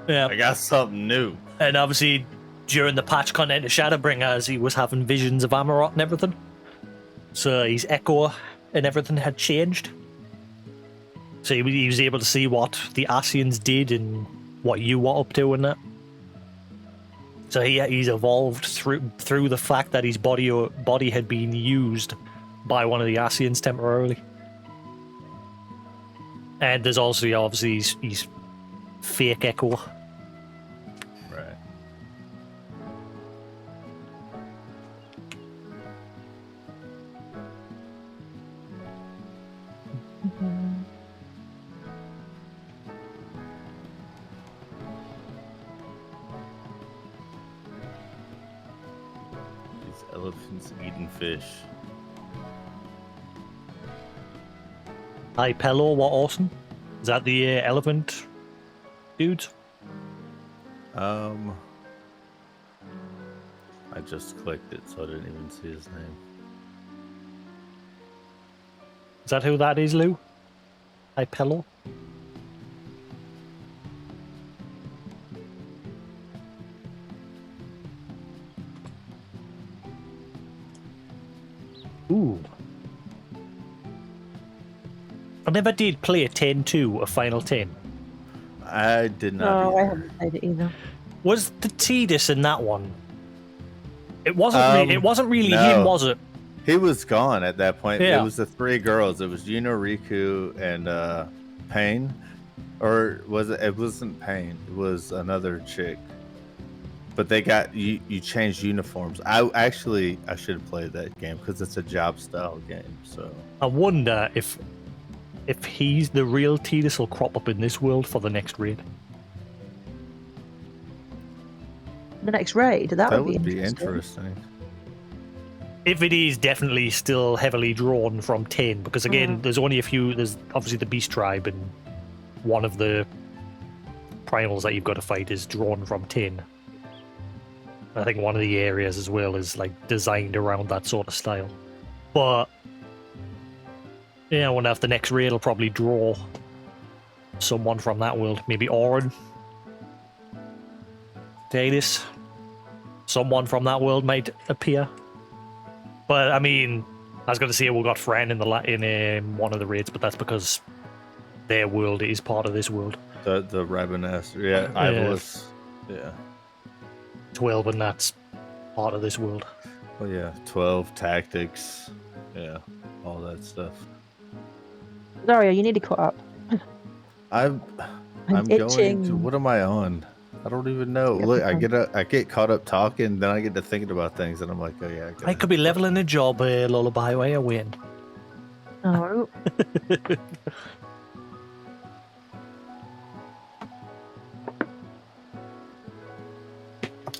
Yeah. I got something new. And obviously during the patch content of Shadowbringers, he was having visions of Amarot and everything. So his echo and everything had changed. So he was able to see what the Asians did and what you were up to and that. So he's evolved through the fact that his body had been used by one of the Asians temporarily. And there's also obviously his fake echo. Right. These elephants eating fish. Hi, Pello, what awesome? Is that the elephant dude? I just clicked it, so I didn't even see his name. Is that who that is, Lou? Pillow? Ooh. I never did play a 10-2, a final 10. I did not. No, either. I haven't played it either. Was the Tidus in that one? It wasn't. It wasn't really no. him, was it? He was gone at that point. Yeah. It was the three girls. It was Yuno, Riku, and Pain. Or was it? It wasn't Pain. It was another chick. But they got you. You changed uniforms. I should have played that game because it's a job style game. So I wonder if he's the real Tidus will crop up in this world for the next raid. The next raid, that would be interesting. If it is definitely still heavily drawn from 10, because again, there's only a few. There's obviously the Beast Tribe, and one of the primals that you've got to fight is drawn from 10. I think one of the areas as well is like designed around that sort of style. But yeah, I wonder if the next raid will probably draw someone from that world. Maybe Orin. Tidus. Someone from that world might appear. But I mean, I was going to say we got Fran in one of the raids, but that's because their world is part of this world. The Ravenous, yeah, Ivolus, yeah. 12, and that's part of this world. Well, yeah, 12 tactics, yeah, all that stuff. Dario, you need to caught up. I'm itching. going to. What am I on? I don't even know. Look, I get caught up talking, then I get to thinking about things, and I'm like, oh yeah. I could be leveling a job, Lullaby, while you're waiting. Oh.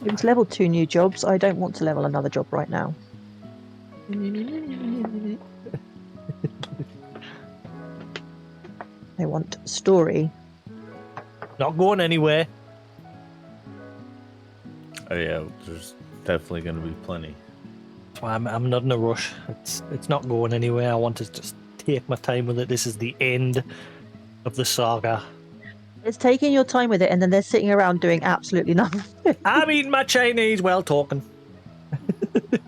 It's level 2 new jobs. I don't want to level another job right now. I want story. Not going anywhere. Oh yeah, there's definitely going to be plenty. That's why I'm not in a rush. It's not going anywhere. I want to just take my time with it. This is the end of the saga. It's taking your time with it, and then they're sitting around doing absolutely nothing. I'm eating my Chinese while talking.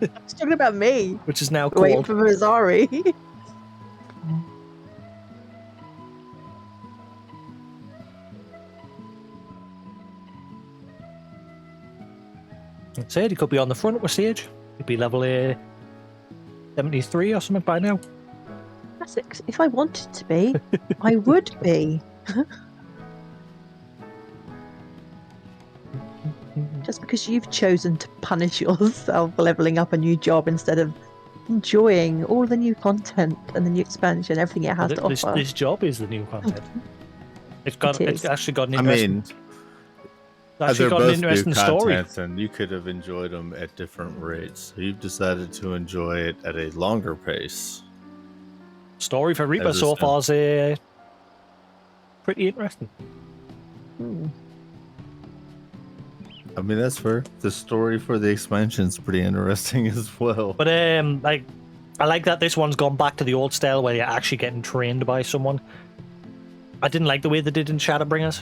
It's talking about me. Which is now Wait called... for Rosari. That's it. He could be on the front with Sage. He'd be level 73 or something by now. Jasix, if I wanted to be, I would be. Just because you've chosen to punish yourself for leveling up a new job instead of enjoying all the new content and the new expansion, everything it has to offer. This job is the new content. It's actually got an I interesting... mean, actually got an interesting story. And you could have enjoyed them at different rates. You've decided to enjoy it at a longer pace. Story for Reaper so far is pretty interesting. I mean, that's fair. The story for the expansion's pretty interesting as well. But I like that this one's gone back to the old style where you're actually getting trained by someone. I didn't like the way they did in Shadowbringers.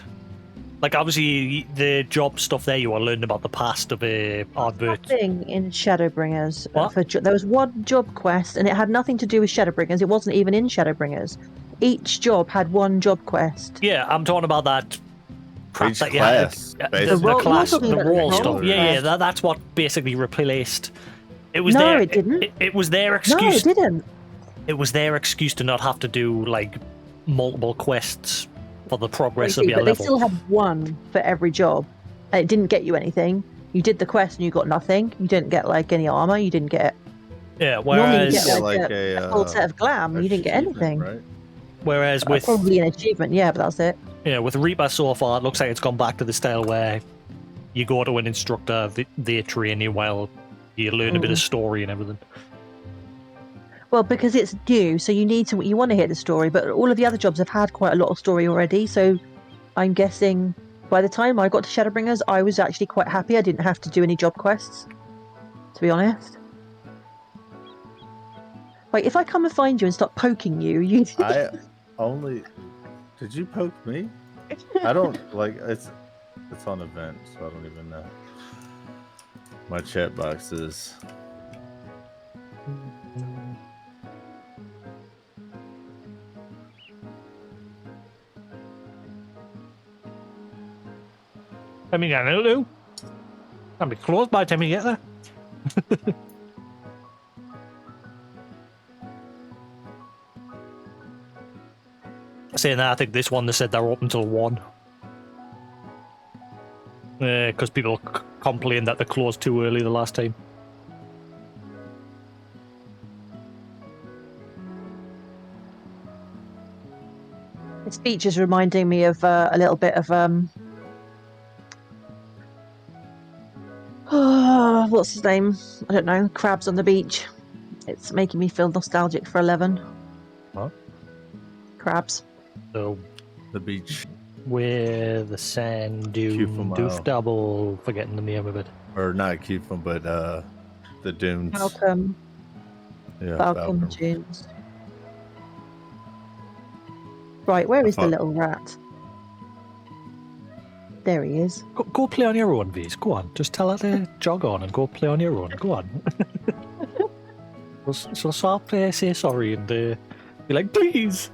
Like, obviously, the job stuff there, you are learning about the past of Ardbert. Nothing in Shadowbringers. What? There was one job quest, and it had nothing to do with Shadowbringers. It wasn't even in Shadowbringers. Each job had one job quest. Yeah, I'm talking about that crap Each that class, you had. The role stuff. Yeah, that's what basically replaced. It was it didn't. It was their excuse. No, it didn't. It was their excuse to not have to do, like, multiple quests for the progress of your but level. They still had one for every job, and it didn't get you anything. You did the quest and you got nothing. You didn't get like any armor. You didn't get. Yeah, whereas you get a full set of glam. You didn't get anything. Right? Whereas with probably an achievement, yeah, but that's it. Yeah, with Reaper so far, it looks like it's gone back to the style where you go to an instructor, they train you while you learn a bit of story and everything. Well, because it's new, so you want to hear the story, but all of the other jobs have had quite a lot of story already, so I'm guessing by the time I got to Shadowbringers, I was actually quite happy I didn't have to do any job quests. to be honest. Like, if I come and find you and start poking you, you... I only... Did you poke me? I don't, like, it's on event, so I don't even know. My chat box is... I mean, I don't know. I'll be close by the time you get there. Saying that, I think this one they said they're open till 1. Because people complained that they closed too early the last time. This beach is reminding me of a little bit of what's his name? I don't know. Crabs on the beach. It's making me feel nostalgic for 11. What? Crabs. So The beach. where the sand dune Cufamo. doof double, forgetting the name of it. Or not Cufam, but the dunes. Falcon. Yeah, Falcon Dunes. Right, where is the little rat? There he is. Go play on your own, V's. Go on. Just tell her to jog on and go play on your own. Go on. so I'll play, say sorry, and be like, please.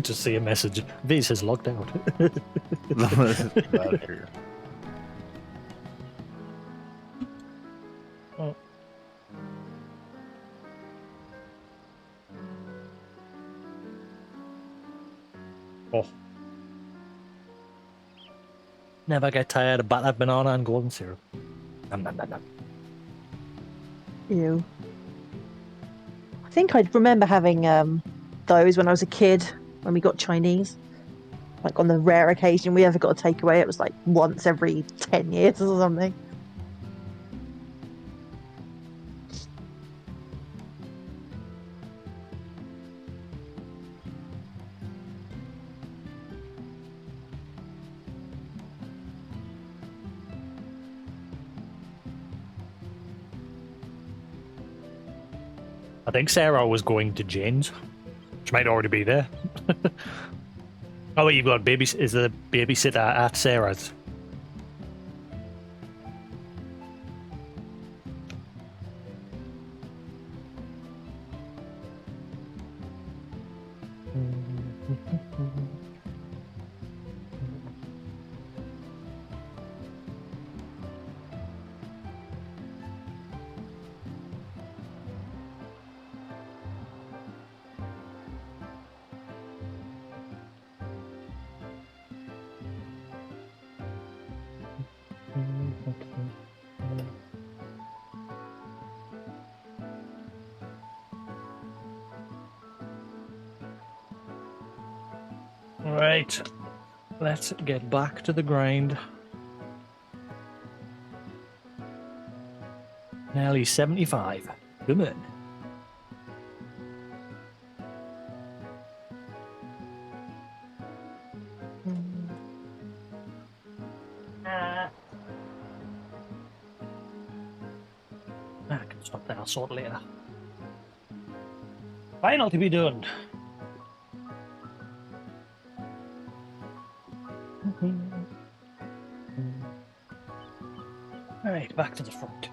Just see a message. V's has logged out. Out of here. Oh. Oh. Never get tired of battered banana and golden syrup. Nom, nom, nom, nom. Ew. I think I remember having those when I was a kid, when we got Chinese. Like on the rare occasion we ever got a takeaway, it was like once every 10 years or something. I think Sarah was going to Jane's. She might already be there. Oh, wait, you've got is the babysitter at Sarah's? Right, let's get back to the grind. Nearly 75. Come on. I can stop there, I'll sort later. Final to be done. Alright, back to the front.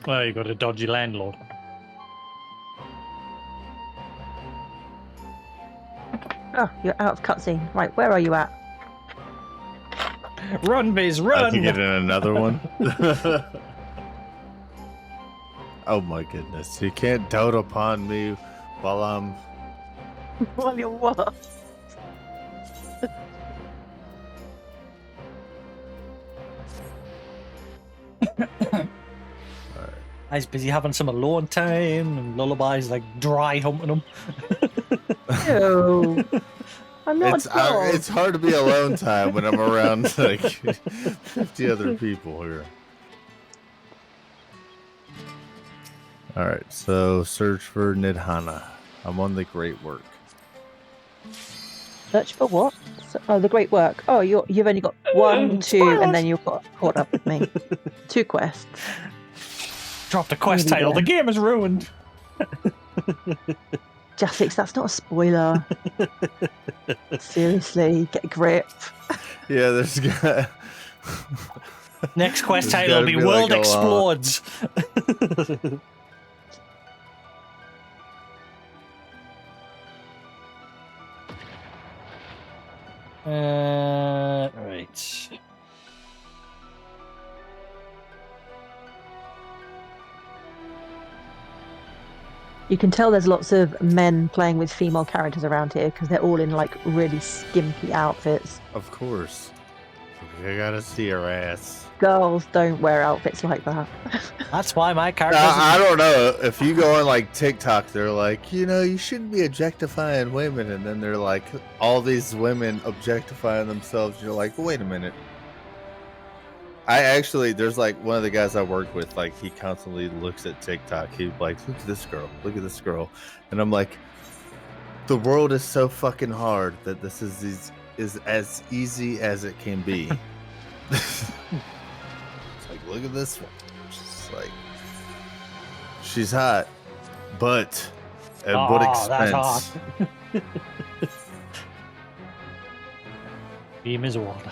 Well, you got a dodgy landlord. Oh, you're out of cutscene. Right, where are you at? Run, Biz, run! I have to get in another one. Oh my goodness. You can't dote upon me while I'm... While you're what? Guy's busy having some alone time, and Lullaby's like dry humping him. Ew. I'm not a dog. It's hard to be alone time when I'm around like 50 other people here. All right, so search for Nidhana. I'm on the Great Work. Search for what? Oh, the Great Work. Oh, you've only got 1, 2, and then you've got caught up with me. 2 quests. Dropped a quest title. The game is ruined. Jasix, that's not a spoiler. Seriously, get a grip. Yeah, there's got. Next quest title will be World like Explodes. Right. You can tell there's lots of men playing with female characters around here because they're all in like really skimpy outfits. Of course. I gotta see her ass. Girls don't wear outfits like that. That's why my character. I don't know. If you go on like TikTok, they're like, you shouldn't be objectifying women, and then they're like, all these women objectifying themselves. You're like, wait a minute. There's like one of the guys I work with, like he constantly looks at TikTok. He's like, look at this girl, and I'm like, the world is so fucking hard that this is as easy as it can be. It's like, look at this one. She's like, she's hot, but at what expense? That's hot. Beam is water.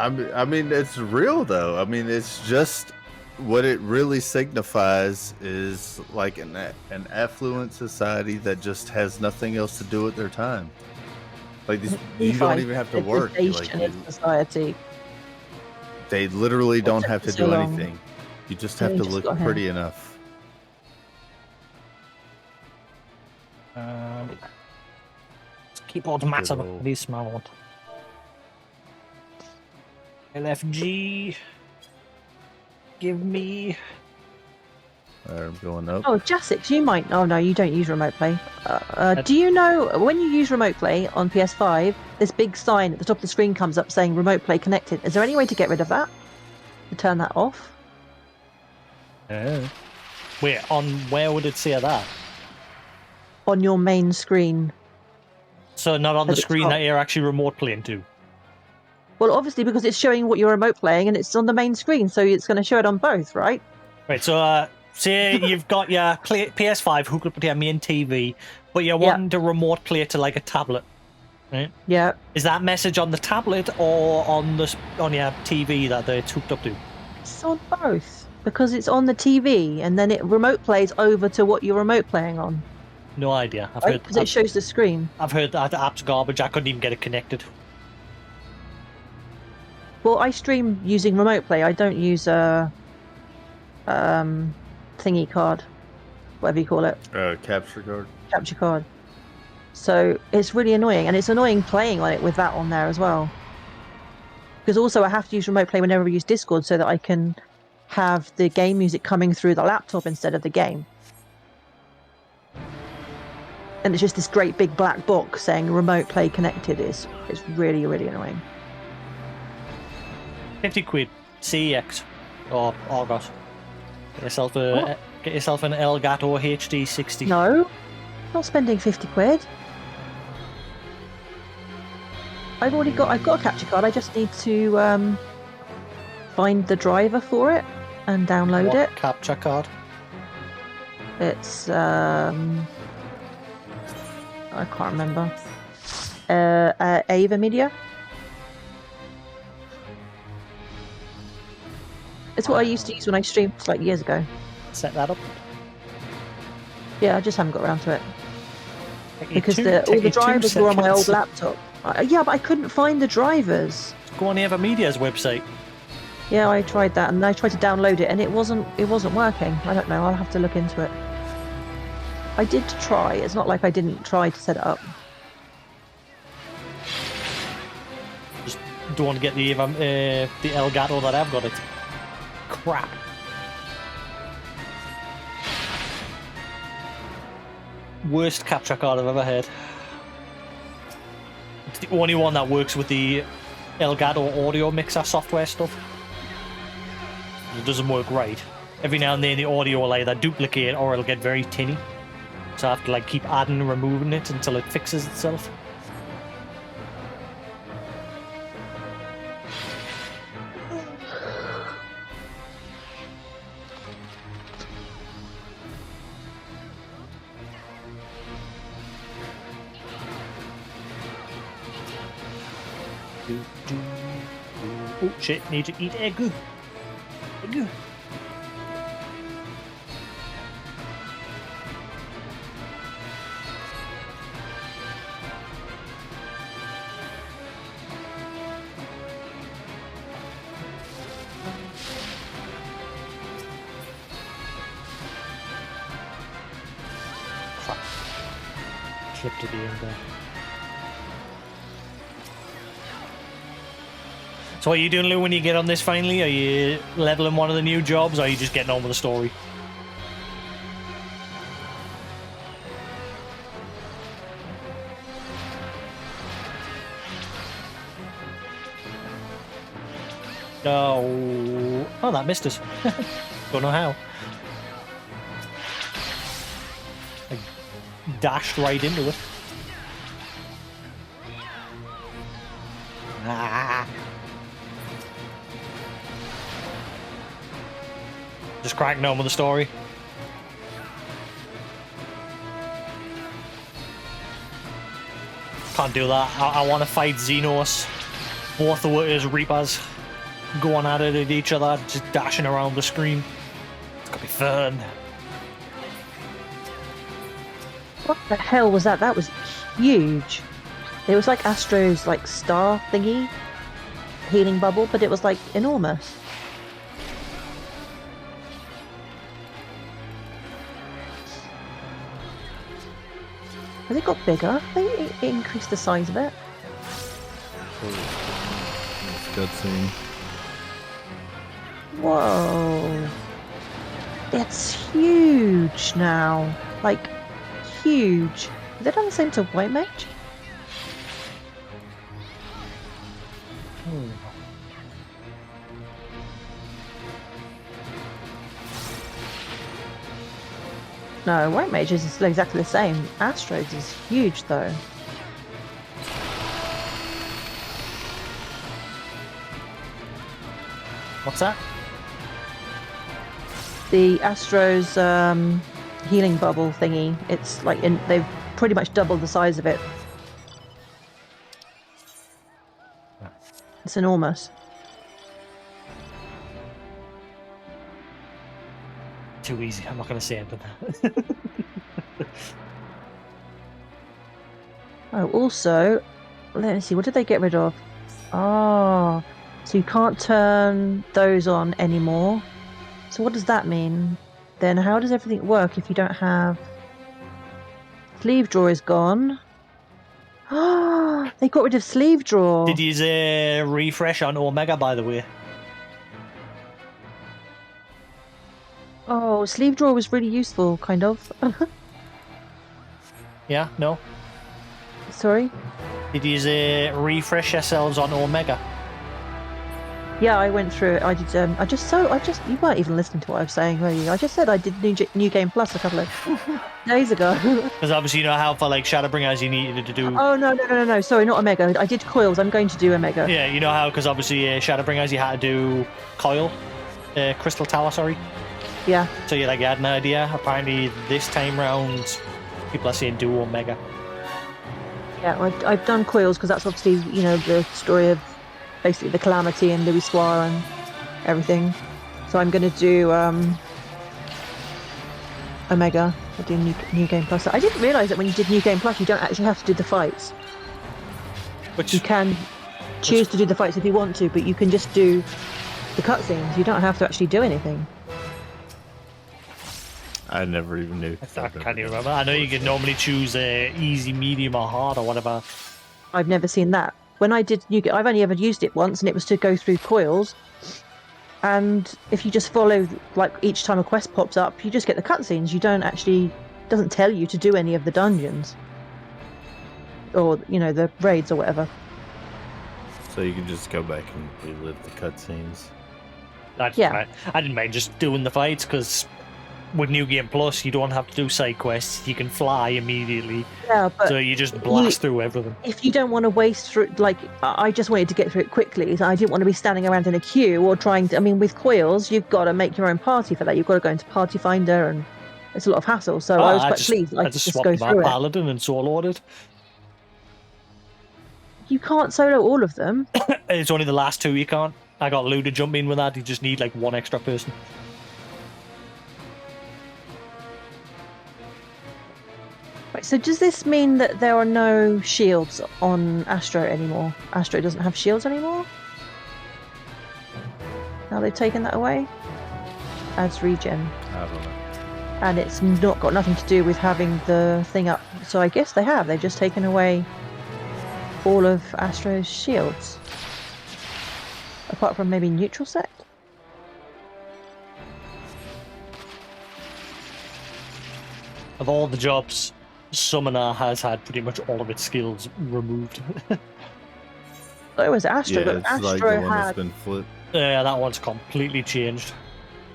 I mean, it's real though. I mean, it's just what it really signifies is like an affluent society that just has nothing else to do with their time. Like this, you don't even have to work. Like, society. They literally don't have to do anything. You just have to look pretty enough. Keyboard matter. These small. LFG. Give me. I'm going up. Oh, Jasix, you might. Oh no, you don't use remote play. Do you know when you use remote play on PS5, this big sign at the top of the screen comes up saying remote play connected? Is there any way to get rid of that? To turn that off? Wait, where would it say that? On your main screen. So not on the screen that you're actually remote playing to? Well, obviously, because it's showing what you're remote playing and it's on the main screen, so it's going to show it on both, right? Right, so say you've got your PS5 hooked up to your main TV, but you're wanting to remote play to like a tablet, right? Yeah. Is that message on the tablet or on your TV that it's hooked up to? It's on both, because it's on the TV, and then it remote plays over to what you're remote playing on. No idea. I've heard because it shows the screen. I've heard that the app's garbage. I couldn't even get it connected. Well, I stream using remote play. I don't use a thingy card, whatever you call it. Capture card. Capture card. So it's really annoying, and it's annoying playing on it with that on there as well. Because also I have to use remote play whenever I use Discord so that I can have the game music coming through the laptop instead of the game. And it's just this great big black box saying remote play connected. It's really, really annoying. 50 quid, CEX, or Argos. Get yourself an Elgato HD 60. No, not spending 50 quid. I've got a capture card. I just need to find the driver for it and download it. Capture card? It's I can't remember. Ava Media. It's what I used to use when I streamed like years ago. Set that up. Yeah, I just haven't got around to it. Because all the drivers were on my old laptop. Yeah, but I couldn't find the drivers. Go on Ava Media's website. Yeah, I tried that, and I tried to download it, and it wasn't working. I don't know. I'll have to look into it. I did try. It's not like I didn't try to set it up. Just don't want to get the Elgato that I've got. It's crap. worst capture card I've ever had. It's the only one that works with the Elgato audio mixer software stuff. It doesn't work right. Every now and then the audio will either duplicate or it'll get very tinny. So I have to like keep adding and removing it until it fixes itself. Oh shit, need to eat egg. Egg. Fuck. Clipped to the end there. So what are you doing, Lou, when you get on this finally? Are you leveling one of the new jobs, or are you just getting on with the story? Oh, that missed us. Don't know how. I dashed right into it. Ah. Just cracking on with the story. Can't do that. I want to fight Xenos. Both of us Reapers going at it at each other, just dashing around the screen. It's gonna be fun. What the hell was that? That was huge. It was like Astro's like star thingy, healing bubble, but it was like enormous. Has it got bigger? I think it increased the size of it. Good scene. Whoa. It's huge now. Like, huge. Is it done the same to White Mage? No, White Mage is exactly the same. Astro's is huge though. What's that? The Astro's healing bubble thingy, it's like they've pretty much doubled the size of it. It's enormous. Too easy. I'm not going to say anything. Oh, also, let me see, what did they get rid of? Oh, so you can't turn those on anymore. So what does that mean? Then how does everything work if you don't have... Sleeve drawer is gone. Oh, they got rid of sleeve drawer. Did you refresh on Omega, by the way? Oh, sleeve drawer was really useful, kind of. Yeah? No? Sorry? Did you refresh yourselves on Omega? Yeah, I went through it. I did. You weren't even listening to what I was saying, were you? I just said I did New Game Plus a couple of days ago. Because obviously you know how for like Shadowbringers you needed to do... Oh, no. Sorry, not Omega. I did Coils. I'm going to do Omega. Yeah, you know how, because obviously Shadowbringers you had to do Coil. Crystal Tower, sorry. Yeah. So you had an idea. Apparently this time round people are saying do Omega. Yeah, I've done Coils because that's obviously, you know, the story of basically the Calamity and Louis Soir and everything. So I'm going to do Omega. I do New Game Plus. I didn't realise that when you did New Game Plus you don't actually have to do the fights. You can choose to do the fights if you want to, but you can just do the cutscenes. You don't have to actually do anything. I never even knew. I can't even remember. I know you can normally choose easy, medium, or hard, or whatever. I've never seen that. When I did I've only ever used it once, and it was to go through Coils. And if you just follow, like each time a quest pops up, you just get the cutscenes. You don't actually doesn't tell you to do any of the dungeons. Or, the raids or whatever. So you can just go back and relive the cutscenes. I didn't mind just doing the fights, because with New Game Plus, you don't have to do side quests. You can fly immediately. Yeah, but so you just blast through everything. If you don't want to waste through, I just wanted to get through it quickly. So I didn't want to be standing around in a queue or trying to. I mean, with coils, you've got to make your own party for that. You've got to go into Party Finder, and it's a lot of hassle. So I was quite pleased. I just swapped go through it. Paladin and soloed it. You can't solo all of them. It's only the last 2 you can't. I got Lou to jump in with that. You just need like 1 extra person. Right, so does this mean that there are no shields on Astro anymore? Astro doesn't have shields anymore? Now they've taken that away? Adds regen. I don't know. And it's not got nothing to do with having the thing up. So I guess they have. They've just taken away all of Astro's shields. Apart from maybe neutral sect? Of all the jobs, Summoner has had pretty much all of its skills removed. Oh, it was Astro, Yeah, but it's Astro like the one that's had... been flipped. Yeah, that one's completely changed.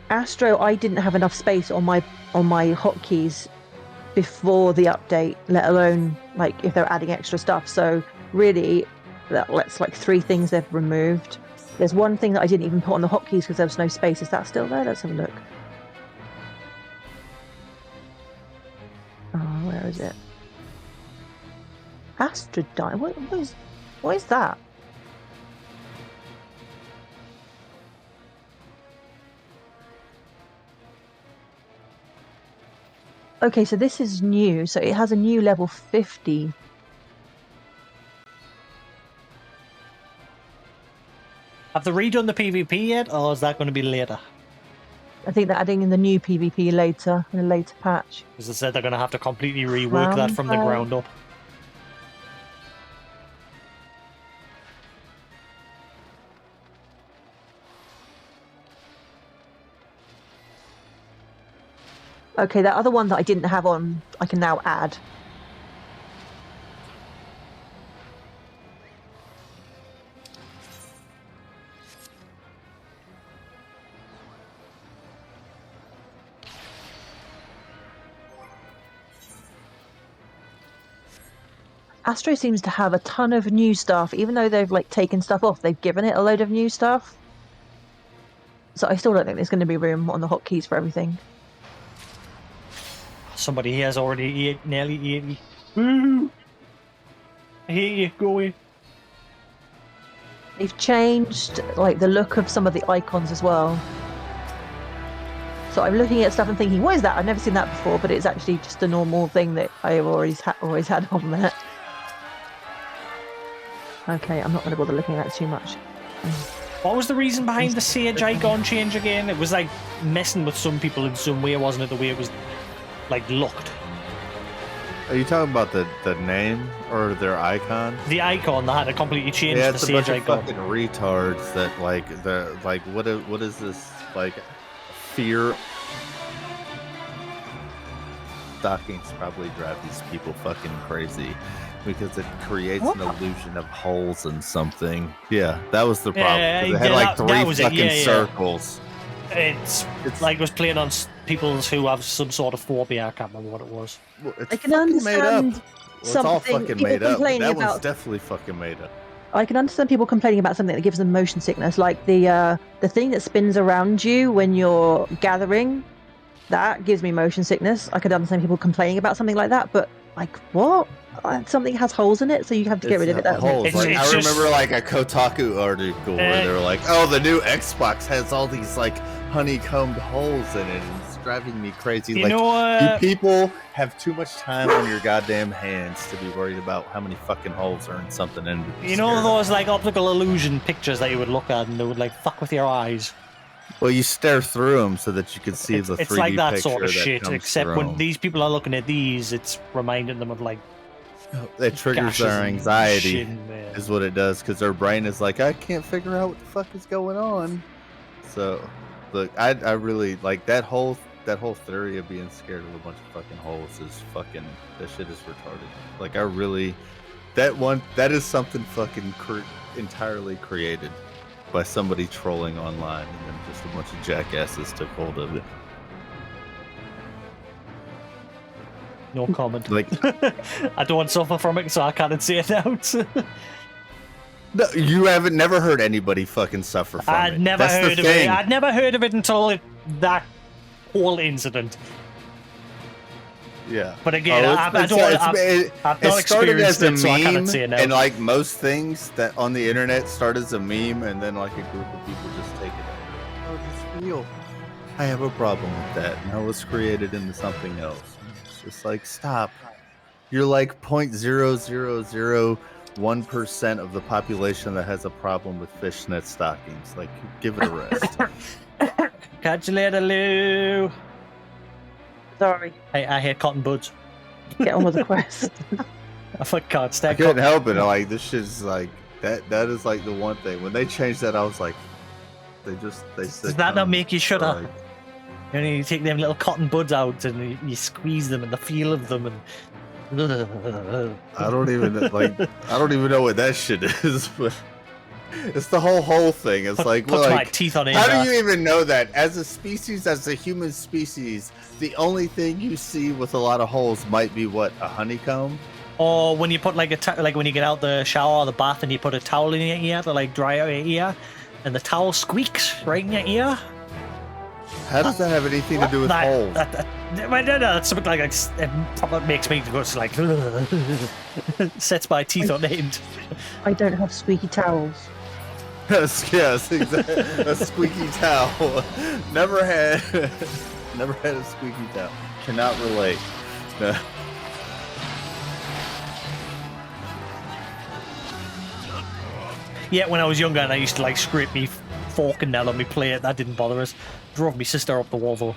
Astro, I didn't have enough space on my hotkeys before the update, let alone like if they're adding extra stuff. So really, that's like 3 things they've removed. There's one thing that I didn't even put on the hotkeys because there was no space. Is that still there? Let's have a look. Oh, where is it? Astrodyne. What is that? Okay, so this is new. So it has a new level 50. Have they redone the PvP yet, or is that going to be later? I think they're adding in the new PvP later, in a later patch. Because they said they're going to have to completely rework that from the ground up. Okay, that other one that I didn't have on, I can now add. Astro seems to have a ton of new stuff, even though they've like taken stuff off. They've given it a load of new stuff. So I still don't think there's going to be room on the hotkeys for everything. Somebody here has already nearly 80. Woo! I hate you, go away. They've changed like the look of some of the icons as well. So I'm looking at stuff and thinking, what is that? I've never seen that before, but it's actually just a normal thing that I've always had on there. Okay, I'm not going to bother looking at it too much. What was the reason behind the Sage icon change again? It was like messing with some people in some way, wasn't it? The way it was like looked. Are you talking about the name or their icon? The icon that had to completely change Yeah, the it's a Sage bunch icon. of fucking retards that what is this like fear? Stockings probably drive these people fucking crazy because it creates an illusion of holes in something. Yeah, that was the problem. Yeah, It had like that 3 was it, fucking yeah. circles. It's like it was playing on people who have some sort of phobia. I can't remember what it was. Well, it's I can fucking made up. understand Well, it's all something fucking people made up. But complaining that one's about. definitely fucking made up. I can understand people complaining about something that gives them motion sickness, like the thing that spins around you when you're gathering. That gives me motion sickness. I could understand people complaining about something like that, but like what? Something has holes in it, so you have to get rid of it. Holes. It's I just- remember like a Kotaku article where they were like, "Oh, the new Xbox has all these like honeycombed holes in it, and it's driving me crazy." You know, you people have too much time on your goddamn hands to be worried about how many fucking holes are in something. And you know those like optical illusion pictures that you would look at and they would like fuck with your eyes. Well, you stare through them so that you can see the 3D It's like that picture sort of that shit, comes except through when 'em. these people are looking at these, it's reminding them of like It triggers gashes their and anxiety, shit in there. is what it does, because their brain is like, I can't figure out what the fuck is going on. So, look, I really like that whole that whole theory of being scared of a bunch of fucking holes is fucking, that shit is retarded. Like I really, that is something fucking entirely created by somebody trolling online, and then just a bunch of jackasses took hold of it. No comment. Like, I don't suffer from it, so I can't say it out. no, you haven't never heard anybody fucking suffer from it. I'd never heard of it. I'd never heard of it until that whole incident. Yeah. But again, I've not experienced it, so I can't say it now. And like most things that on the internet start as a meme, and then like a group of people just take it. Oh, it's real. I have a problem with that. Now let's create it into something else. It's just like, stop. You're like 0.0001% of the population that has a problem with fishnet stockings. Like, give it a rest. Catch you later, Lou. Sorry. I hate cotton buds. Get on with the quest. I can't stand. I couldn't help it. Like, this shit's like that. That is like the one thing. When they changed that, I was like, they said. Does that not make you shut up? And you take them little cotton buds out and you squeeze them and the feel of them and. I don't even know what that shit is, but it's the whole thing. It's like, put my teeth on it. How do you even know that? As a species, as a human species, the only thing you see with a lot of holes might be what, a honeycomb? Or when you put like like when you get out the shower or the bath and you put a towel in your ear to like dry out your ear, and the towel squeaks right in your ear. How does that have anything to do with holes? No, it's something like it probably makes me go like sets my teeth on end. I don't have squeaky towels. Yes, exactly. A squeaky towel. Never had a squeaky towel. Cannot relate. No. Yeah, when I was younger and I used to like scrape me fork and nail on me plate, that didn't bother us. Drove me sister up the wall though.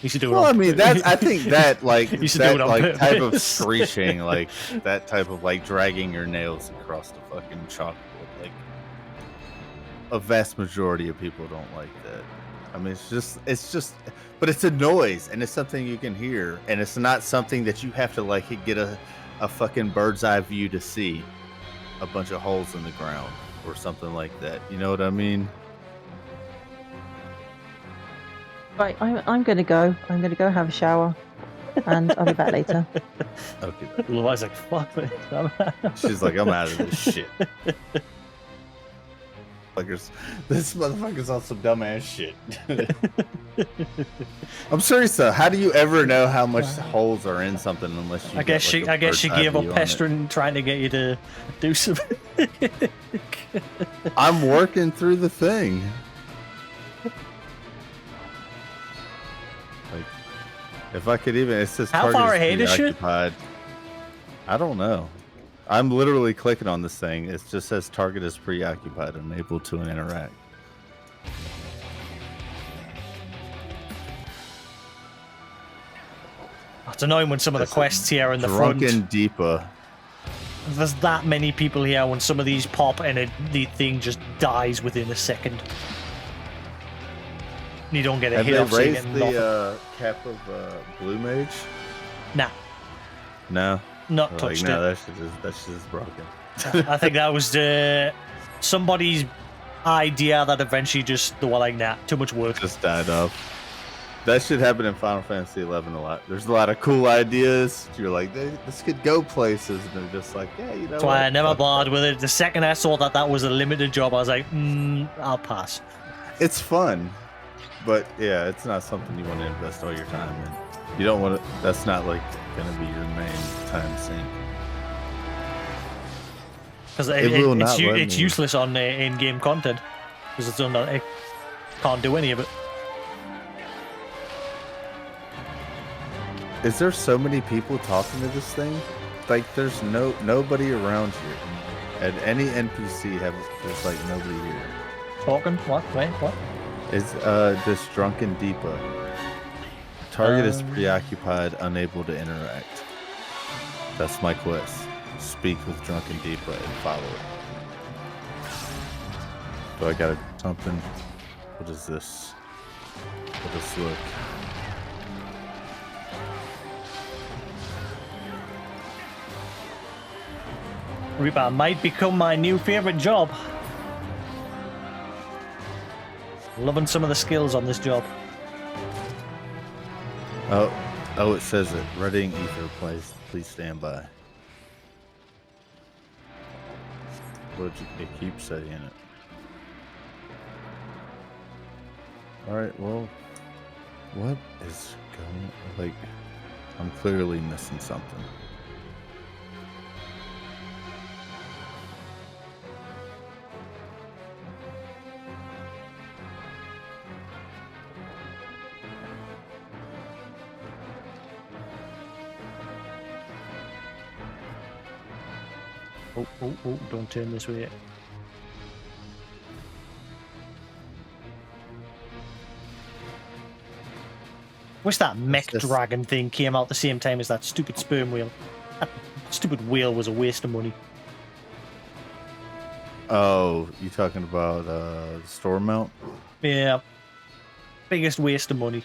Used to do it. Well, I mean that. I think that like used to that do it on like purpose. type of screeching, like that type of like dragging your nails across the fucking chalkboard. Like a vast majority of people don't like that. I mean, it's just, but it's a noise and it's something you can hear, and it's not something that you have to like get a fucking bird's eye view to see a bunch of holes in the ground or something like that. You know what I mean? Right, I'm gonna go. I'm gonna go have a shower, and I'll be back later. Okay. Otherwise, like fuck me. She's like, I'm out of this shit. This motherfucker's on some dumbass shit. I'm serious though. How do you ever know how much holes are in something unless you? I guess she gave up pestering, trying to get you to do something. I'm working through the thing. Like, if I could even, it says how far ahead is she? I don't know. I'm literally clicking on this thing. It just says target is preoccupied, unable to interact. It's annoying when some of the quests here in the Drunken front. Deepa. There's that many people here when some of these pop and the thing just dies within a second. You don't get a hit off. Have they raised the cap of Blue Mage? Nah. No. Not touched no, it. That shit is broken. I think that was somebody's idea that eventually they were like, nah, too much work. Just died off. That shit happened in Final Fantasy XI a lot. There's a lot of cool ideas. You're like, this could go places, and they're just like, yeah, you know. That's why I never bothered with it. The second I saw that was a limited job, I was like, I'll pass. It's fun, but yeah, it's not something you want to invest all your time in. You don't want to. That's not like gonna be your main time sink. Because it's useless on in-game content. Because it can't do any of it. Is there so many people talking to this thing? Like, there's nobody around here. At any NPC, there's like nobody here. Talking? What? Wait, what? Is this Drunken Deepa. Target is preoccupied, unable to interact. That's my quest. Speak with Drunken Deepa and follow it. Do I got something? What is this? What does this look? Reaper might become my new favorite job. Loving some of the skills on this job. Oh, it says it. Readying ether place. Please stand by. It keeps saying it. Alright, well, what is going, like, I'm clearly missing something. Oh, don't turn this way. Wish that mech dragon thing came out the same time as that stupid sperm whale. That stupid whale was a waste of money. Oh, you talking about the store mount? Yeah. Biggest waste of money.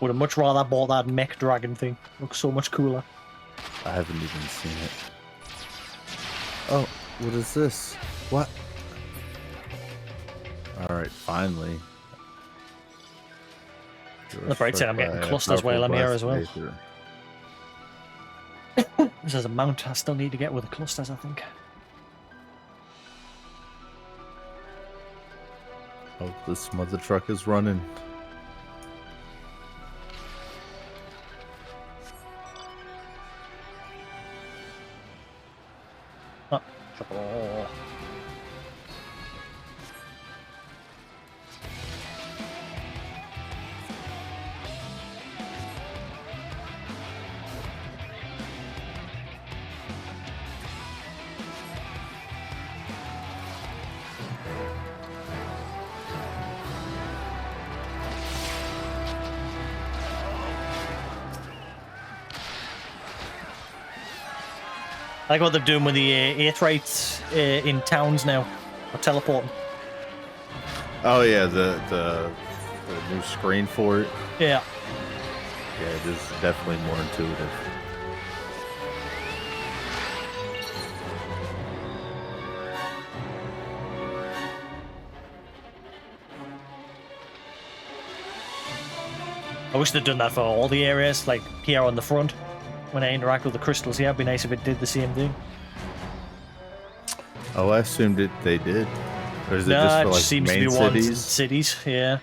Would have much rather bought that mech dragon thing. Looks so much cooler. I haven't even seen it. Oh, what is this? What? Alright, finally. On the bright side, I'm getting clusters while I'm here as well. This is a mount I still need to get with the clusters, I think. Oh, this mother truck is running. Oh. I like what they're doing with the Aetherites in towns now, or teleporting. Oh yeah, the new screen for it. Yeah. Yeah, it is definitely more intuitive. I wish they'd done that for all the areas, like here on the front. When I interact with the crystals here, it'd be nice if it did the same thing. Oh, I assumed they did. Or is it no, just for like seems main to be cities? Ones cities, yeah.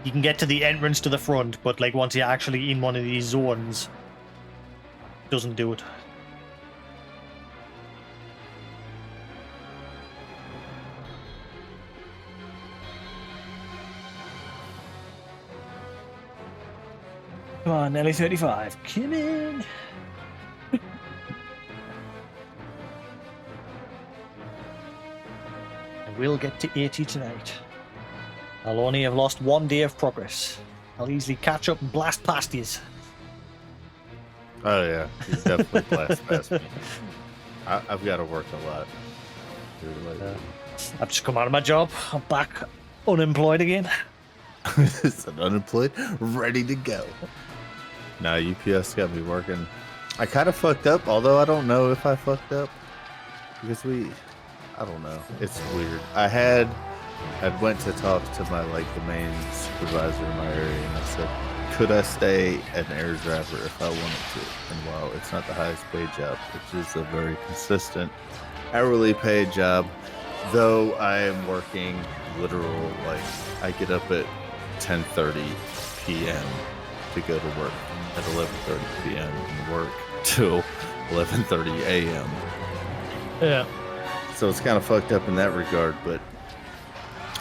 You can get to the entrance to the front, but like once you're actually in one of these zones, it doesn't do it. Come on, nearly 35. Come in. I will get to 80 tonight. I'll only have lost 1 day of progress. I'll easily catch up and blast past yous. Oh yeah, he's definitely blast past me. I've got to work a lot. I've just come out of my job. I'm back unemployed again. It's an unemployed, ready to go. Nah, UPS got me working. I kind of fucked up, although I don't know if I fucked up. Because I don't know. It's weird. I went to talk to my, the main supervisor in my area, and I said, could I stay an air driver if I wanted to? And while it's not the highest paid job, which is a very consistent hourly paid job, though I am working literal, I get up at 10:30 p.m. to go to work at 11:30 p.m. and work till 11:30 a.m. Yeah. So it's kind of fucked up in that regard, but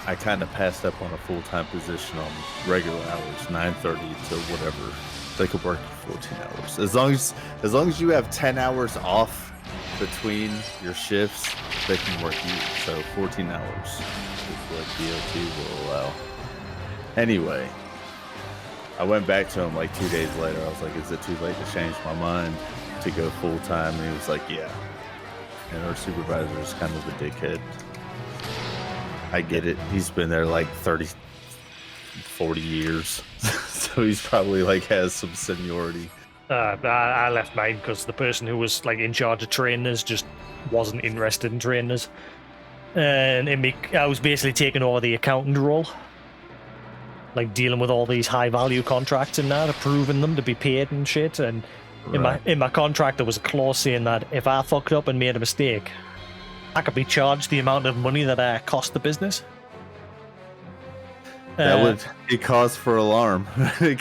I kind of passed up on a full-time position on regular hours, 9:30 to whatever. They could work 14 hours. As long as you have 10 hours off between your shifts, they can work you. So 14 hours is what DOT will allow. Anyway, I went back to him 2 days later. I was like, is it too late to change my mind to go full-time? And he was like, yeah. And our supervisor is kind of a dickhead. I get it. He's been there 30 40 years. So he's probably like has some seniority. I left mine because the person who was like in charge of trainers just wasn't interested in trainers, and I was basically taking over the accountant role, like dealing with all these high value contracts and that, approving them to be paid and shit. And in my contract there was a clause saying that if I fucked up and made a mistake, I could be charged the amount of money that I cost the business. That would be cause for alarm. And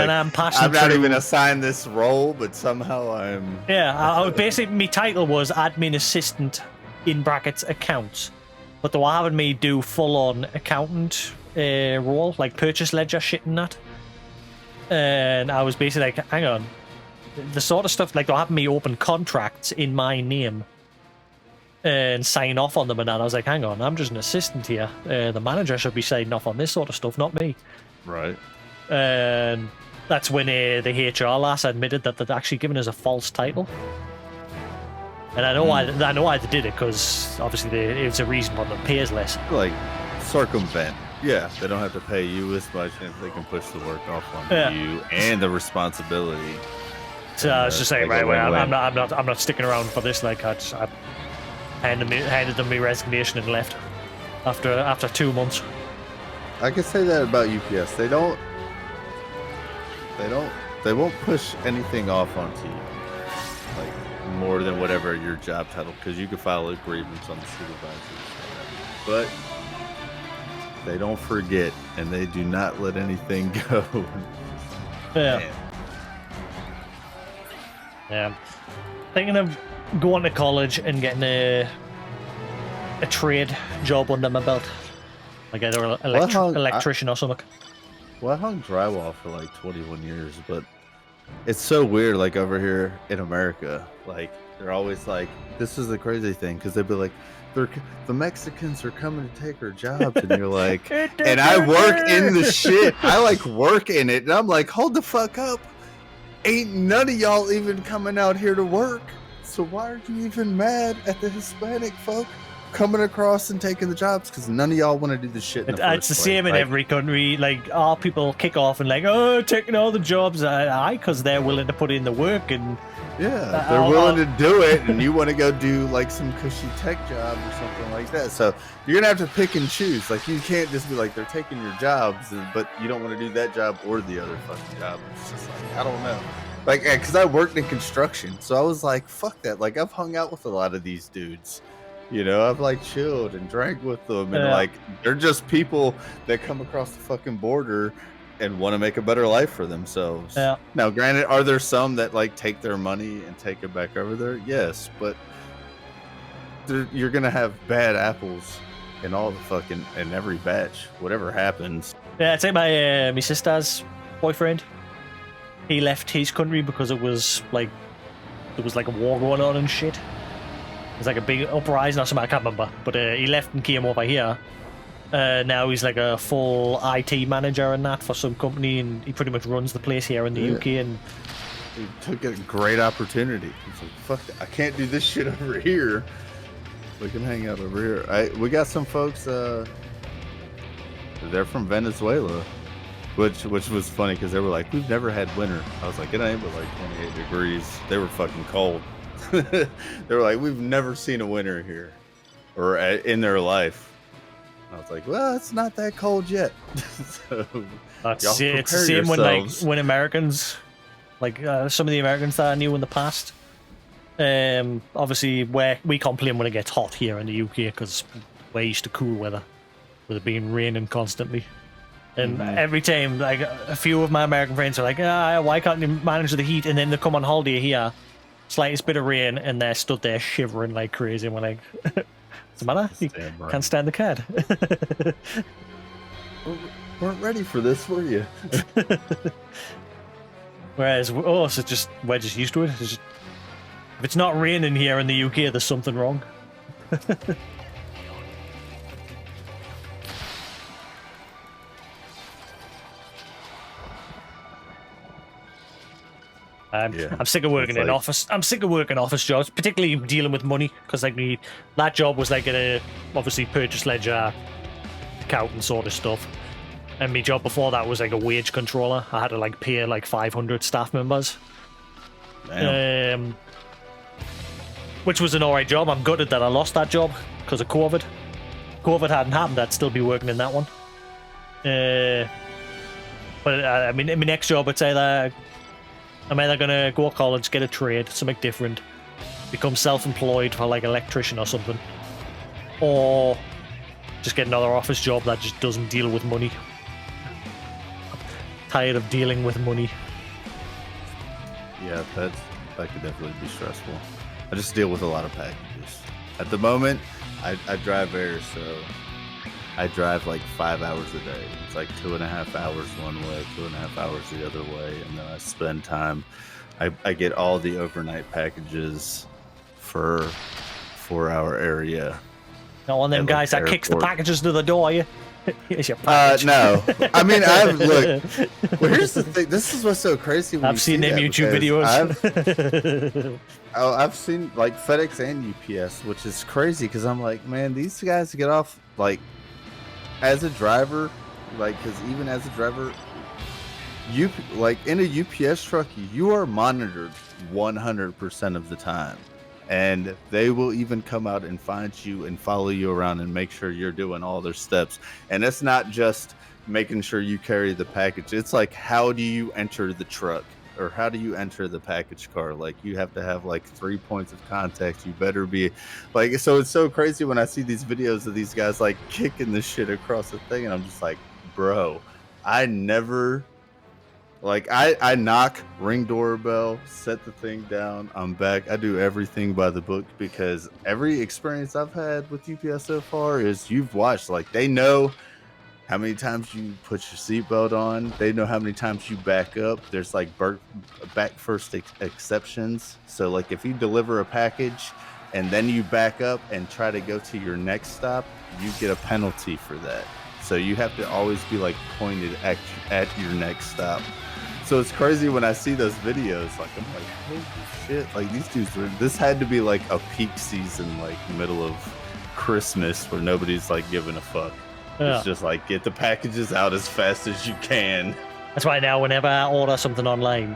I'm passionate. I'm not even assigned this role, but somehow I'm. Yeah, I would basically, my title was admin assistant in brackets accounts, but they were having me do full on accountant role, like purchase ledger shit and that. And I was basically like, hang on, the sort of stuff like they're having me open contracts in my name and sign off on them and that. I was like, hang on, I'm just an assistant here. The manager should be signing off on this sort of stuff, not me. Right. And that's when the HR lass admitted that they'd actually given us a false title. And I know why they did it, because obviously it's a reason why the pay is less. Like circumvent. Yeah, they don't have to pay you as much, and they can push the work off on you and the responsibility. So I was just saying, right, I'm not sticking around for this. Like I handed them my resignation and left after 2 months. I can say that about UPS. They won't push anything off onto you, like more than whatever your job title, because you can file a grievance on the supervisors. But they don't forget, and they do not let anything go. Yeah. Yeah. Thinking of going to college and getting a trade job under my belt, like either an electrician or something. Well, I hung drywall for like 21 years, but it's so weird. Like over here in America, like they're always like, this is the crazy thing, because they'd be like, the Mexicans are coming to take our jobs, and you're like, and I work in the shit. I like work in it, and I'm like, hold the fuck up. Ain't none of y'all even coming out here to work. So why are you even mad at the Hispanic folk coming across and taking the jobs? Because none of y'all want to do this shit. It's the same in every country. Like, all people kick off and like, oh, taking all the jobs. Because they're willing to put in the work, and yeah, they're willing to do it, and you want to go do like some cushy tech job or something like that. So you're gonna have to pick and choose. Like, you can't just be like, they're taking your jobs, but you don't want to do that job or the other fucking job. It's just like, I don't know. Like, because I worked in construction, so I was like, fuck that. Like, I've hung out with a lot of these dudes. You know, I've like chilled and drank with them, and like, they're just people that come across the fucking border and want to make a better life for themselves. Yeah. Now, granted, are there some that like take their money and take it back over there? Yes, but you're gonna have bad apples in all the fucking in every batch, whatever happens. Yeah, it's like my sister's boyfriend. He left his country because it was like there was like a war going on and shit. It was like a big uprising or something, I can't remember. But he left and came over here. Now he's like a full IT manager and that for some company, and he pretty much runs the place here in the UK. And he took a great opportunity. He's like, fuck that. I can't do this shit over here. We can hang out over here. We got some folks, they're from Venezuela, which was funny because they were like, we've never had winter. I was like, it ain't but like 28 degrees. They were fucking cold. They were like, we've never seen a winter here or in their life. I was like, well, it's not that cold yet. So it's the same when Americans, like some of the Americans that I knew in the past, obviously we complain when it gets hot here in the UK because we're used to cool weather, with it being raining constantly. And every time, like, a few of my American friends are like, why can't you manage the heat? And then they come on holiday here, slightest bit of rain, and they're stood there shivering like crazy. And we're like, what's the matter? You can't stand the cat. Weren't ready for this, were you? Whereas, so we're just used to it. If it's not raining here in the UK, there's something wrong. I'm sick of working in office. I'm sick of working office jobs, particularly dealing with money, because like that job was like a obviously purchase ledger, accountant sort of stuff. And my job before that was like a wage controller. I had to like pay like 500 staff members. Damn. Which was an alright job. I'm gutted that I lost that job because of COVID. COVID hadn't happened, I'd still be working in that one. But I mean, in my next job, I'm either gonna go to college, get a trade, something different, become self-employed for like electrician or something, or just get another office job that just doesn't deal with money. Tired of dealing with money. Yeah, that could definitely be stressful. I just deal with a lot of packages. At the moment, I drive air, so I drive like 5 hours a day. It's like 2.5 hours one way, 2.5 hours the other way, and then I spend time. I get all the overnight packages for 4-hour area. Not one of them guys that kicks the packages to the door, you. Here's your package. No. I mean, look. Well, here's the thing. This is what's so crazy. When I've seen them YouTube videos. I've seen like FedEx and UPS, which is crazy because I'm like, man, these guys get off like as a driver, like because even as a driver, you like in a UPS truck, you are monitored 100% of the time. And they will even come out and find you and follow you around and make sure you're doing all their steps. And it's not just making sure you carry the package. It's like, how do you enter the truck? Or how do you enter the package car? Like, you have to have like 3 points of contact. You better be like, so it's so crazy when I see these videos of these guys like kicking this shit across the thing. And I'm just like, bro, I never... Like, I knock, ring doorbell, set the thing down, I'm back. I do everything by the book because every experience I've had with UPS so far is you've watched. Like, they know how many times you put your seatbelt on. They know how many times you back up. There's, like, back first exceptions. So, like, if you deliver a package and then you back up and try to go to your next stop, you get a penalty for that. So you have to always be, like, pointed at your next stop. So it's crazy when I see those videos, like I'm like, holy shit, like these dudes this had to be like a peak season, like middle of Christmas where nobody's like giving a fuck. Yeah. It's just like, get the packages out as fast as you can. That's why now whenever I order something online,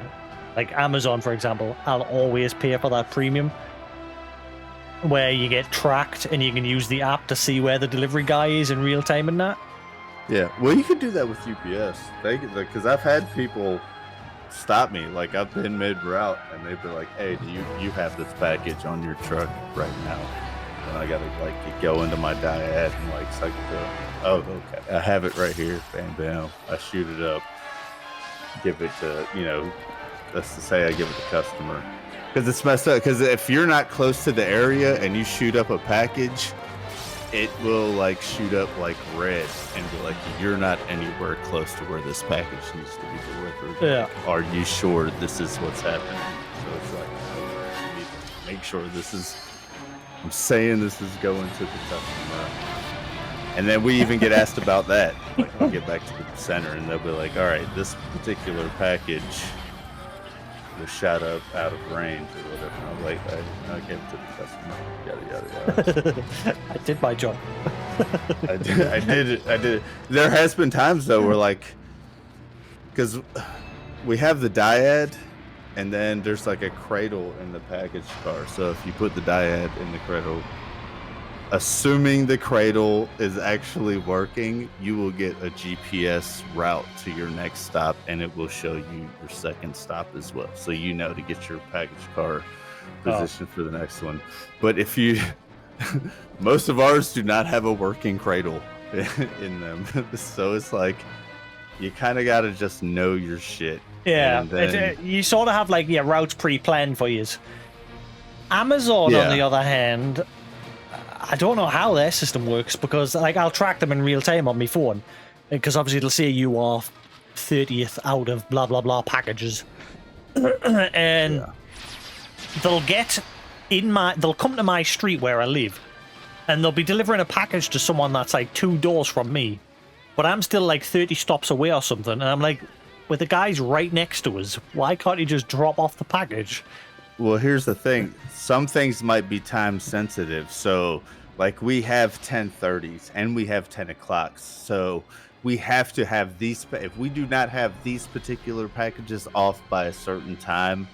like Amazon, for example, I'll always pay for that premium where you get tracked and you can use the app to see where the delivery guy is in real time and that. Yeah, well, you could do that with UPS. Because I've had people stop me, like I've been mid-route and they'd be like, hey, do you have this package on your truck right now? And I gotta like go into my dyad and like suck it to, oh, okay, I have it right here, bam bam, I shoot it up, give it to, let's just say I give it to customer, because it's messed up, because if you're not close to the area and you shoot up a package, it will like shoot up like red and be like, you're not anywhere close to where this package needs to be delivered. Yeah. Are you sure this is what's happening? So it's like, you need to make sure I'm saying this is going to the customer. And then we even get asked about that. Like I'll get back to the center and they'll be like, all right, this particular package was shot up out of range or whatever. I'm like, I gave it to the customer. Yada yada yada. I did my job. I did it. There has been times though where like, because we have the dyad, and then there's like a cradle in the package car. So if you put the dyad in the cradle, assuming the cradle is actually working, you will get a GPS route to your next stop, and it will show you your second stop as well. So you know to get your package car positioned for the next one. But if you, most of ours do not have a working cradle in them. So it's like, you kind of got to just know your shit. Yeah, then, you sort of have like routes pre-planned for you. Amazon, on the other hand, I don't know how their system works, because like I'll track them in real time on my phone, because obviously it'll say you are 30th out of blah blah blah packages, and they'll come to my street where I live, and they'll be delivering a package to someone that's like 2 doors from me, but I'm still like 30 stops away or something, and I'm like, with the guys right next to us, why can't you just drop off the package? Well, here's the thing. Some things might be time sensitive. So Like we have 10:30s and we have 10 o'clocks. So we have to have these. If we do not have these particular packages off by a certain time,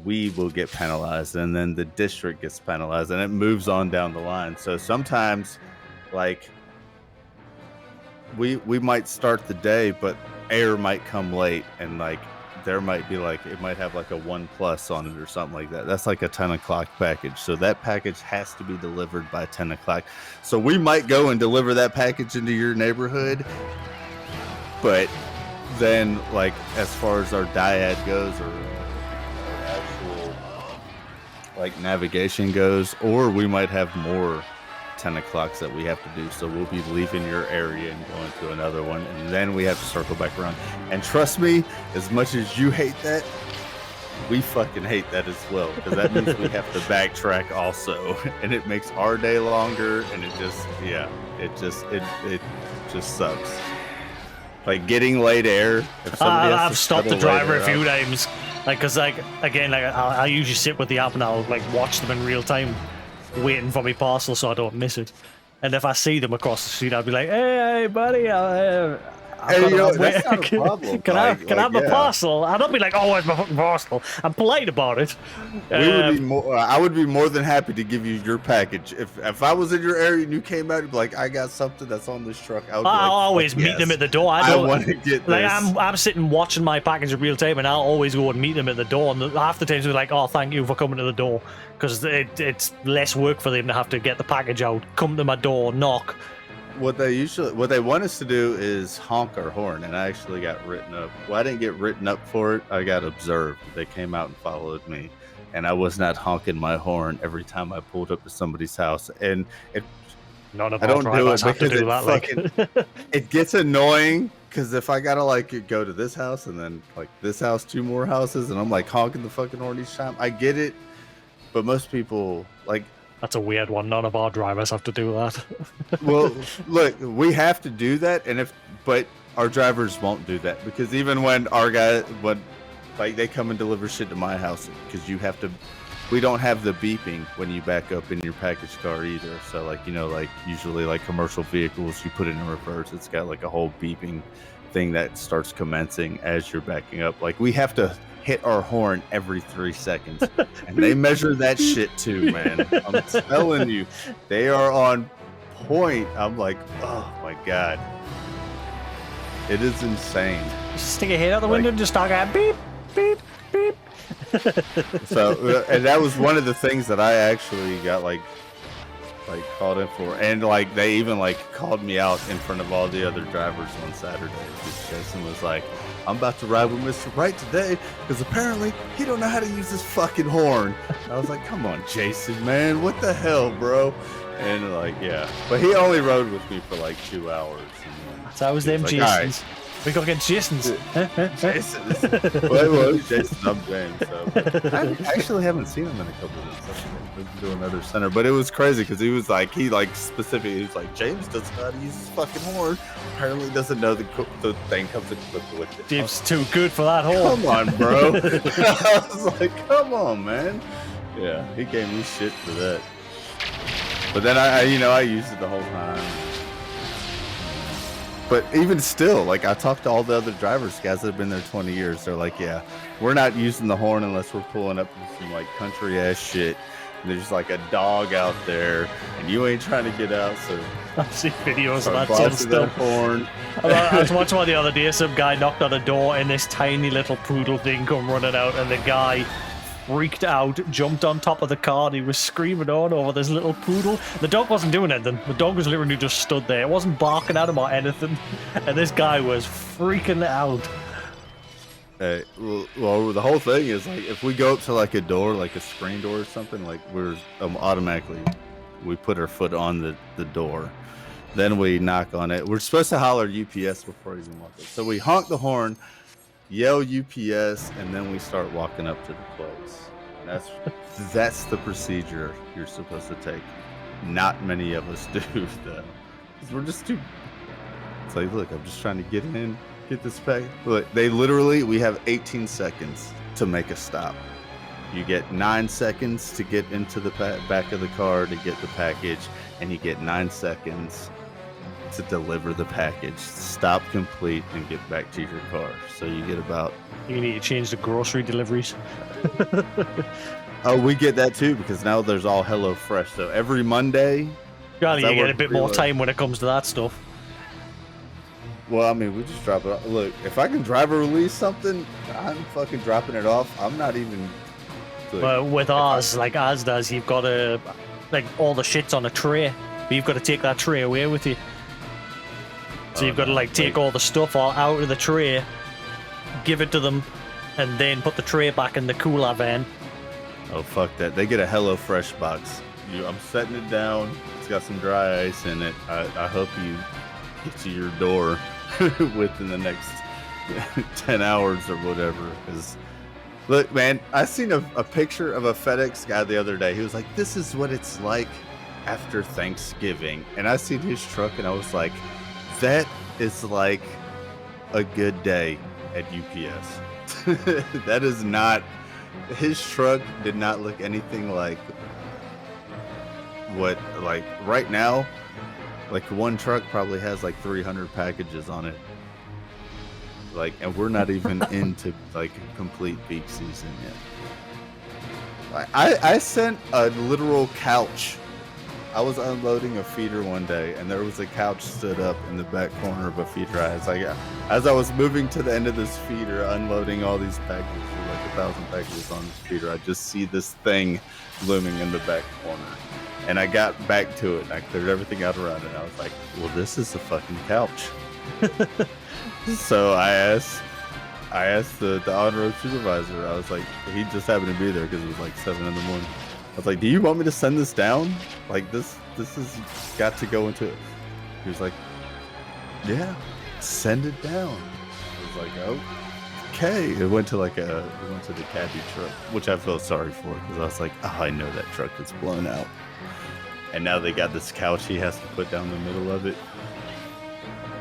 we will get penalized, and then the district gets penalized, and it moves on down the line. So sometimes, like, we might start the day, but air might come late, and like there might be like it might have like a 1+ on it or something like that. That's like a 10 o'clock package. So that package has to be delivered by 10 o'clock. So we might go and deliver that package into your neighborhood, but then like as far as our dyad goes, or actual like navigation goes, or we might have more 10 o'clocks that we have to do. So we'll be leaving your area and going to another one, and then we have to circle back around. And trust me, as much as you hate that, we fucking hate that as well, because that means we have to backtrack also, and it makes our day longer, and it just sucks. Like getting late air. If somebody has I've to stopped the settle driver later, a few times, like, cause like again, like I usually sit with the app and I'll like watch them in real time, waiting for my parcel so I don't miss it. And if I see them across the street, I'll be like, "Hey, buddy, hey, you know, that's not a problem. Can I have my parcel?" And I'll be like, "Oh, where's my fucking parcel?" I'm polite about it. I would be more than happy to give you your package. If I was in your area and you came out and be like, "I got something that's on this truck," I would I'll always meet them at the door. I want to get like this. I'm sitting watching my package in real time, and I'll always go and meet them at the door. And half the times they're like, "Oh, thank you for coming to the door," because it's less work for them to have to get the package out, come to my door, knock. What they want us to do is honk our horn, and I actually got written up. Well, I didn't get written up for it. I got observed. They came out and followed me, and I was not honking my horn every time I pulled up to somebody's house. And None of I don't do it have to because do that. Like, it gets annoying. Because if I gotta like go to this house and then like this house, 2 more houses, and I'm like honking the fucking horn each time, I get it. But most people like. That's a weird one. None of our drivers have to do that. Well, look, we have to do that, but our drivers won't do that, because even when like they come and deliver shit to my house, because we don't have the beeping when you back up in your package car either. So like, you know, like usually like commercial vehicles, you put it in reverse, it's got like a whole beeping thing that starts commencing as you're backing up. Like we have to hit our horn every 3 seconds, and they measure that shit too, man. I'm telling you, they are on point. I'm like, oh my god, it is insane. Just stick a head out the window and just talk out beep, beep, beep. So, and that was one of the things that I actually got like called in for, and like they even like called me out in front of all the other drivers on Saturday. Jason was like, "I'm about to ride with Mr. Wright today because apparently he don't know how to use his fucking horn." I was like, "Come on, Jason, man, what the hell, bro?" And like, yeah, but he only rode with me for like 2 hours. And so I was them like, Jasons. We gotta get Jasons. Jason's. Well, Jason's up James. So I actually haven't seen him in a couple of weeks. I've been to another center, but it was crazy because he was like, specifically, he was like, James doesn't know how to use his fucking horn. Apparently, doesn't know the thing comes equipped with it. James too good for that horn. Come on, bro. I was like, come on, man. Yeah, he gave me shit for that. But then I used it the whole time. But even still, like I talked to all the other drivers, guys that have been there 20 years. They're like, yeah, we're not using the horn unless we're pulling up to some like country ass shit. And there's like a dog out there, and you ain't trying to get out. So I've seen videos of that sort of stuff. Horn. I was watching one the other day. Some guy knocked on a door, and this tiny little poodle thing come running out, and the guy freaked out, jumped on top of the car, and he was screaming on over this little poodle. The dog wasn't doing anything. The dog was literally just stood there. It wasn't barking at him or anything. And this guy was freaking out. Hey, well, the whole thing is like if we go up to like a door, like a screen door or something, like we're automatically we put our foot on the door, then we knock on it. We're supposed to holler UPS before we even walk up. So we honk the horn, yell UPS, and then we start walking up to the place. That's the procedure you're supposed to take. Not many of us do though, because we're just too. It's like, look, I'm just trying to get in, get this pack. Look, we have 18 seconds to make a stop. You get 9 seconds to get into the back of the car to get the package, and you get 9 seconds to deliver the package, stop complete, and get back to your car. So you get about... You need to change the grocery deliveries. Oh, we get that too, because now there's all Hello Fresh. So every Monday... Golly, you get a bit more time when it comes to that stuff. Well, I mean, we just drop it off. Look, if I can driver release something, I'm fucking dropping it off. I'm not even... But with ours, like ours does, you've got to... Like, all the shit's on a tray. But you've got to take that tray away with you. So you've got to like take all the stuff out of the tray, give it to them, and then put the tray back in the cooler van. Oh, fuck that. They get a Hello Fresh box. I'm setting it down. It's got some dry ice in it. I hope you get to your door within the next 10 hours or whatever. Because, look, man, I seen a picture of a FedEx guy the other day. He was like, this is what it's like after Thanksgiving. And I seen his truck and I was like, that is like a good day at UPS. That is not... His truck did not look anything like what, like, right now, like, one truck probably has like 300 packages on it. Like, and we're not even into, like, complete peak season yet. I sent a literal couch. I was unloading a feeder one day, and there was a couch stood up in the back corner of a feeder. I was like, as I was moving to the end of this feeder, unloading all these packages, like 1,000 packages on this feeder, I just see this thing looming in the back corner. And I got back to it, and I cleared everything out around it, and I was like, well, this is a fucking couch. So I asked the on-road supervisor. I was like, he just happened to be there because it was like 7 in the morning. I was like, do you want me to send this down? Like, this has got to go into it. He was like, yeah, send it down. I was like, oh, okay. It went to the caddy truck, which I felt sorry for because I was like, oh, I know that truck is blown out. And now they got this couch he has to put down the middle of it.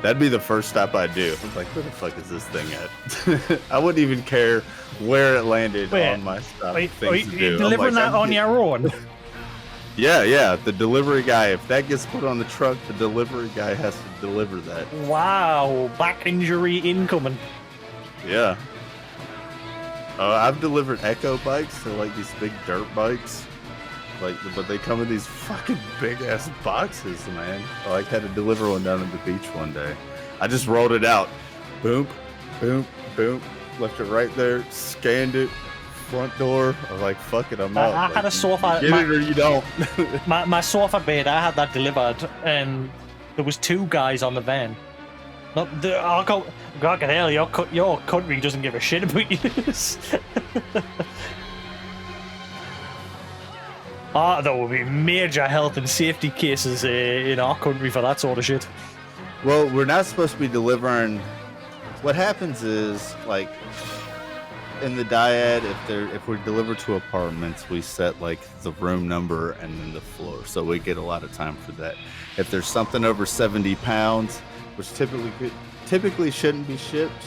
That'd be the first stop I'd do. I was like, where the fuck is this thing at? I wouldn't even care where it landed on my stop. Are you delivering that on your own? Yeah. The delivery guy, if that gets put on the truck, the delivery guy has to deliver that. Wow, back injury incoming. Yeah. I've delivered Echo bikes, so like these big dirt bikes. Like, but they come in these fucking big ass boxes, man. I had to deliver one down at the beach one day. I just rolled it out. Boom, boom, boom. Left it right there. Scanned it. Front door. I was like, fuck it, I'm out. I had a sofa. Get it or you don't. my sofa bed, I had that delivered, and there was 2 guys on the van. God hell, your country doesn't give a shit about you. There will be major health and safety cases in our country for that sort of shit. Well, we're not supposed to be delivering. What happens is, like, in the dyad, if we're delivered to apartments, we set like the room number and then the floor, so we get a lot of time for that. If there's something over 70 pounds, which typically shouldn't be shipped,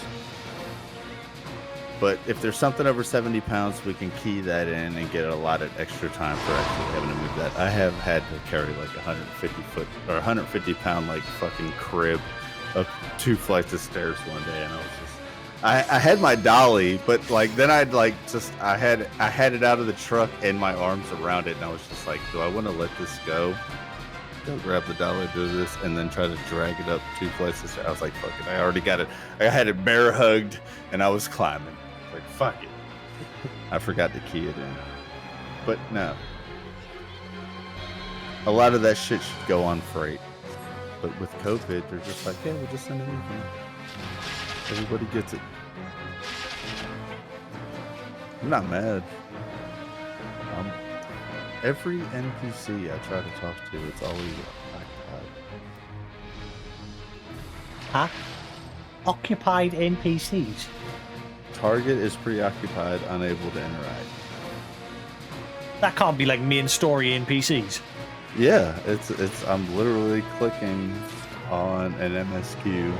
but if there's something over 70 pounds, we can key that in and get a lot of extra time for actually having to move that. I have had to carry like 150 pound like fucking crib up 2 flights of stairs one day, and I was just, I had my dolly, but like then I had it out of the truck and my arms around it, and I was just like, do I want to let this go grab the dolly, do this, and then try to drag it up 2 flights of stairs? I was like, fuck it, I already got it. I had it bear hugged and I was climbing. Like, fuck it. I forgot to key it in. But no. A lot of that shit should go on freight. But with COVID, they're just like, yeah, we'll just send everything. Everybody gets it. I'm not mad. Every NPC I try to talk to, it's always occupied. Huh? Occupied NPCs? Target is preoccupied, unable to interact. That can't be like main story NPCs. Yeah, it's. I'm literally clicking on an MSQ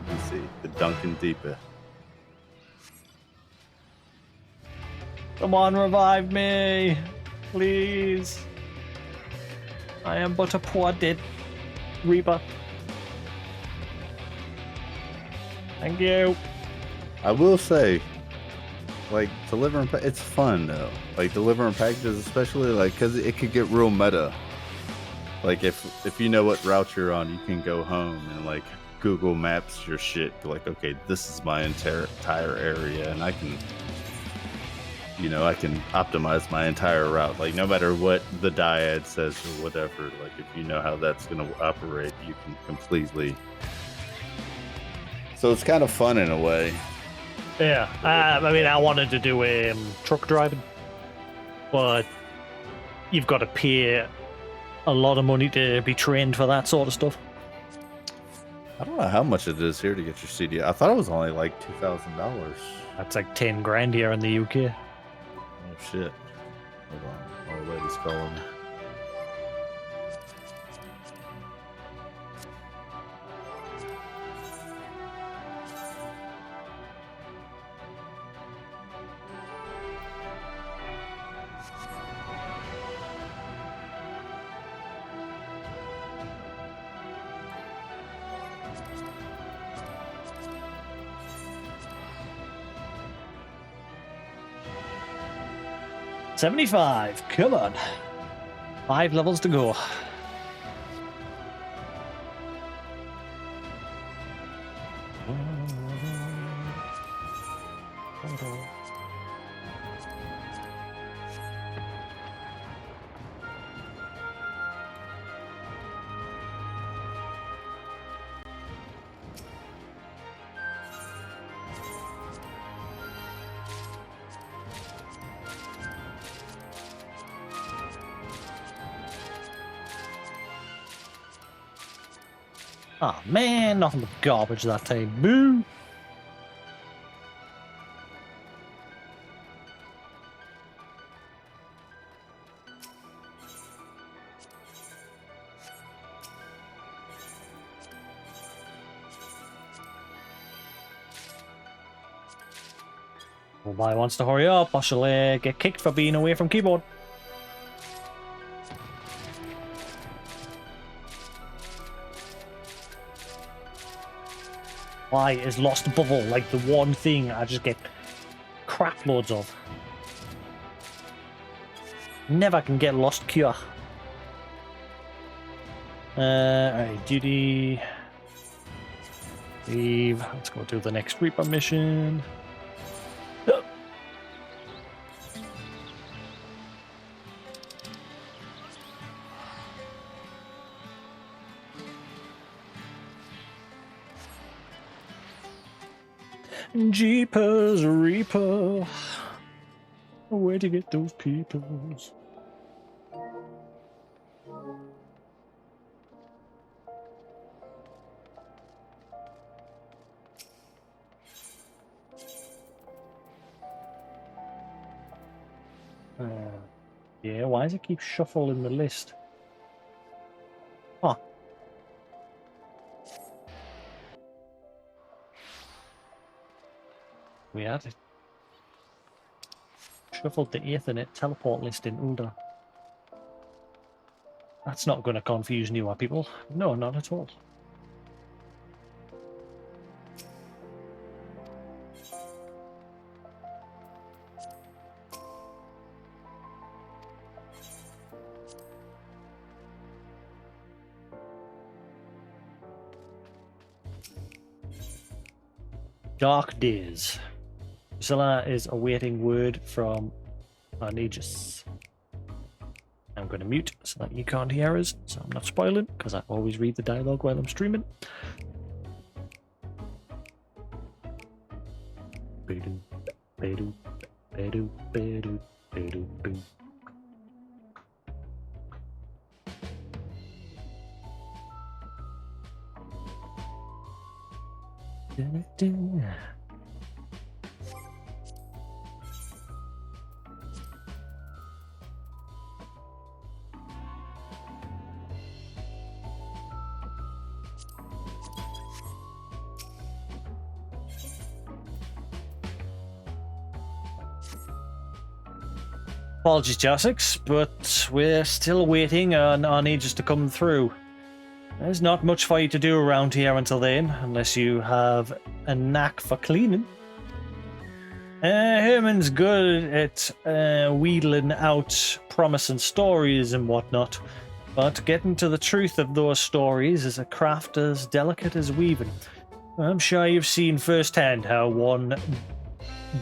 NPC, the Duncan Deepa. Come on, revive me. Please. I am but a poor dead Reaper. Thank you. I will say, like, delivering it's fun though. Like delivering packages, especially like because it could get real meta. Like if you know what route you're on, you can go home and like Google Maps your shit. Be like, okay, this is my entire area, and I can optimize my entire route. Like no matter what the dyad says or whatever. Like if you know how that's gonna operate, you can completely. So it's kind of fun in a way. Yeah, I mean, I wanted to do truck driving, but you've got to pay a lot of money to be trained for that sort of stuff. I don't know how much it is here to get your CD. I thought it was only like $2,000. That's like 10 grand here in the UK. Oh shit! Hold on, my lady's calling me. $75. Come on. 5 levels to go. Oh man, nothing but garbage that time. Boo! Well, I wants to hurry up. I shall get kicked for being away from keyboard. Why is Lost Bubble like the one thing I just get crap loads of? Never can get Lost Cure. Alright, duty. Leave. Let's go do the next Reaper mission. Jeepers Reaper, where'd you get those peoples? Yeah, why does it keep shuffling the list? Huh. We had it. Shuffled the Ethernet teleport list in order. That's not going to confuse newer people. No, not at all. Dark Days. Zilla is awaiting word from Arnagus. I'm going to mute so that you can't hear us, so I'm not spoiling, because I always read the dialogue while I'm streaming. Apologies, Jasix, but we're still waiting on our Aegis to come through. There's not much for you to do around here until then, unless you have a knack for cleaning. Herman's good at wheedling out promising stories and whatnot, but getting to the truth of those stories is a craft as delicate as weaving. I'm sure you've seen firsthand how one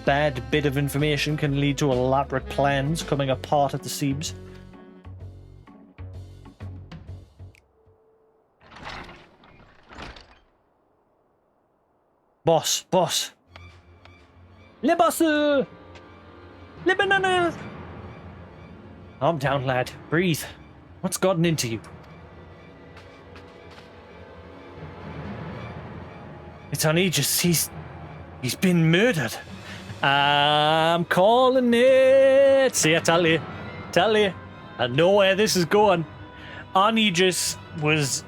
bad bit of information can lead to elaborate plans coming apart at the seams. Boss. Le boss! Le banana! Calm down, lad. Breathe. What's gotten into you? It's on Aegis. He's been murdered. I'm calling it. See, I tell you. I know where this is going. On Aegis was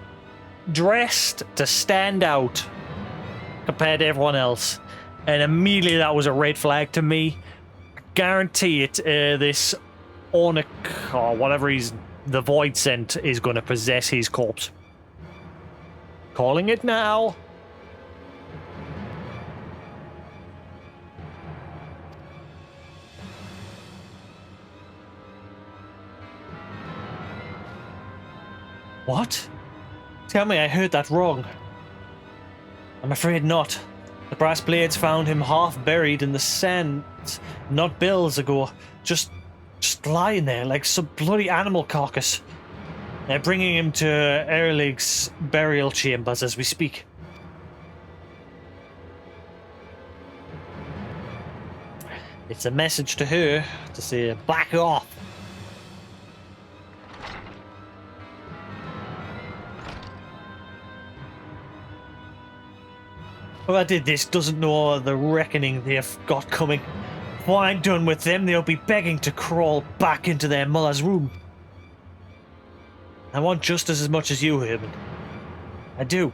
dressed to stand out compared to everyone else. And immediately that was a red flag to me. I guarantee it, this Ornic, or whatever the Void sent, is going to possess his corpse. Calling it now. What? Tell me I heard that wrong. I'm afraid not. The brass blades found him half buried in the sand not bills ago. Just lying there like some bloody animal carcass. They're bringing him to Erlig's burial chambers as we speak. It's a message to her to say, back off. Whoever did this doesn't know the reckoning they've got coming. When I'm done with them, they'll be begging to crawl back into their mother's room. I want justice as much as you, Herman. I do.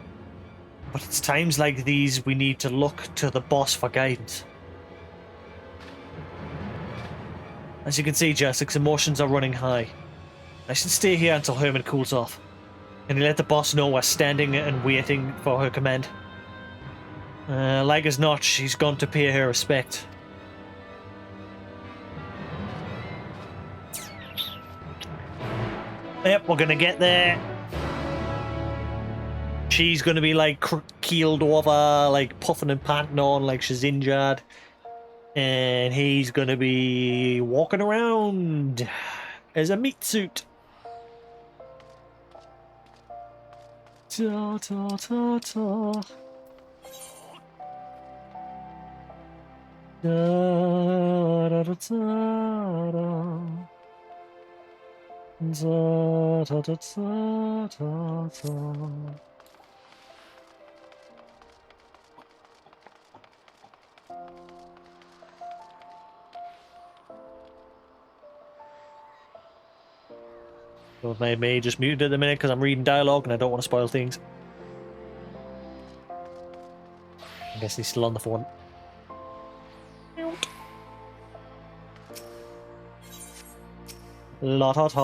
But it's times like these we need to look to the boss for guidance. As you can see, Jasix, emotions are running high. I should stay here until Herman cools off. Can you let the boss know we're standing and waiting for her command? Like as not, she's gone to pay her respect. Yep, we're gonna get there. She's gonna be like keeled over, like puffing and panting on like she's injured. And he's gonna be walking around as a meat suit. Ta ta ta ta. Da da da da da. Da da da da da da. So my may just muted at the minute because I'm reading dialogue and I don't want to spoil things. I guess he's still on the phone. La ta ta.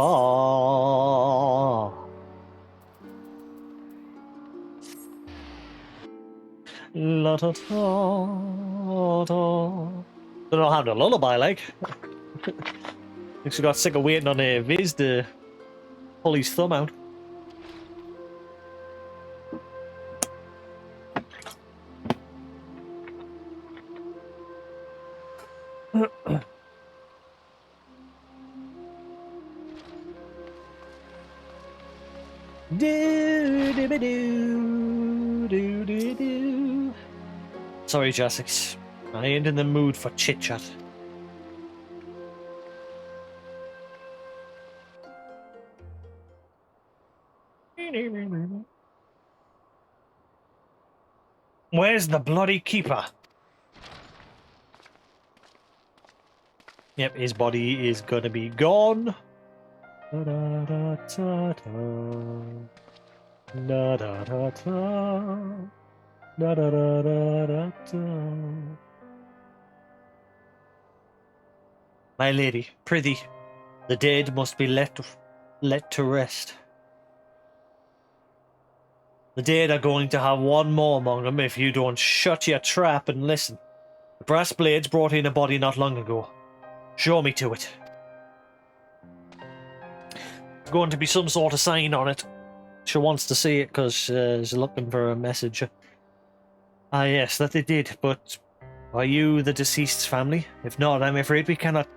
La ta ta ta. Don't know how to lullaby like. Think she got sick of waiting on Viz to pull his thumb out. Sorry, Jasix. I ain't in the mood for chit-chat. Where's the bloody keeper? Yep, his body is gonna be gone. Da da da da da da da da da da da da da da. My lady, prithee, The dead must be let to rest. The dead are going to have one more among them if you don't shut your trap and listen. The brass blades brought in a body not long ago. Show me to it. There's going to be some sort of sign on it. She wants to see it because she's looking for a message. Ah yes, that they did, but are you the deceased's family? If not, I'm afraid we cannot...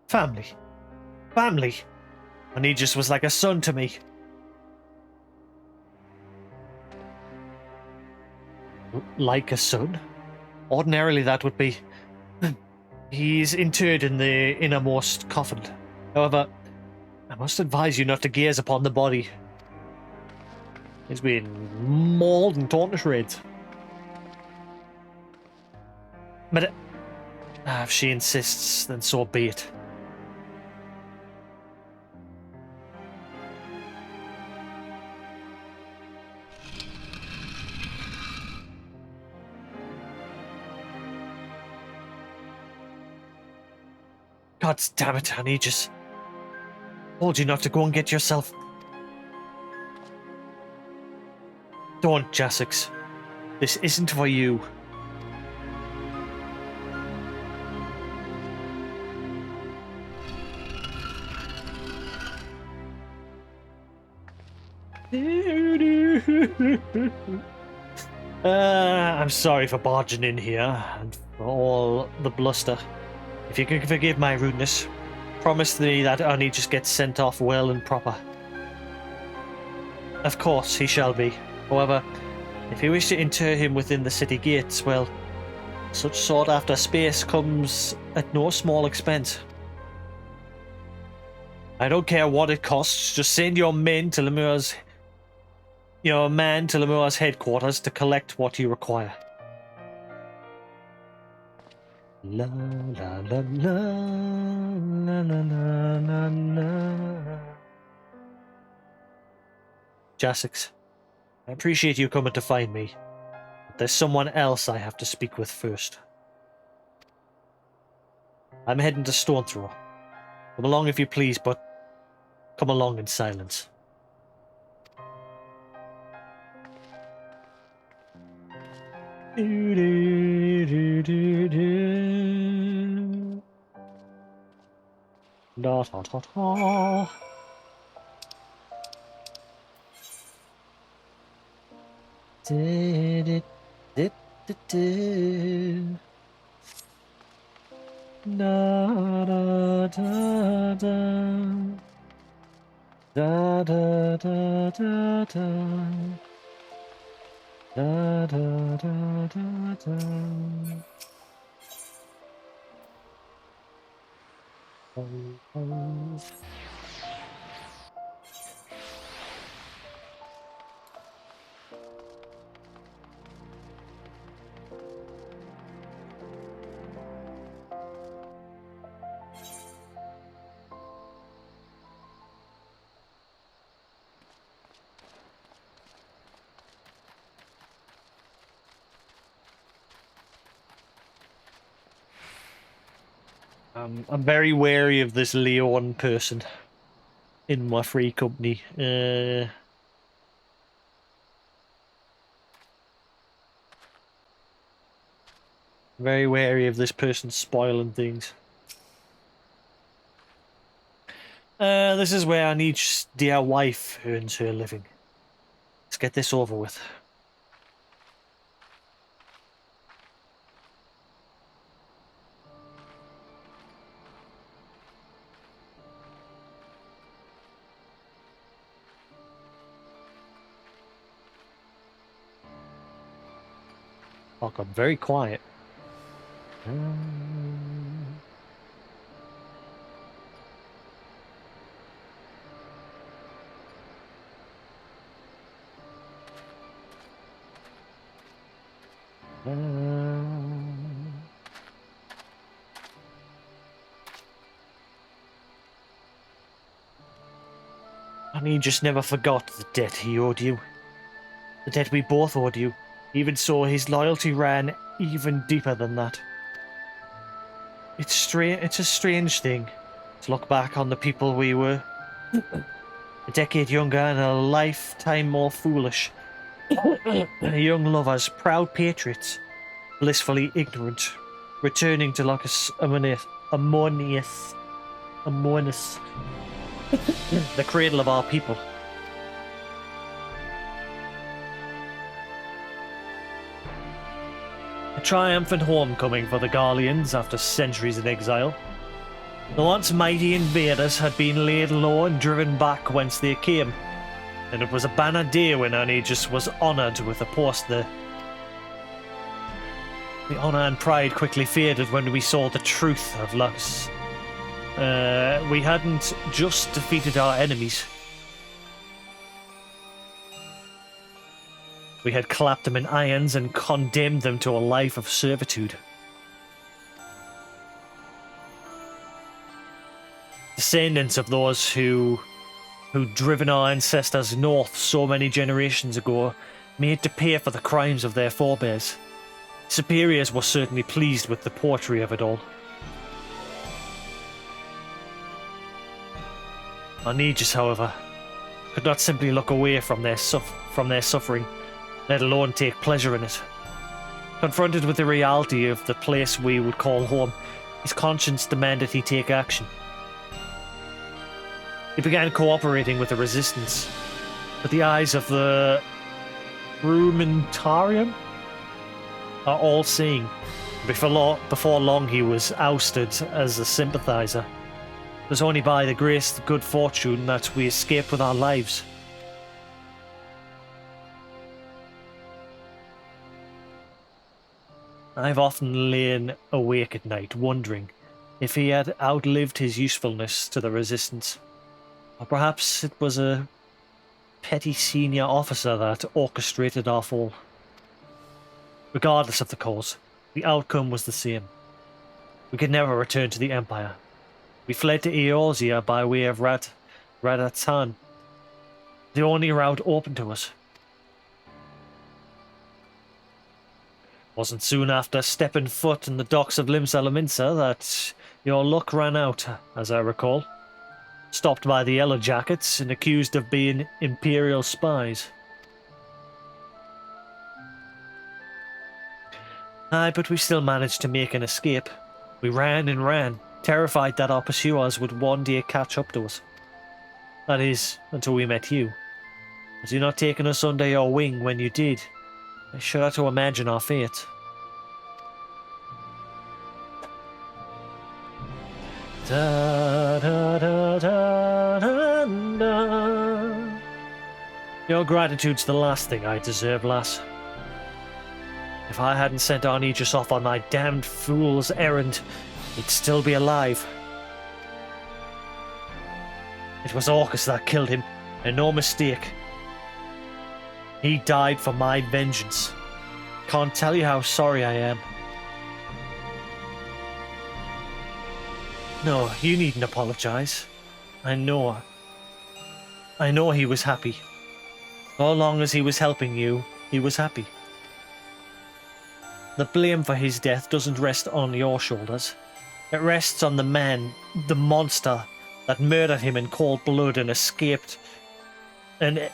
Family. Family. And he just was like a son to me. Like a son? Ordinarily that would be... He's interred in the innermost coffin. However, I must advise you not to gaze upon the body. He's been mauled and torn to shreds. But if she insists, then so be it. God damn it, honey, just told you not to go and get yourself. Don't, Jasix. This isn't for you. I'm sorry for barging in here and for all the bluster. If you can forgive my rudeness, promise me that Annie just gets sent off well and proper. Of course, he shall be. However, if you wish to inter him within the city gates, well, such sought after space comes at no small expense. I don't care what it costs, just send your man to Lemur's headquarters to collect what you require. La la la la la la la la. Jasix, I appreciate you coming to find me, but there's someone else I have to speak with first. I'm heading to Stone Throw. Come along if you please, but come along in silence. Do, do, do, do, do. Da, da, da, da. Did it, did it, did. Da, da, da, da. Da, da, da, da, da. Da, da, da, da, da. Oh, oh. I'm very wary of this Leon person in my free company. Very wary of this person spoiling things. This is where Anich's dear wife earns her living. Let's get this over with. Oh, got very quiet. And he just never forgot the debt he owed you. The debt we both owed you. Even so, his loyalty ran even deeper than that. It's a strange thing to look back on the people we were, a decade younger and a lifetime more foolish. Young lovers, proud patriots, blissfully ignorant, returning to Locus Ammonius, the cradle of our people. A triumphant homecoming for the Garleans after centuries in exile. The once mighty invaders had been laid low and driven back whence they came, and it was a banner day when Aegis was honoured with a post there. The honour and pride quickly faded when we saw the truth of Lux. We hadn't just defeated our enemies. We had clapped them in irons and condemned them to a life of servitude. Descendants of those who'd driven our ancestors north so many generations ago, made to pay for the crimes of their forebears. Superiors were certainly pleased with the poetry of it all. Aegis, however, could not simply look away from their suffering, let alone take pleasure in it. Confronted with the reality of the place we would call home, his conscience demanded he take action. He began cooperating with the resistance, but the eyes of the Rumentarium are all-seeing. Before long he was ousted as a sympathizer. It was only by the grace of good fortune that we escaped with our lives. I've often lain awake at night, wondering if he had outlived his usefulness to the resistance. Or perhaps it was a petty senior officer that orchestrated our fall. Regardless of the cause, the outcome was the same. We could never return to the Empire. We fled to Eorzea by way of Radatan, the only route open to us. Wasn't soon after stepping foot in the docks of Limsa that your luck ran out, as I recall. Stopped by the Yellow Jackets and accused of being Imperial spies. Aye, but we still managed to make an escape. We ran and ran, terrified that our pursuers would one day catch up to us. That is, until we met you. Had you not taken us under your wing when you did, I shudder to imagine our fate. Da, da, da, da, da, da. Your gratitude's the last thing I deserve, lass. If I hadn't sent Aegis off on my damned fool's errand, he'd still be alive. It was Orcus that killed him, and no mistake. He died for my vengeance. Can't tell you how sorry I am. No, you needn't apologize. I know he was happy. So long as he was helping you, he was happy. The blame for his death doesn't rest on your shoulders. It rests on the man, the monster, that murdered him in cold blood and escaped. And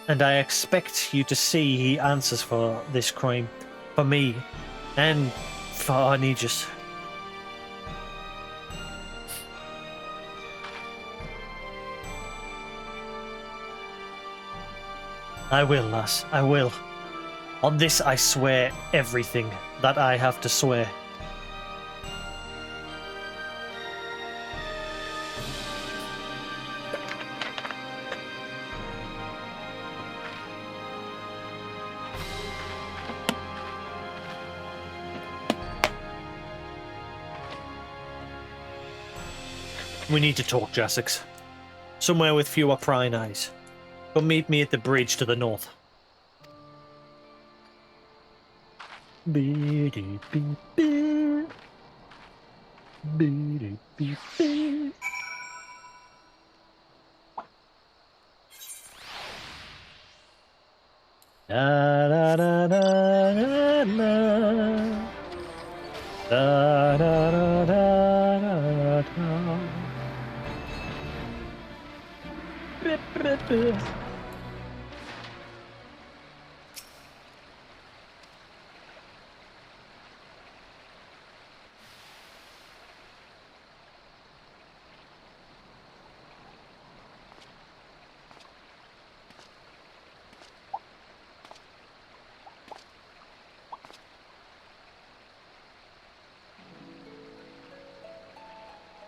I expect you to see he answers for this crime. For me. And for Aegis. I will, lass, I will. On this I swear everything that I have to swear. We need to talk, Jasix. Somewhere with fewer prying eyes. Come meet me at the bridge to the north. Da da da da da da da da.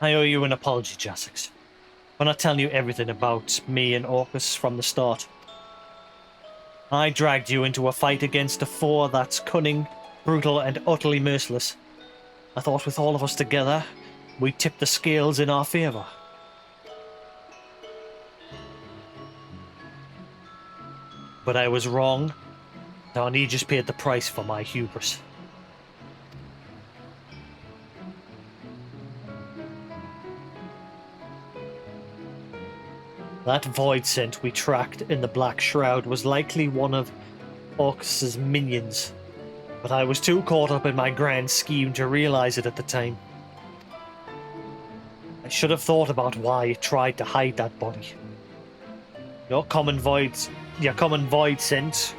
I owe you an apology, Jasix, for not telling you everything about me and Orcus from the start. I dragged you into a fight against a foe that's cunning, brutal, and utterly merciless. I thought with all of us together, we'd tip the scales in our favour. But I was wrong. Darnie just paid the price for my hubris. That void scent we tracked in the Black Shroud was likely one of Orcus's minions, but I was too caught up in my grand scheme to realise it at the time. I should have thought about why it tried to hide that body. Your common void scent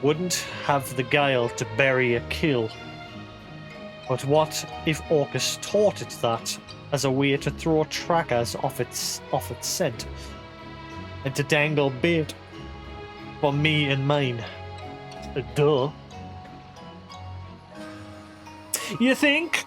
wouldn't have the guile to bury a kill. But what if Orcus taught it that as a way to throw trackers off its scent, and to dangle bait for me and mine? Duh. You think?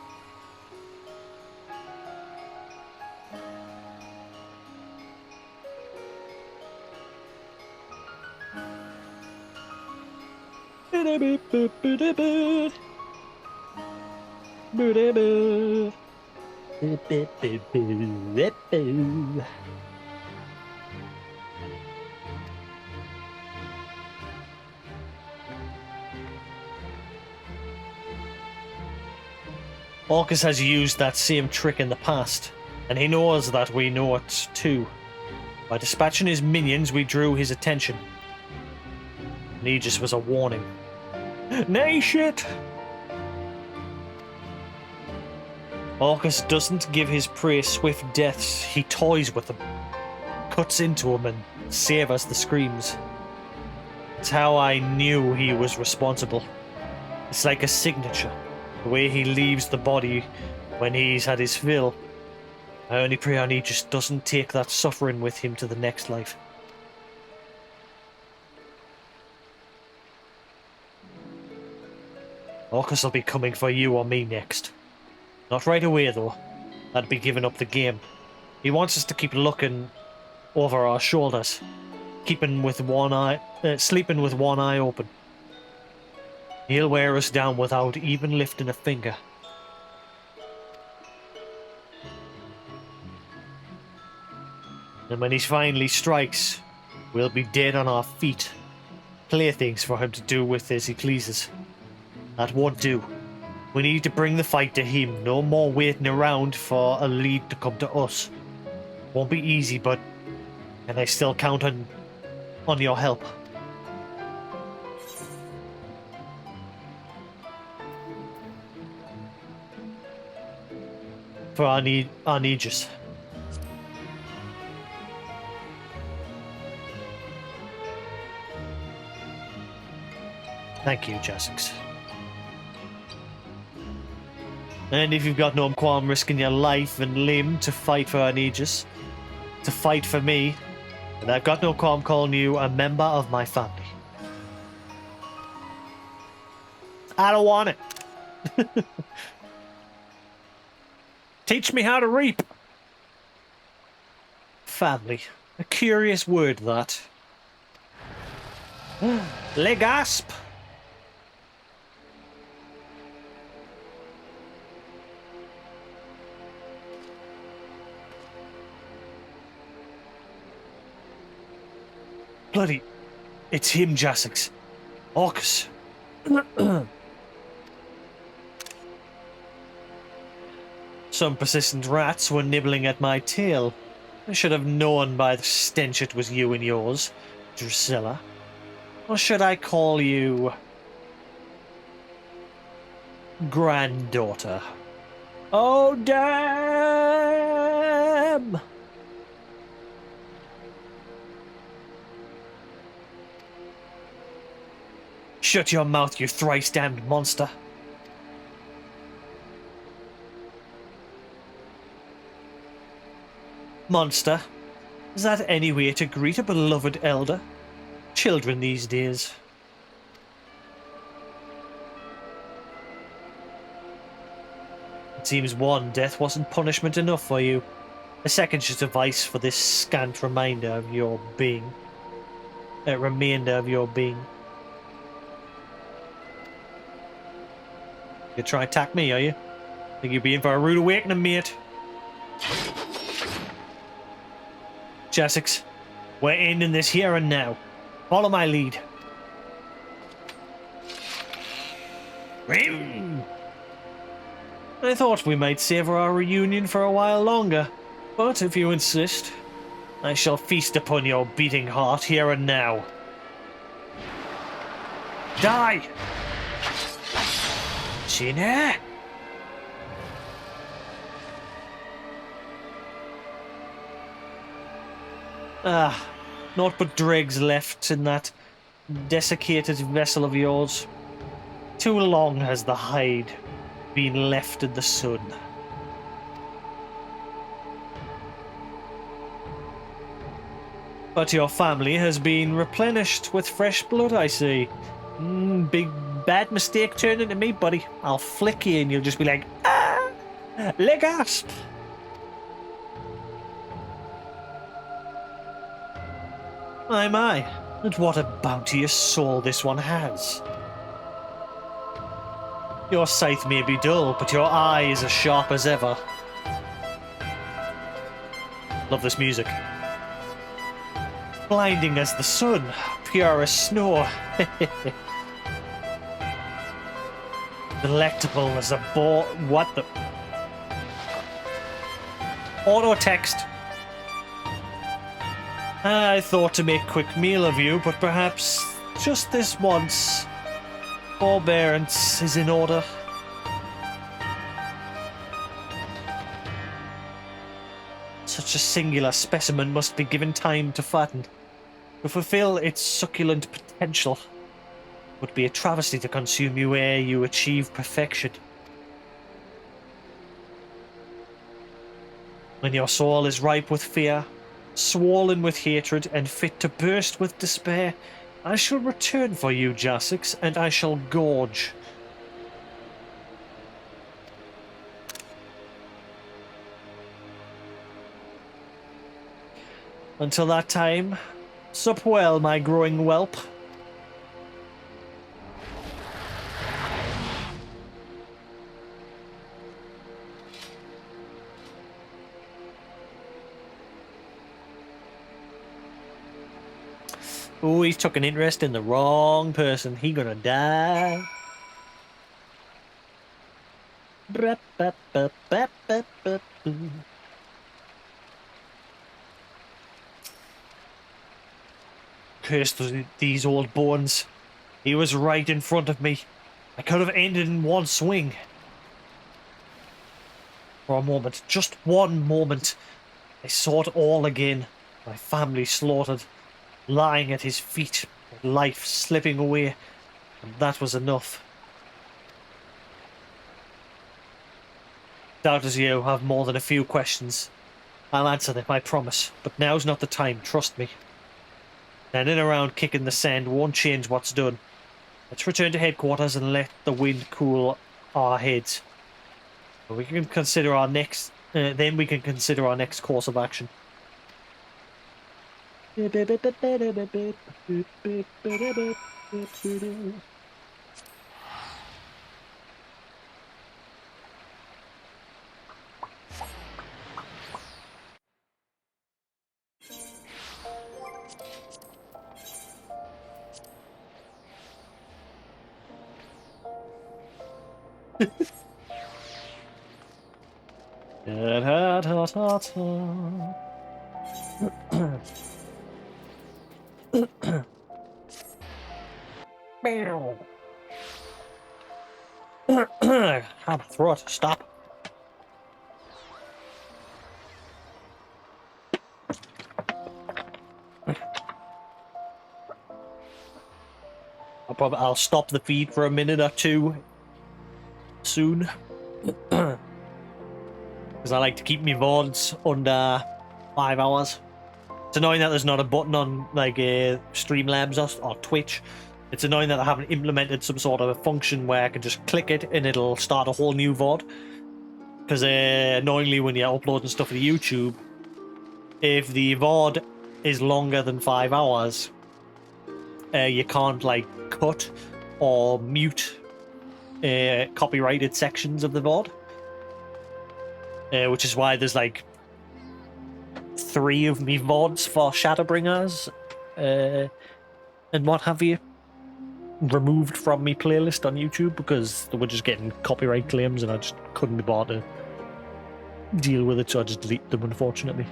Orcus has used that same trick in the past, and he knows that we know it too. By dispatching his minions, we drew his attention. Aegis was a warning. Nay, shit! Orcus doesn't give his prey swift deaths, he toys with them, cuts into them and savors the screams. It's how I knew he was responsible. It's like a signature, the way he leaves the body when he's had his fill. I only pray Aegis doesn't take that suffering with him to the next life. Orcus will be coming for you or me next. Not right away, though. That'd be giving up the game. He wants us to keep looking over our shoulders, sleeping with one eye open. He'll wear us down without even lifting a finger. And when he finally strikes, we'll be dead on our feet. Playthings for him to do with as he pleases. That won't do. We need to bring the fight to him. No more waiting around for a lead to come to us. Won't be easy, but can I still count on your help? For our Aegis. Thank you, Jasix. And if you've got no qualm risking your life and limb to fight for Aegis, to fight for me, then I've got no qualm calling you a member of my family. I don't want it. Teach me how to reap. Family. A curious word, that. Legasp. Bloody... It's him, Jasix. Orcus. Some persistent rats were nibbling at my tail. I should have known by the stench it was you and yours, Drusilla. Or should I call you... granddaughter? Oh, damn! Shut your mouth, you thrice-damned monster. Monster? Is that any way to greet a beloved elder? Children these days. It seems one death wasn't punishment enough for you. A second should suffice for this scant reminder of your being. A remainder of your being. You try to attack me, are you? Think you'll be in for a rude awakening, mate. Jasix, we're ending this here and now. Follow my lead. I thought we might savour our reunion for a while longer, but if you insist, I shall feast upon your beating heart here and now. Die! Gina? Naught but dregs left in that desiccated vessel of yours. Too long has the hide been left in the sun. But your family has been replenished with fresh blood, I see. Big bad mistake turning to me, buddy. I'll flick you and you'll just be like, ah! Le gasp! My, and what a bounteous soul this one has. Your sight may be dull, but your eye is as sharp as ever. Love this music. Blinding as the sun, pure as snow. Delectable as a boar. What the? Auto text. I thought to make quick meal of you, but perhaps just this once. Forbearance is in order. Such a singular specimen must be given time to fatten. To fulfill its succulent potential, it would be a travesty to consume you ere you achieve perfection. When your soul is ripe with fear, swollen with hatred, and fit to burst with despair, I shall return for you, Jasix, and I shall gorge. Until that time, sup well, my growing whelp. Oh, he's took an interest in the wrong person. He gonna die. Cursed these old bones. He was right in front of me. I could have ended in one swing. For a moment, just one moment, I saw it all again. My family slaughtered, lying at his feet, life slipping away, and that was enough. Doubtless you have more than a few questions. I'll answer them, I promise, but now's not the time, trust me. Standing around kicking the sand won't change what's done. Let's return to headquarters and let the wind cool our heads. We can consider our next. Then we can consider our next course of action. Have a throat, stop. I'll stop the feed for a minute or two soon. Because I like to keep my VODs under 5 hours. It's annoying that there's not a button on like Streamlabs or Twitch. It's annoying that I haven't implemented some sort of a function where I can just click it and it'll start a whole new VOD. Because annoyingly, when you're uploading stuff to YouTube, if the VOD is longer than 5 hours, you can't like cut or mute copyrighted sections of the VOD. Which is why there's like 3 of me VODs for Shadowbringers and what have you removed from me playlist on YouTube because they were just getting copyright claims and I just couldn't be bothered to deal with it, so I just deleted them, unfortunately.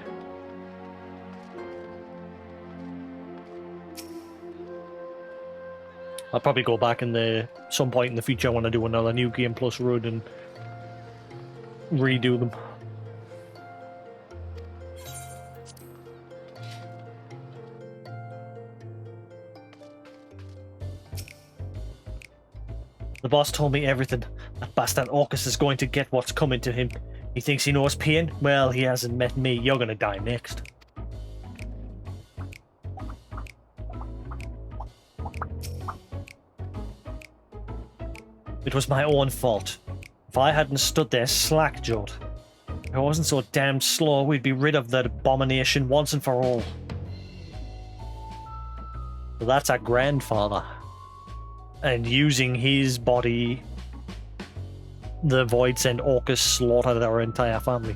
I'll probably go back in some point in the future when I do another New Game Plus run and redo them. The boss told me everything. That bastard Orcus is going to get what's coming to him. He thinks he knows pain? Well, he hasn't met me. You're gonna die next. It was my own fault. If I hadn't stood there slack-jawed, if I wasn't so damned slow, we'd be rid of that abomination once and for all. So that's our grandfather. And using his body, the Void sent Orcus slaughtered our entire family.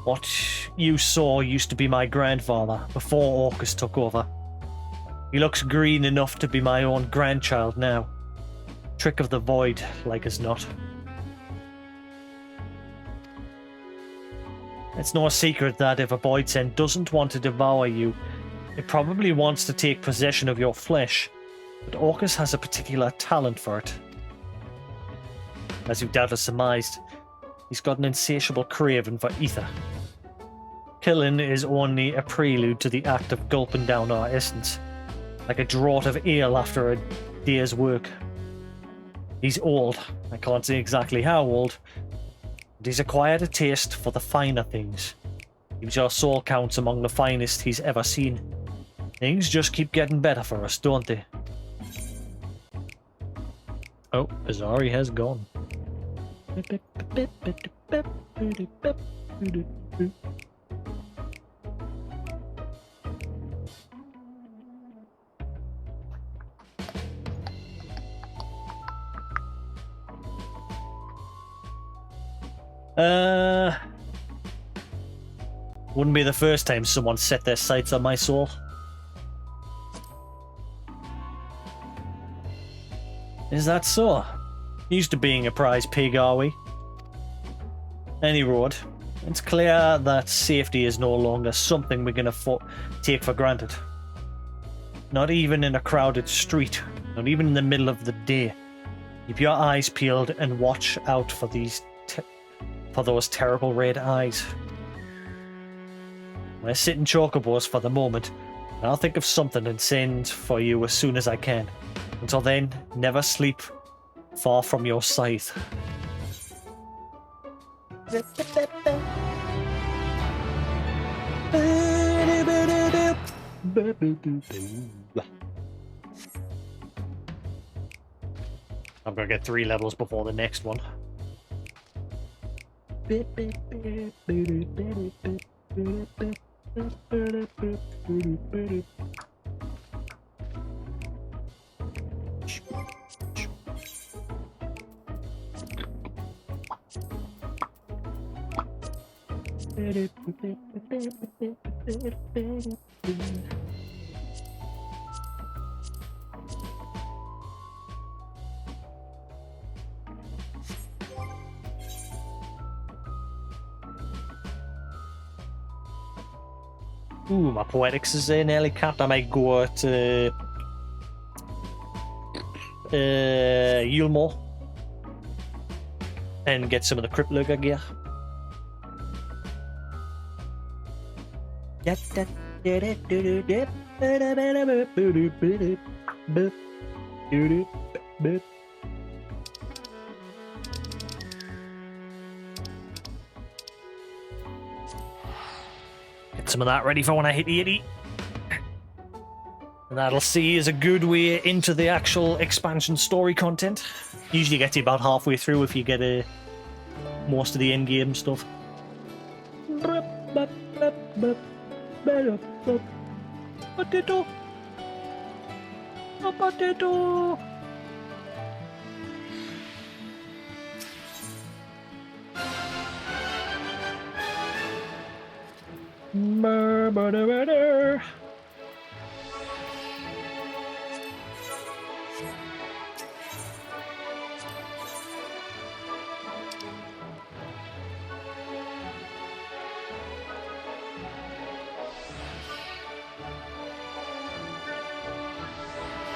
What you saw used to be my grandfather before Orcus took over. He looks green enough to be my own grandchild now. Trick of the Void, like as not. It's no secret that if a Voidsent doesn't want to devour you, it probably wants to take possession of your flesh, but Orcus has a particular talent for it. As you've doubtless surmised, he's got an insatiable craving for ether. Killing is only a prelude to the act of gulping down our essence, like a draught of ale after a day's work. He's old, I can't say exactly how old, but he's acquired a taste for the finer things. Keeps your soul counts among the finest he's ever seen. Things just keep getting better for us, don't they? Oh, Azari has gone. Wouldn't be the first time someone set their sights on my soul. Is that so? Used to being a prize pig, are we? Any road, it's clear that safety is no longer something we can take for granted. Not even in a crowded street, not even in the middle of the day. Keep your eyes peeled and watch out for those terrible red eyes. We're sitting chocobos for the moment, and I'll think of something and send for you as soon as I can. Until then, never sleep far from your scythe. I'm gonna get 3 levels before the next one. Ooh, my poetics is nearly capped. I might go to Yulmore and get some of the Crypt Lurker gear. Get some of that ready for when I hit the 80. And that'll see is a good way into the actual expansion story content. Usually gets you about halfway through if you get most of the in-game stuff. Potato. A potato.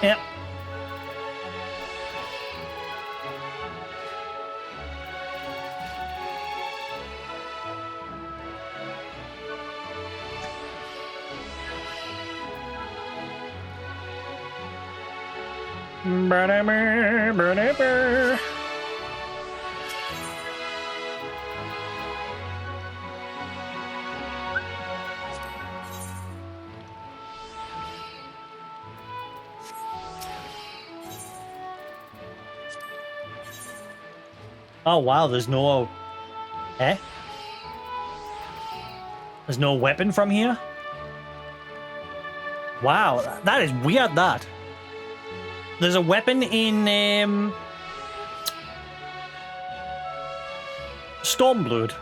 Yep. Oh wow, there's no... Eh? There's no weapon from here? Wow, that is weird, that. There's a weapon in Stormblood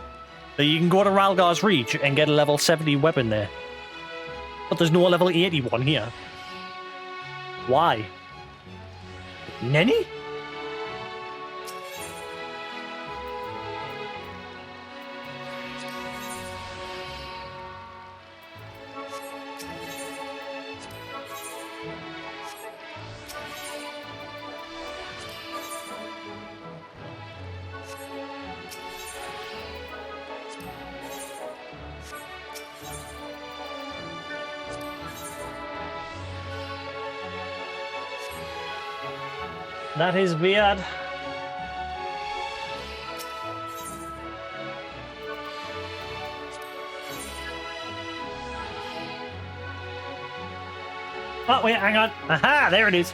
that you can go to Ralgar's Reach and get a level 70 weapon there. But there's no level 81 here. Why? Nenny? That is weird. Oh, wait, hang on. Aha, there it is.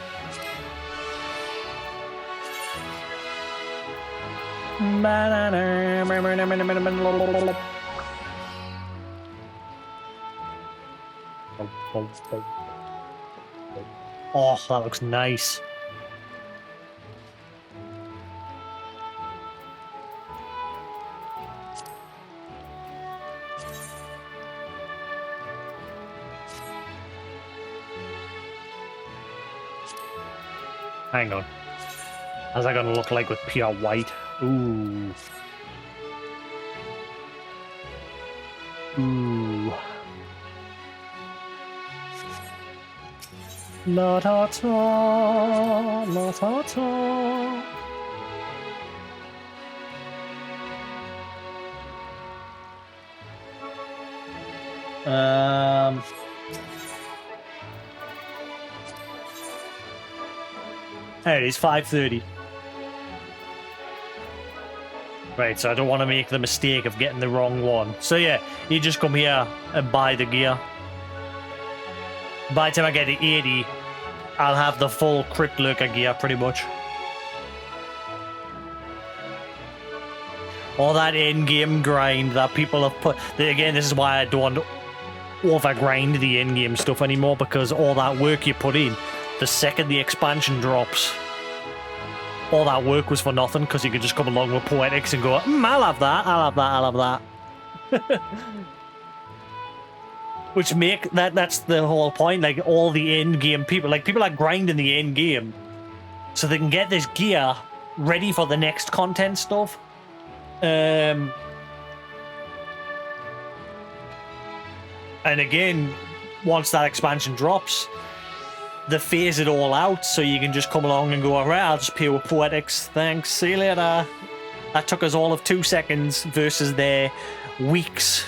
Oh, that looks nice. Hang on. How's that gonna look like with pure white? Ooh. Ooh. La ta ta, la ta ta. There it is, 5:30. Right, so I don't want to make the mistake of getting the wrong one. So yeah, you just come here and buy the gear. By the time I get to 80, I'll have the full Crypt Lurker gear, pretty much. All that in-game grind that people have put... Again, this is why I don't over-grind the in-game stuff anymore, because all that work you put in, the second the expansion drops, all that work was for nothing, because you could just come along with Poetics and go, I'll have that, I'll have that, I'll have that. Which that's the whole point, like, all the in-game people, like, people are grinding the in-game so they can get this gear ready for the next content stuff. And again, once that expansion drops, they phase it all out, so you can just come along and go, alright, I'll just pay with Poetics, thanks, see you later. That took us all of 2 seconds versus their weeks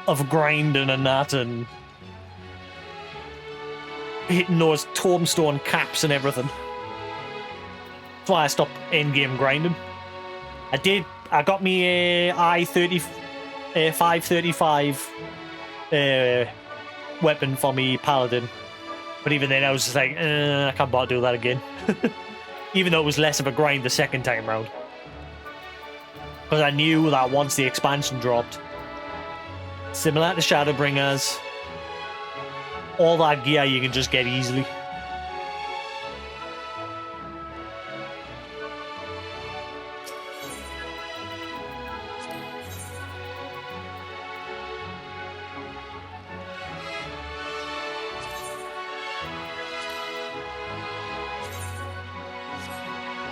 of grinding and that, and hitting those tombstone caps and everything. That's why I stopped in-game grinding. I got me a I-30, 535 weapon for me Paladin. But even then, I was just like, I can't bother to do that again. Even though it was less of a grind the second time round. Because I knew that once the expansion dropped, similar to Shadowbringers, all that gear you can just get easily.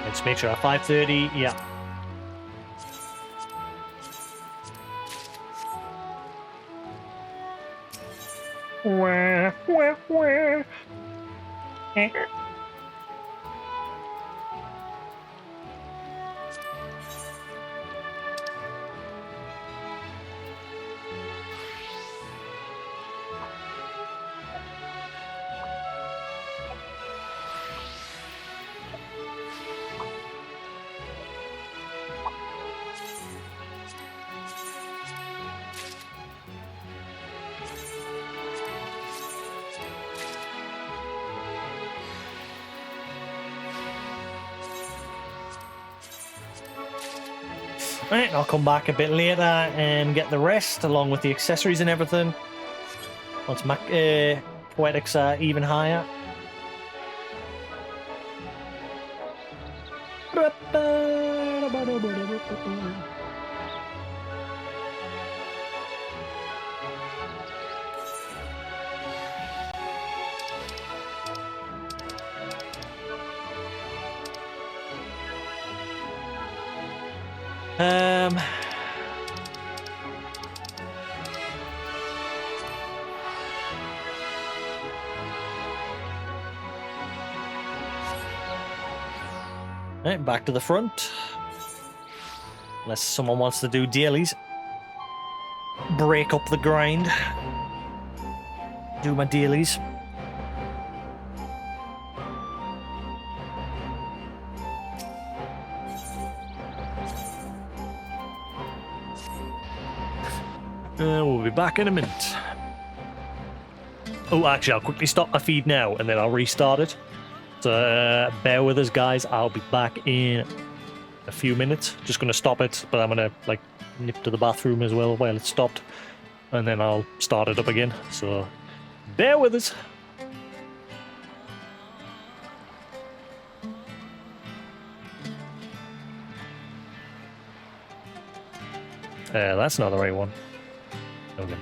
Let's make sure at 5:30, yeah. Right, I'll come back a bit later and get the rest along with the accessories and everything. Once my poetics are even higher. Right, back to the front. Unless someone wants to do dailies. Break up the grind. Do my dailies. We'll be back in a minute. Oh, actually, I'll quickly stop my feed now, and then I'll restart it. So bear with us, guys. I'll be back in a few minutes. Just going to stop it, but I'm going to like nip to the bathroom as well while it's stopped, and then I'll start it up again. So bear with us. That's not the right one. Okay.